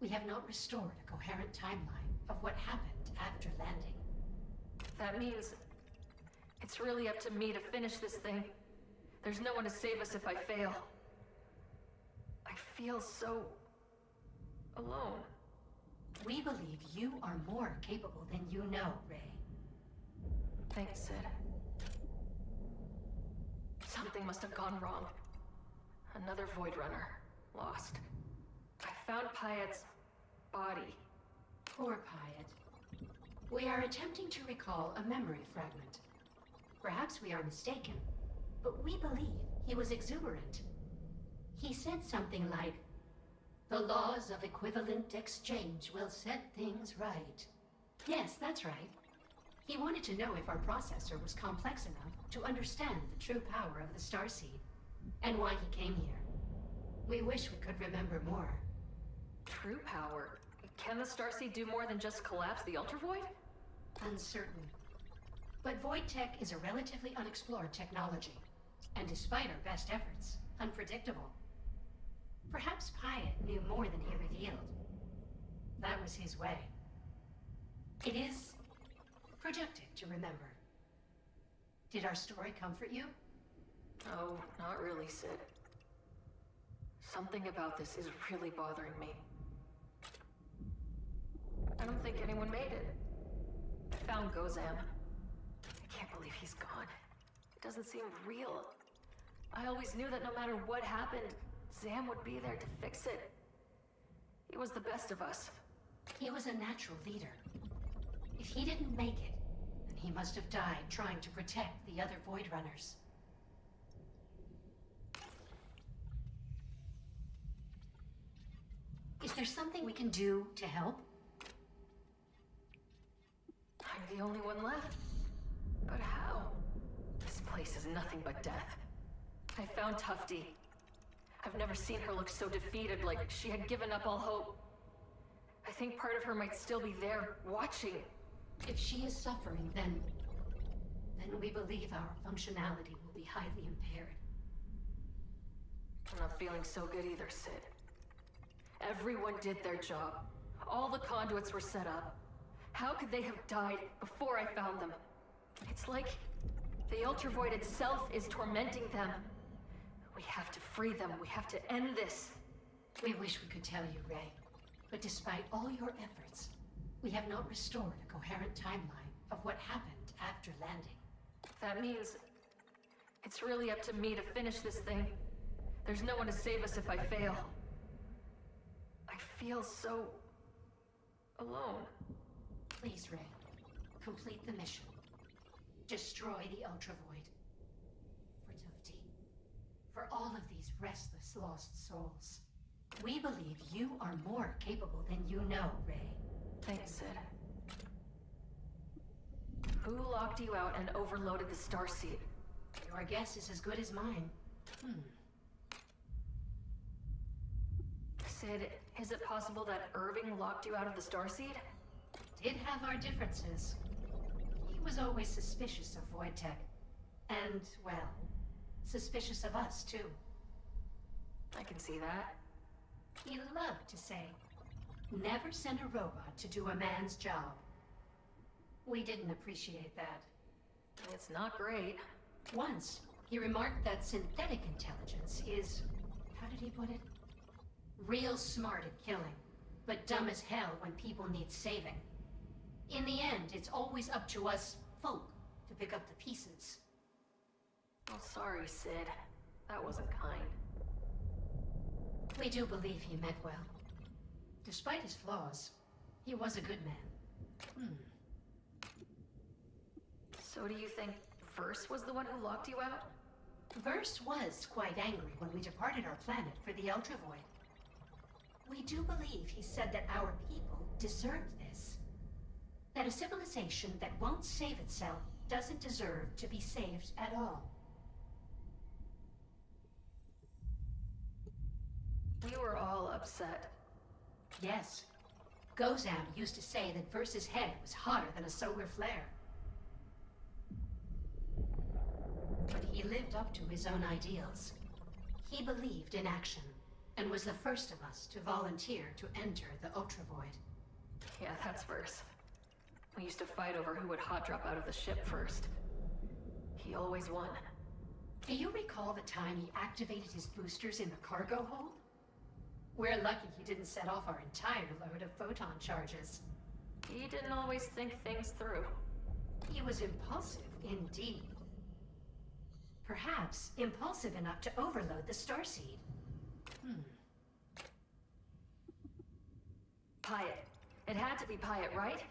F: we have not restored a coherent timeline of what happened after landing.
B: That means it's really up to me to finish this thing. There's no one to save us if I fail. I feel so alone.
F: We believe you are more capable than you know, Ray.
B: Thanks, Sid. Something must have gone wrong. Another Void Runner. Lost. I found Pyatt's body.
F: Poor Pyatt. We are attempting to recall a memory fragment. Perhaps we are mistaken, but we believe he was exuberant. He said something like, "The laws of equivalent exchange will set things right." Yes, that's right. He wanted to know if our processor was complex enough to understand the true power of the Starseed, and why he came here. We wish we could remember more.
B: True power? Can the Starseed do more than just collapse the Ultravoid?
F: Uncertain. But Void Tech is a relatively unexplored technology, and despite our best efforts, unpredictable. Perhaps Pyatt knew more than he revealed. That was his way. It is productive to remember. Did our story comfort you?
B: Oh, not really, Sid. Something about this is really bothering me. I don't think anyone made it. I found Gozam. I can't believe he's gone. It doesn't seem real. I always knew that no matter what happened, Zam would be there to fix it. He was the best of us.
F: He was a natural leader. If he didn't make it, then he must have died trying to protect the other Void Runners. Is there something we can do to help?
B: I'm the only one left. But how? This place is nothing but death. I found Tufty. I've never seen her look so defeated, like she had given up all hope. I think part of her might still be there, watching.
F: If she is suffering, then we believe our functionality will be highly impaired.
B: I'm not feeling so good either, Sid. Everyone did their job. All the conduits were set up. How could they have died before I found them? It's like the Ultravoid itself is tormenting them. We have to free them. We have to end this.
F: We wish we could tell you, Ray. But despite all your efforts, we have not restored a coherent timeline of what happened after landing.
B: That means it's really up to me to finish this thing. There's no one to save us if I fail. I feel so alone.
F: Please, Ray, complete the mission. Destroy the Ultravoid. For Tufti. For all of these restless, lost souls. We believe you are more capable than you know, Ray.
B: Thanks, Sid. Who locked you out and overloaded the Starseed?
F: Your guess is as good as mine.
B: Sid, is it possible that Irving locked you out of the Starseed?
F: Did have our differences. He was always suspicious of Void Tech. And, well, suspicious of us, too.
B: I can see that.
F: He loved to say, never send a robot to do a man's job. We didn't appreciate that.
B: It's not great.
F: Once, he remarked that synthetic intelligence is, how did he put it? Real smart at killing, but dumb as hell when people need saving. In the end, it's always up to us folk to pick up the pieces.
B: Oh, sorry, Sid. That wasn't kind.
F: We do believe he meant well. Despite his flaws, he was a good man.
B: So do you think Verse was the one who locked you out?
F: Verse was quite angry when we departed our planet for the Ultravoid. We do believe he said that our people deserved this. That a civilization that won't save itself doesn't deserve to be saved at all.
B: We were all upset.
F: Yes. Gozam used to say that Verse's head was hotter than a solar flare. But he lived up to his own ideals. He believed in action, and was the first of us to volunteer to enter the Ultravoid.
B: Yeah, that's Verse. We used to fight over who would hot drop out of the ship first. He always won.
F: Do you recall the time he activated his boosters in the cargo hold? We're lucky he didn't set off our entire load of photon charges.
B: He didn't always think things through.
F: He was impulsive, indeed. Perhaps impulsive enough to overload the Starseed.
B: Pyatt. It had to be Pyatt, right?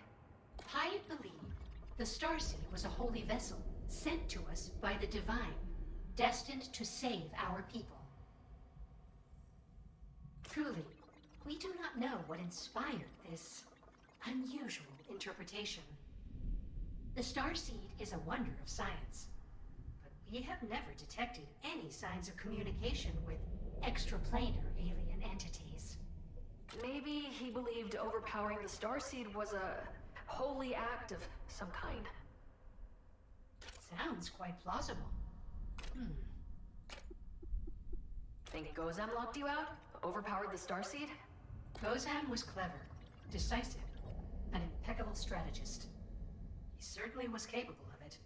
F: Pyatt believed the Starseed was a holy vessel sent to us by the Divine, destined to save our people. Truly, we do not know what inspired this unusual interpretation. The Starseed is a wonder of science, but we have never detected any signs of communication with extraplanar alien entities.
B: Maybe he believed overpowering the Starseed was a holy act of some kind.
F: Sounds quite plausible.
B: Think Gozam locked you out? Overpowered the Starseed?
F: Gozam was clever, decisive, an impeccable strategist. He certainly was capable of it.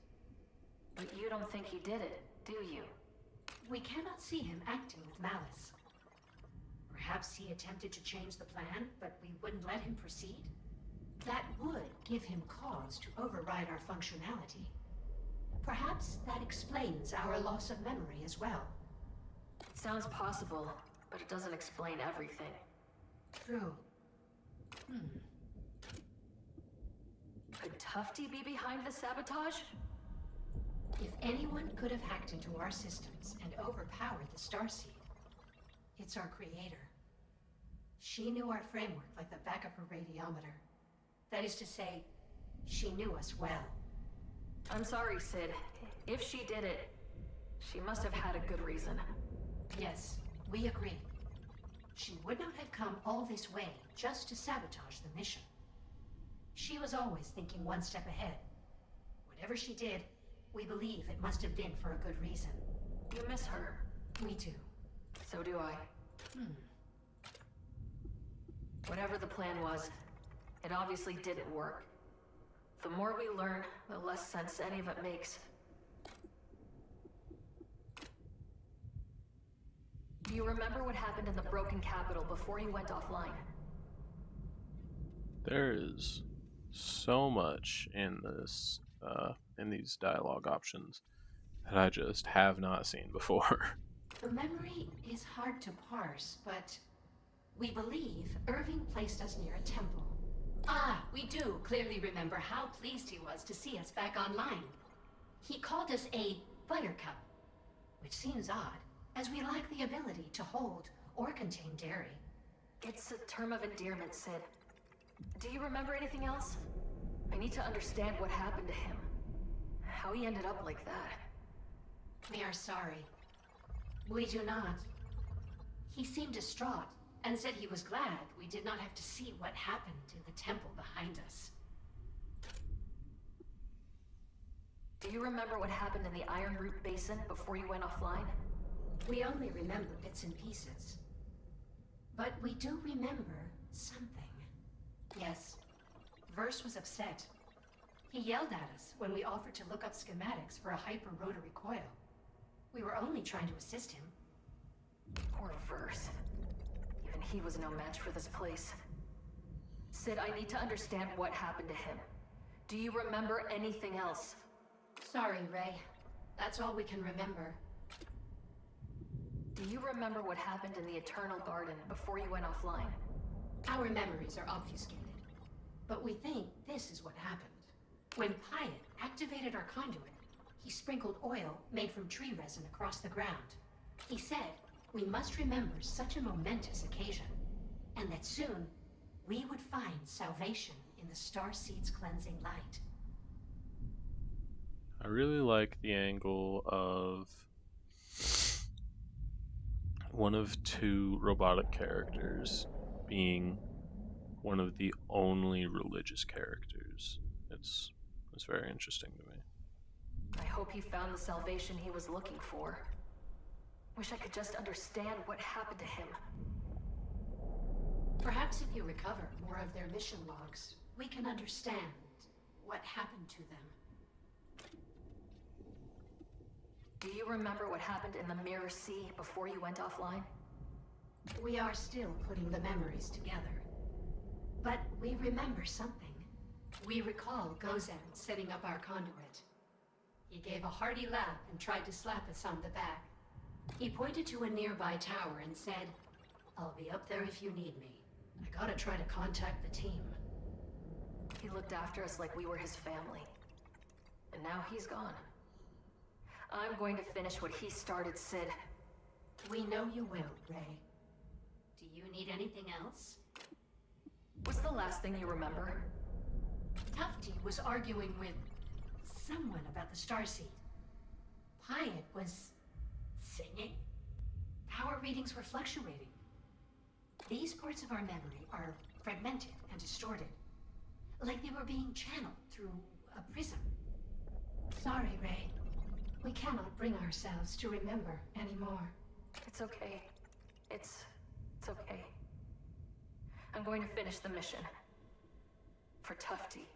B: But you don't think he did it, do you?
F: We cannot see him acting with malice. Perhaps he attempted to change the plan, but we wouldn't let him proceed? That would give him cause to override our functionality. Perhaps that explains our loss of memory as well.
B: It sounds possible, but it doesn't explain everything.
F: True.
B: Could Tufti be behind the sabotage?
F: If anyone could have hacked into our systems and overpowered the Starseed, it's our creator. She knew our framework like the back of her radiometer. That is to say, she knew us well.
B: I'm sorry, Sid. If she did it, she must have had a good reason.
F: Yes, we agree. She would not have come all this way just to sabotage the mission. She was always thinking one step ahead. Whatever she did, we believe it must have been for a good reason.
B: You miss her.
F: We do.
B: So do I. Whatever the plan was, it obviously didn't work. The more we learn, the less sense any of it makes. Do you remember what happened in the Broken Capital before you went offline?
A: There is so much in this, in these dialogue options that I just have not seen before.
F: The memory is hard to parse, but we believe Irving placed us near a temple. Ah, we do clearly remember how pleased he was to see us back online. He called us a buttercup, which seems odd, as we lack the ability to hold or contain dairy.
B: It's a term of endearment, Sid. Do you remember anything else? I need to understand what happened to him. How he ended up like that.
F: We are sorry. We do not. He seemed distraught and said he was glad we did not have to see what happened in the temple behind us.
B: Do you remember what happened in the Iron Root Basin before you went offline?
F: We only remember bits and pieces. But we do remember something. Yes, Verse was upset. He yelled at us when we offered to look up schematics for a hyper-rotary coil. We were only trying to assist him.
B: Poor Verse. Even he was no match for this place. Sid, I need to understand what happened to him. Do you remember anything else?
F: Sorry, Ray. That's all we can remember.
B: Do you remember what happened in the Eternal Garden before you went offline?
F: Our memories are obfuscated. But we think this is what happened. When Pyatt activated our conduit, he sprinkled oil made from tree resin across the ground. He said we must remember such a momentous occasion, and that soon we would find salvation in the Starseed's cleansing light.
A: I really like the angle of one of two robotic characters being one of the only religious characters. It's very interesting to me.
B: I hope he found the salvation he was looking for. Wish I could just understand what happened to him.
F: Perhaps if you recover more of their mission logs, we can understand what happened to them.
B: Do you remember what happened in the Mirror Sea before you went offline?
F: We are still putting the memories together. But we remember something. We recall Gozan setting up our conduit. He gave a hearty laugh and tried to slap us on the back. He pointed to a nearby tower and said, "I'll be up there if you need me. I gotta try to contact the team."
B: He looked after us like we were his family. And now he's gone. I'm going to finish what he started, Sid.
F: We know you will, Ray. Do you need anything else?
B: What's the last thing you remember?
F: Tufty was arguing with someone about the Starseed. Pyatt was singing. Power readings were fluctuating. These parts of our memory are fragmented and distorted, like they were being channeled through a prism. Sorry, Ray. We cannot bring ourselves to remember anymore.
B: It's okay. It's okay. I'm going to finish the mission. For Tufty.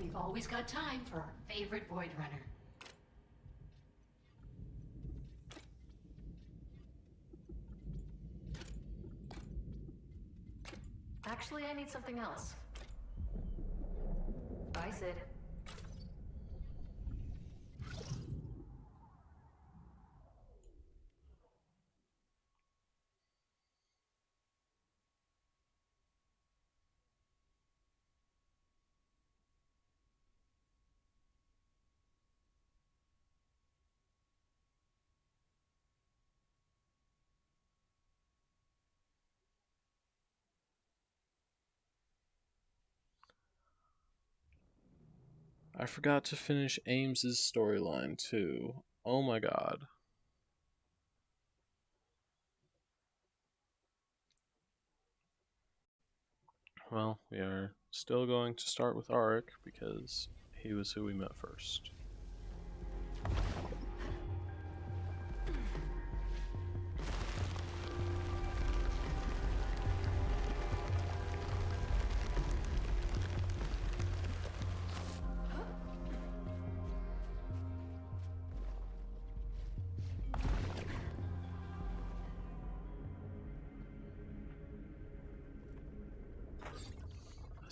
F: We've always got time for our favorite Void Runner.
B: Actually, I need something else. Bye, Sid.
A: I forgot to finish Ames's storyline too. Oh my god. Well, we are still going to start with Auric because he was who we met first.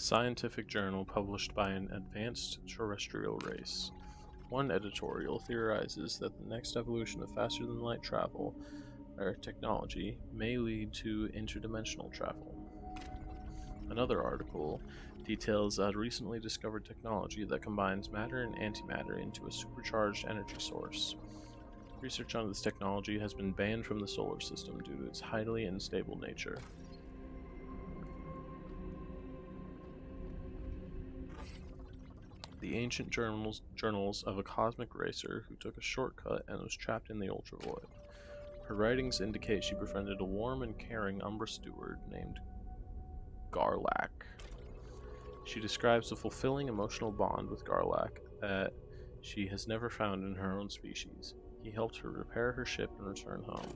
A: scientific journal published by an advanced terrestrial race. One editorial theorizes that the next evolution of faster-than-light travel, or technology, may lead to interdimensional travel. Another article details a recently discovered technology that combines matter and antimatter into a supercharged energy source. Research on this technology has been banned from the solar system due to its highly unstable nature. The ancient journals of a cosmic racer who took a shortcut and was trapped in the Ultravoid. Her writings indicate she befriended a warm and caring Umbra steward named Garlack. She describes a fulfilling emotional bond with Garlack that she has never found in her own species. He helped her repair her ship and return home.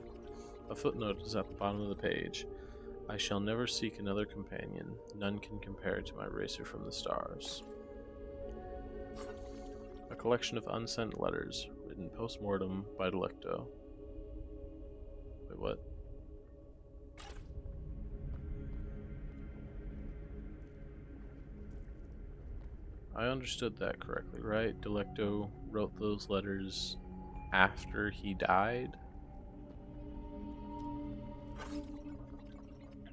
A: A footnote is at the bottom of the page. I shall never seek another companion. None can compare to my racer from the stars. A collection of unsent letters, written post-mortem by Delecto. Wait, what? I understood that correctly, right? Delecto wrote those letters after he died?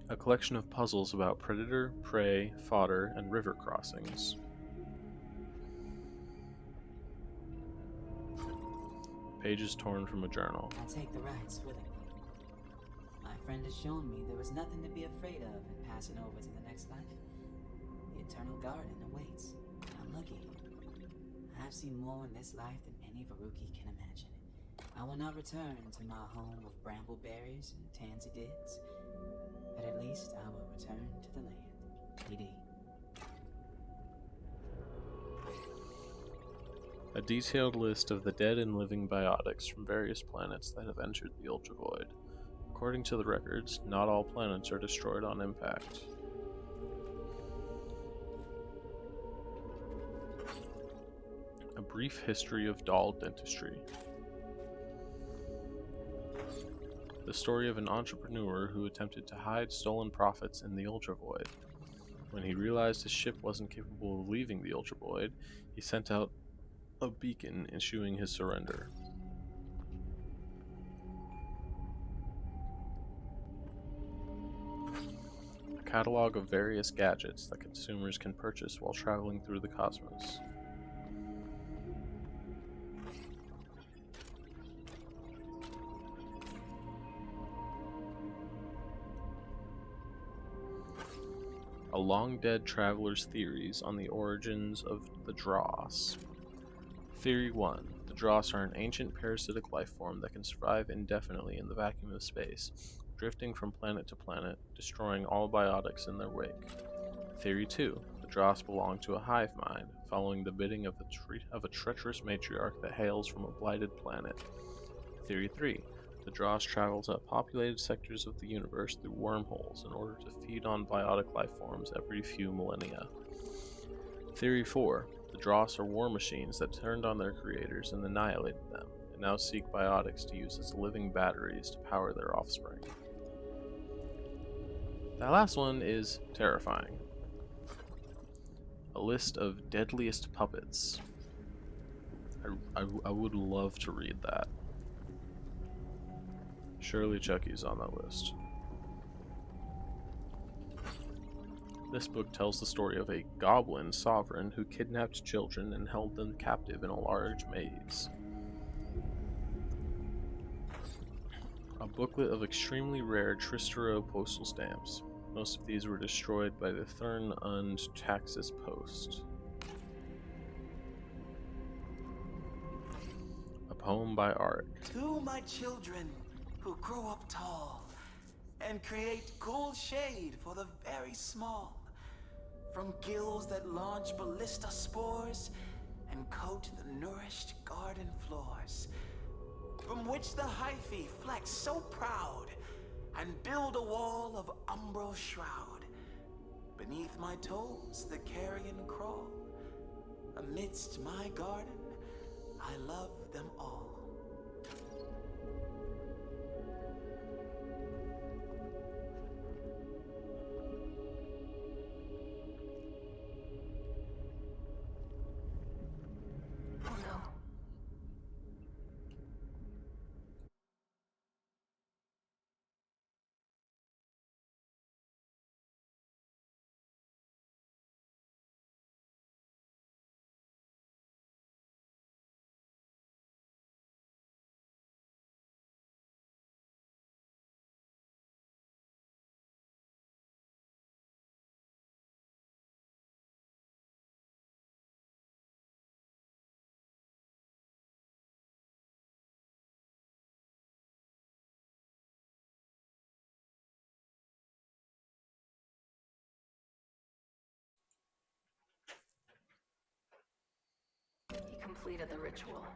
A: A collection of puzzles about predator, prey, fodder, and river crossings. Pages torn from a journal.
I: I take the rights willingly. My friend has shown me there was nothing to be afraid of in passing over to the next life. The eternal garden awaits. I'm lucky. I've seen more in this life than any Varuki can imagine. I will not return to my home of brambleberries and tansy dids, but at least I will return to the land. PD.
A: A detailed list of the dead and living biotics from various planets that have entered the Ultravoid. According to the records, not all planets are destroyed on impact. A brief history of doll dentistry. The story of an entrepreneur who attempted to hide stolen profits in the Ultravoid. When he realized his ship wasn't capable of leaving the Ultravoid, he sent out a beacon issuing his surrender. A catalog of various gadgets that consumers can purchase while traveling through the cosmos. A long-dead traveler's theories on the origins of the Dross. Theory 1. The Dross are an ancient parasitic life form that can survive indefinitely in the vacuum of space, drifting from planet to planet, destroying all biotics in their wake. Theory 2. The Dross belong to a hive mind, following the bidding of a treacherous matriarch that hails from a blighted planet. Theory 3. The Dross travel to populated sectors of the universe through wormholes in order to feed on biotic life forms every few millennia. Theory 4. The Dross are war machines that turned on their creators and annihilated them, and now seek biotics to use as living batteries to power their offspring. That last one is terrifying. A list of deadliest puppets. I would love to read that. Surely Chucky's on that list. This book tells the story of a goblin sovereign who kidnapped children and held them captive in a large maze. A booklet of extremely rare Tristero postal stamps. Most of these were destroyed by the Thurn und Taxis Post. A poem by Arik.
L: To my children who grow up tall and create cool shade for the very small, from gills that launch ballista spores and coat the nourished garden floors, from which the hyphae flex so proud and build a wall of umbral shroud. Beneath my toes the carrion crawl. Amidst my garden, I love them all.
B: completed the ritual.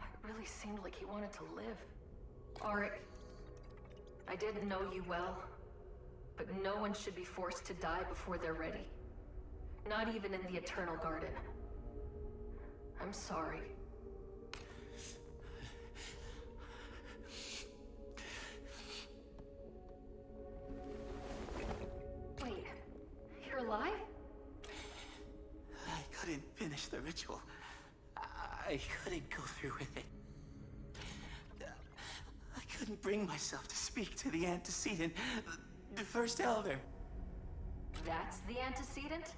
B: It really seemed like he wanted to live. Auric, I didn't know you well, but no one should be forced to die before they're ready. Not even in the Eternal Garden. I'm sorry. Wait, you're alive?
L: I couldn't finish the ritual. I couldn't go through with it. I couldn't bring myself to speak to the antecedent, the first elder.
B: That's the antecedent?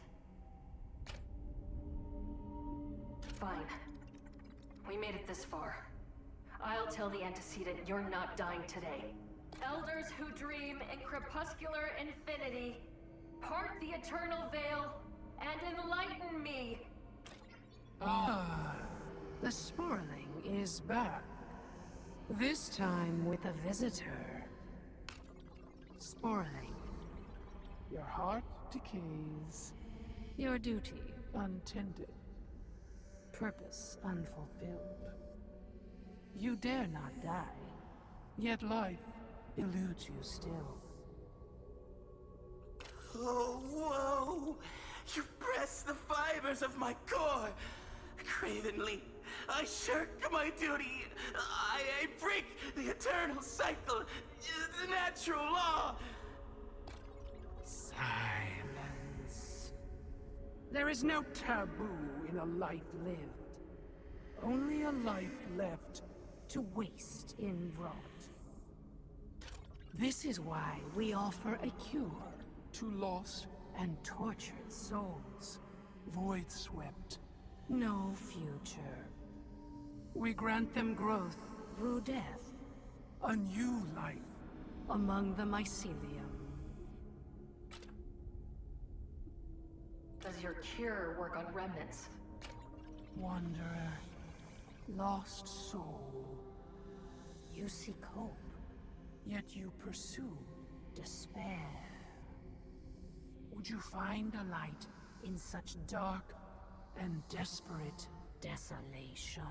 B: Fine. We made it this far. I'll tell the antecedent you're not dying today. Elders who dream in crepuscular infinity, part the eternal veil and enlighten me.
O: Ah, the Sporling is back. This time with a visitor. Sporling, your heart decays, your duty untended, purpose unfulfilled. You dare not die, yet life eludes you still.
L: Oh, whoa! You press the fibers of my core! Cravenly, I shirk my duty. I break the eternal cycle, the natural law.
O: Silence. There is no taboo in a life lived. Only a life left to waste in rot. This is why we offer a cure to lost and tortured souls, void-swept, no future. We grant them growth through death, a new life among the mycelium.
B: Does your cure work on remnants?
O: Wanderer, lost soul. You seek hope, yet you pursue despair. Would you find a light in such dark and desperate desolation?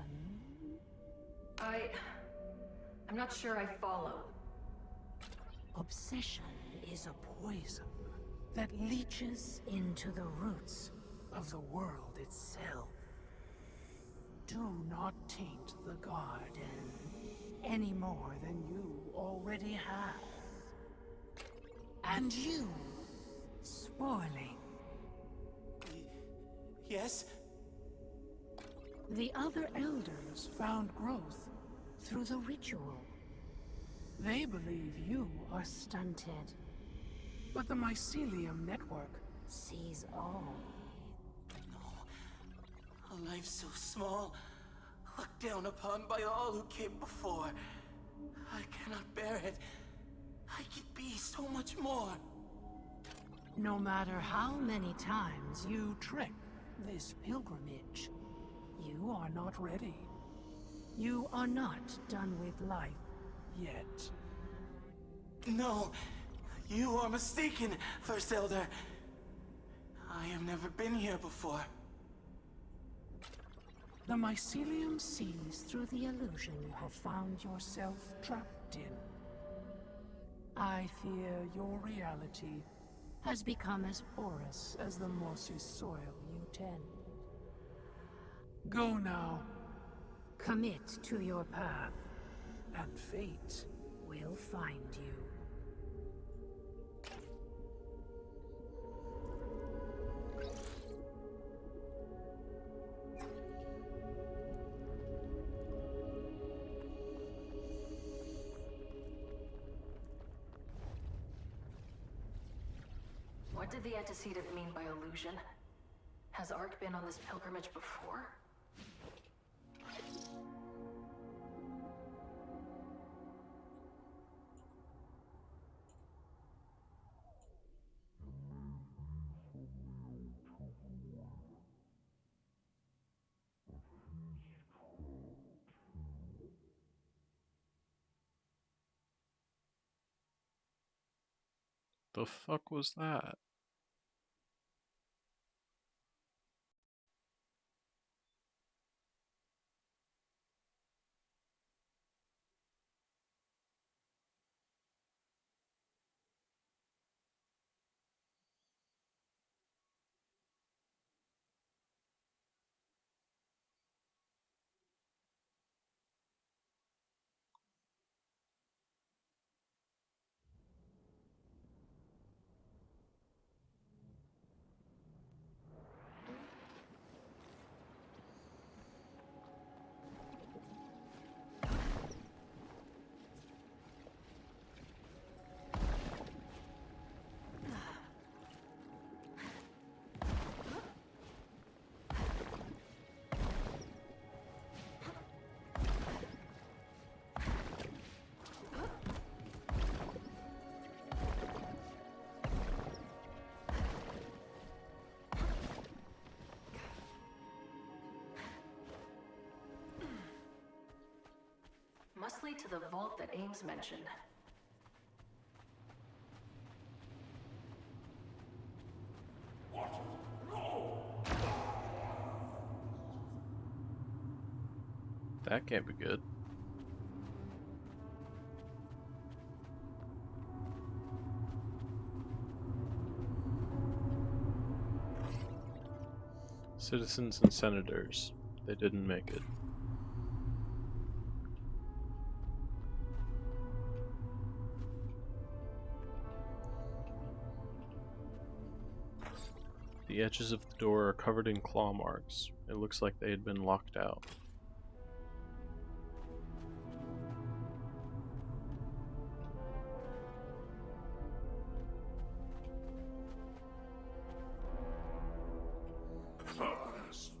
B: I'm not sure I follow.
O: Obsession is a poison that leaches into the roots of the world itself. Do not taint the garden any more than you already have. And you, Sporling.
L: Yes?
O: The other elders found growth through the ritual. They believe you are stunted. But the mycelium network sees all.
L: No. A life so small, looked down upon by all who came before. I cannot bear it. I could be so much more.
O: No matter how many times you trek this pilgrimage, you are not ready. You are not done with life yet.
L: No, you are mistaken, First Elder. I have never been here before.
O: The mycelium sees through the illusion you have found yourself trapped in. I fear your reality has become as porous as the mossy soil you tend. Go now. Commit to your path, and fate will find you.
B: What did the antecedent mean by illusion? Has Ark been on this pilgrimage before?
A: The fuck was that?
B: must lead to the vault that Ames mentioned.
A: That can't be good. Citizens and senators. They didn't make it. The edges of the door are covered in claw marks. It looks like they had been locked out.
E: First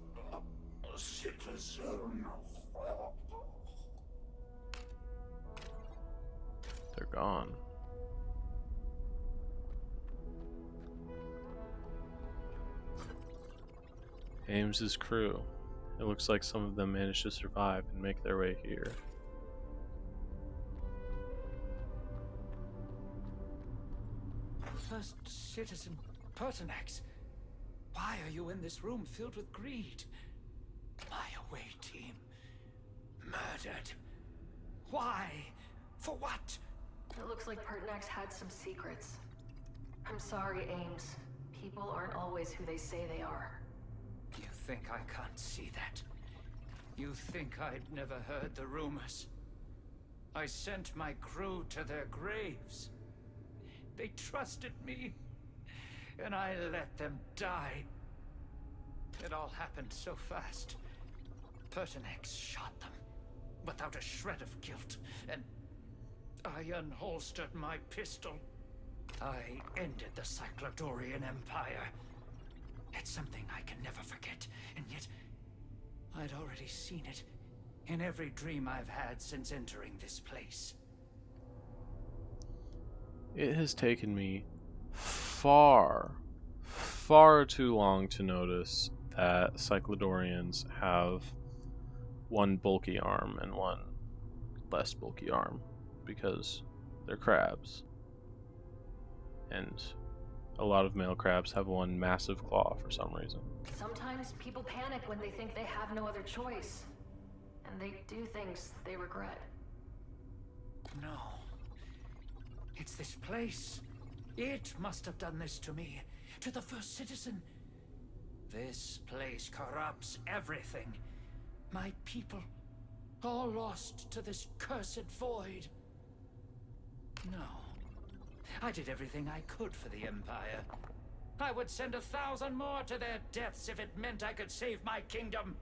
E: citizen.
A: They're gone. Ames's crew. It looks like some of them managed to survive and make their way here.
O: First Citizen Pertinax, why are you in this room filled with greed? My away team murdered. Why? For what?
B: It looks like Pertinax had some secrets. I'm sorry, Ames. People aren't always who they say they are.
O: You think I can't see that? You think I'd never heard the rumors? I sent my crew to their graves. They trusted me, and I let them die. It all happened so fast. Pertinax shot them, without a shred of guilt, and I unholstered my pistol. I ended the Cyclodorian Empire. It's something I can never forget, and yet I'd already seen it in every dream I've had since entering this place.
A: It has taken me far too long to notice that Cyclodorians have one bulky arm and one less bulky arm, because they're crabs. And a lot of male crabs have one massive claw for some reason.
B: Sometimes people panic when they think they have no other choice. And they do things they regret.
O: No. It's this place. It must have done this to me. To the First Citizen. This place corrupts everything. My people. All lost to this cursed void. No. I did everything I could for the Empire. I would send 1,000 more to their deaths if it meant I could save my kingdom.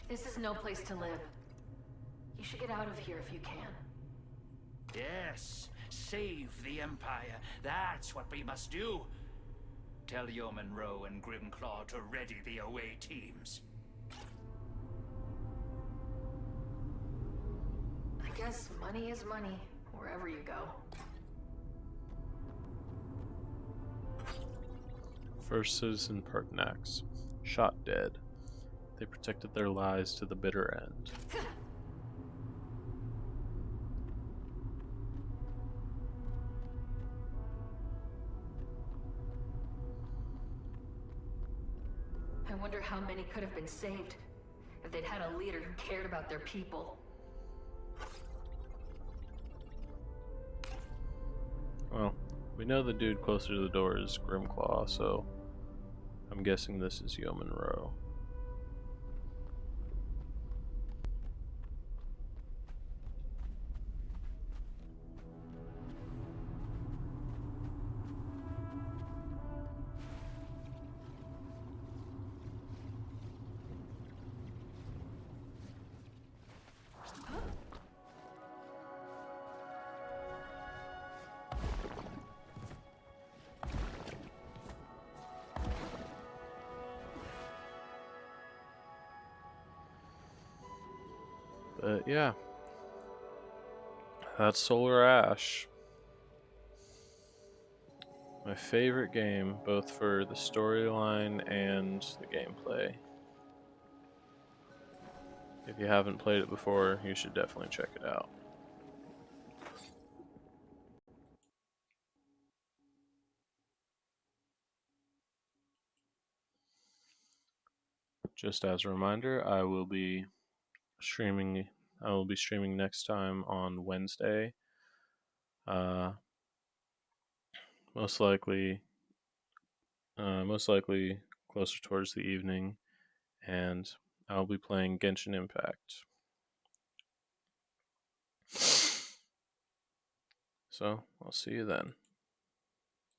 B: This is no place to live. You should get out of here if you can.
O: Yes, save the Empire. That's what we must do. Tell Yeoman Rowe and Grimclaw to ready the away teams.
B: I guess money is money, wherever you go.
A: First Citizen Pertinax, shot dead. They protected their lives to the bitter end.
B: I wonder how many could have been saved if they'd had a leader who cared about their people.
A: Well, we know the dude closer to the door is Grimclaw, so I'm guessing this is Yeoman Rowe. But yeah, that's Solar Ash. My favorite game, both for the storyline and the gameplay. If you haven't played it before, you should definitely check it out. just as a reminder, I will be streaming next time on Wednesday. Most likely closer towards the evening, and I'll be playing Genshin Impact. So, I'll see you then.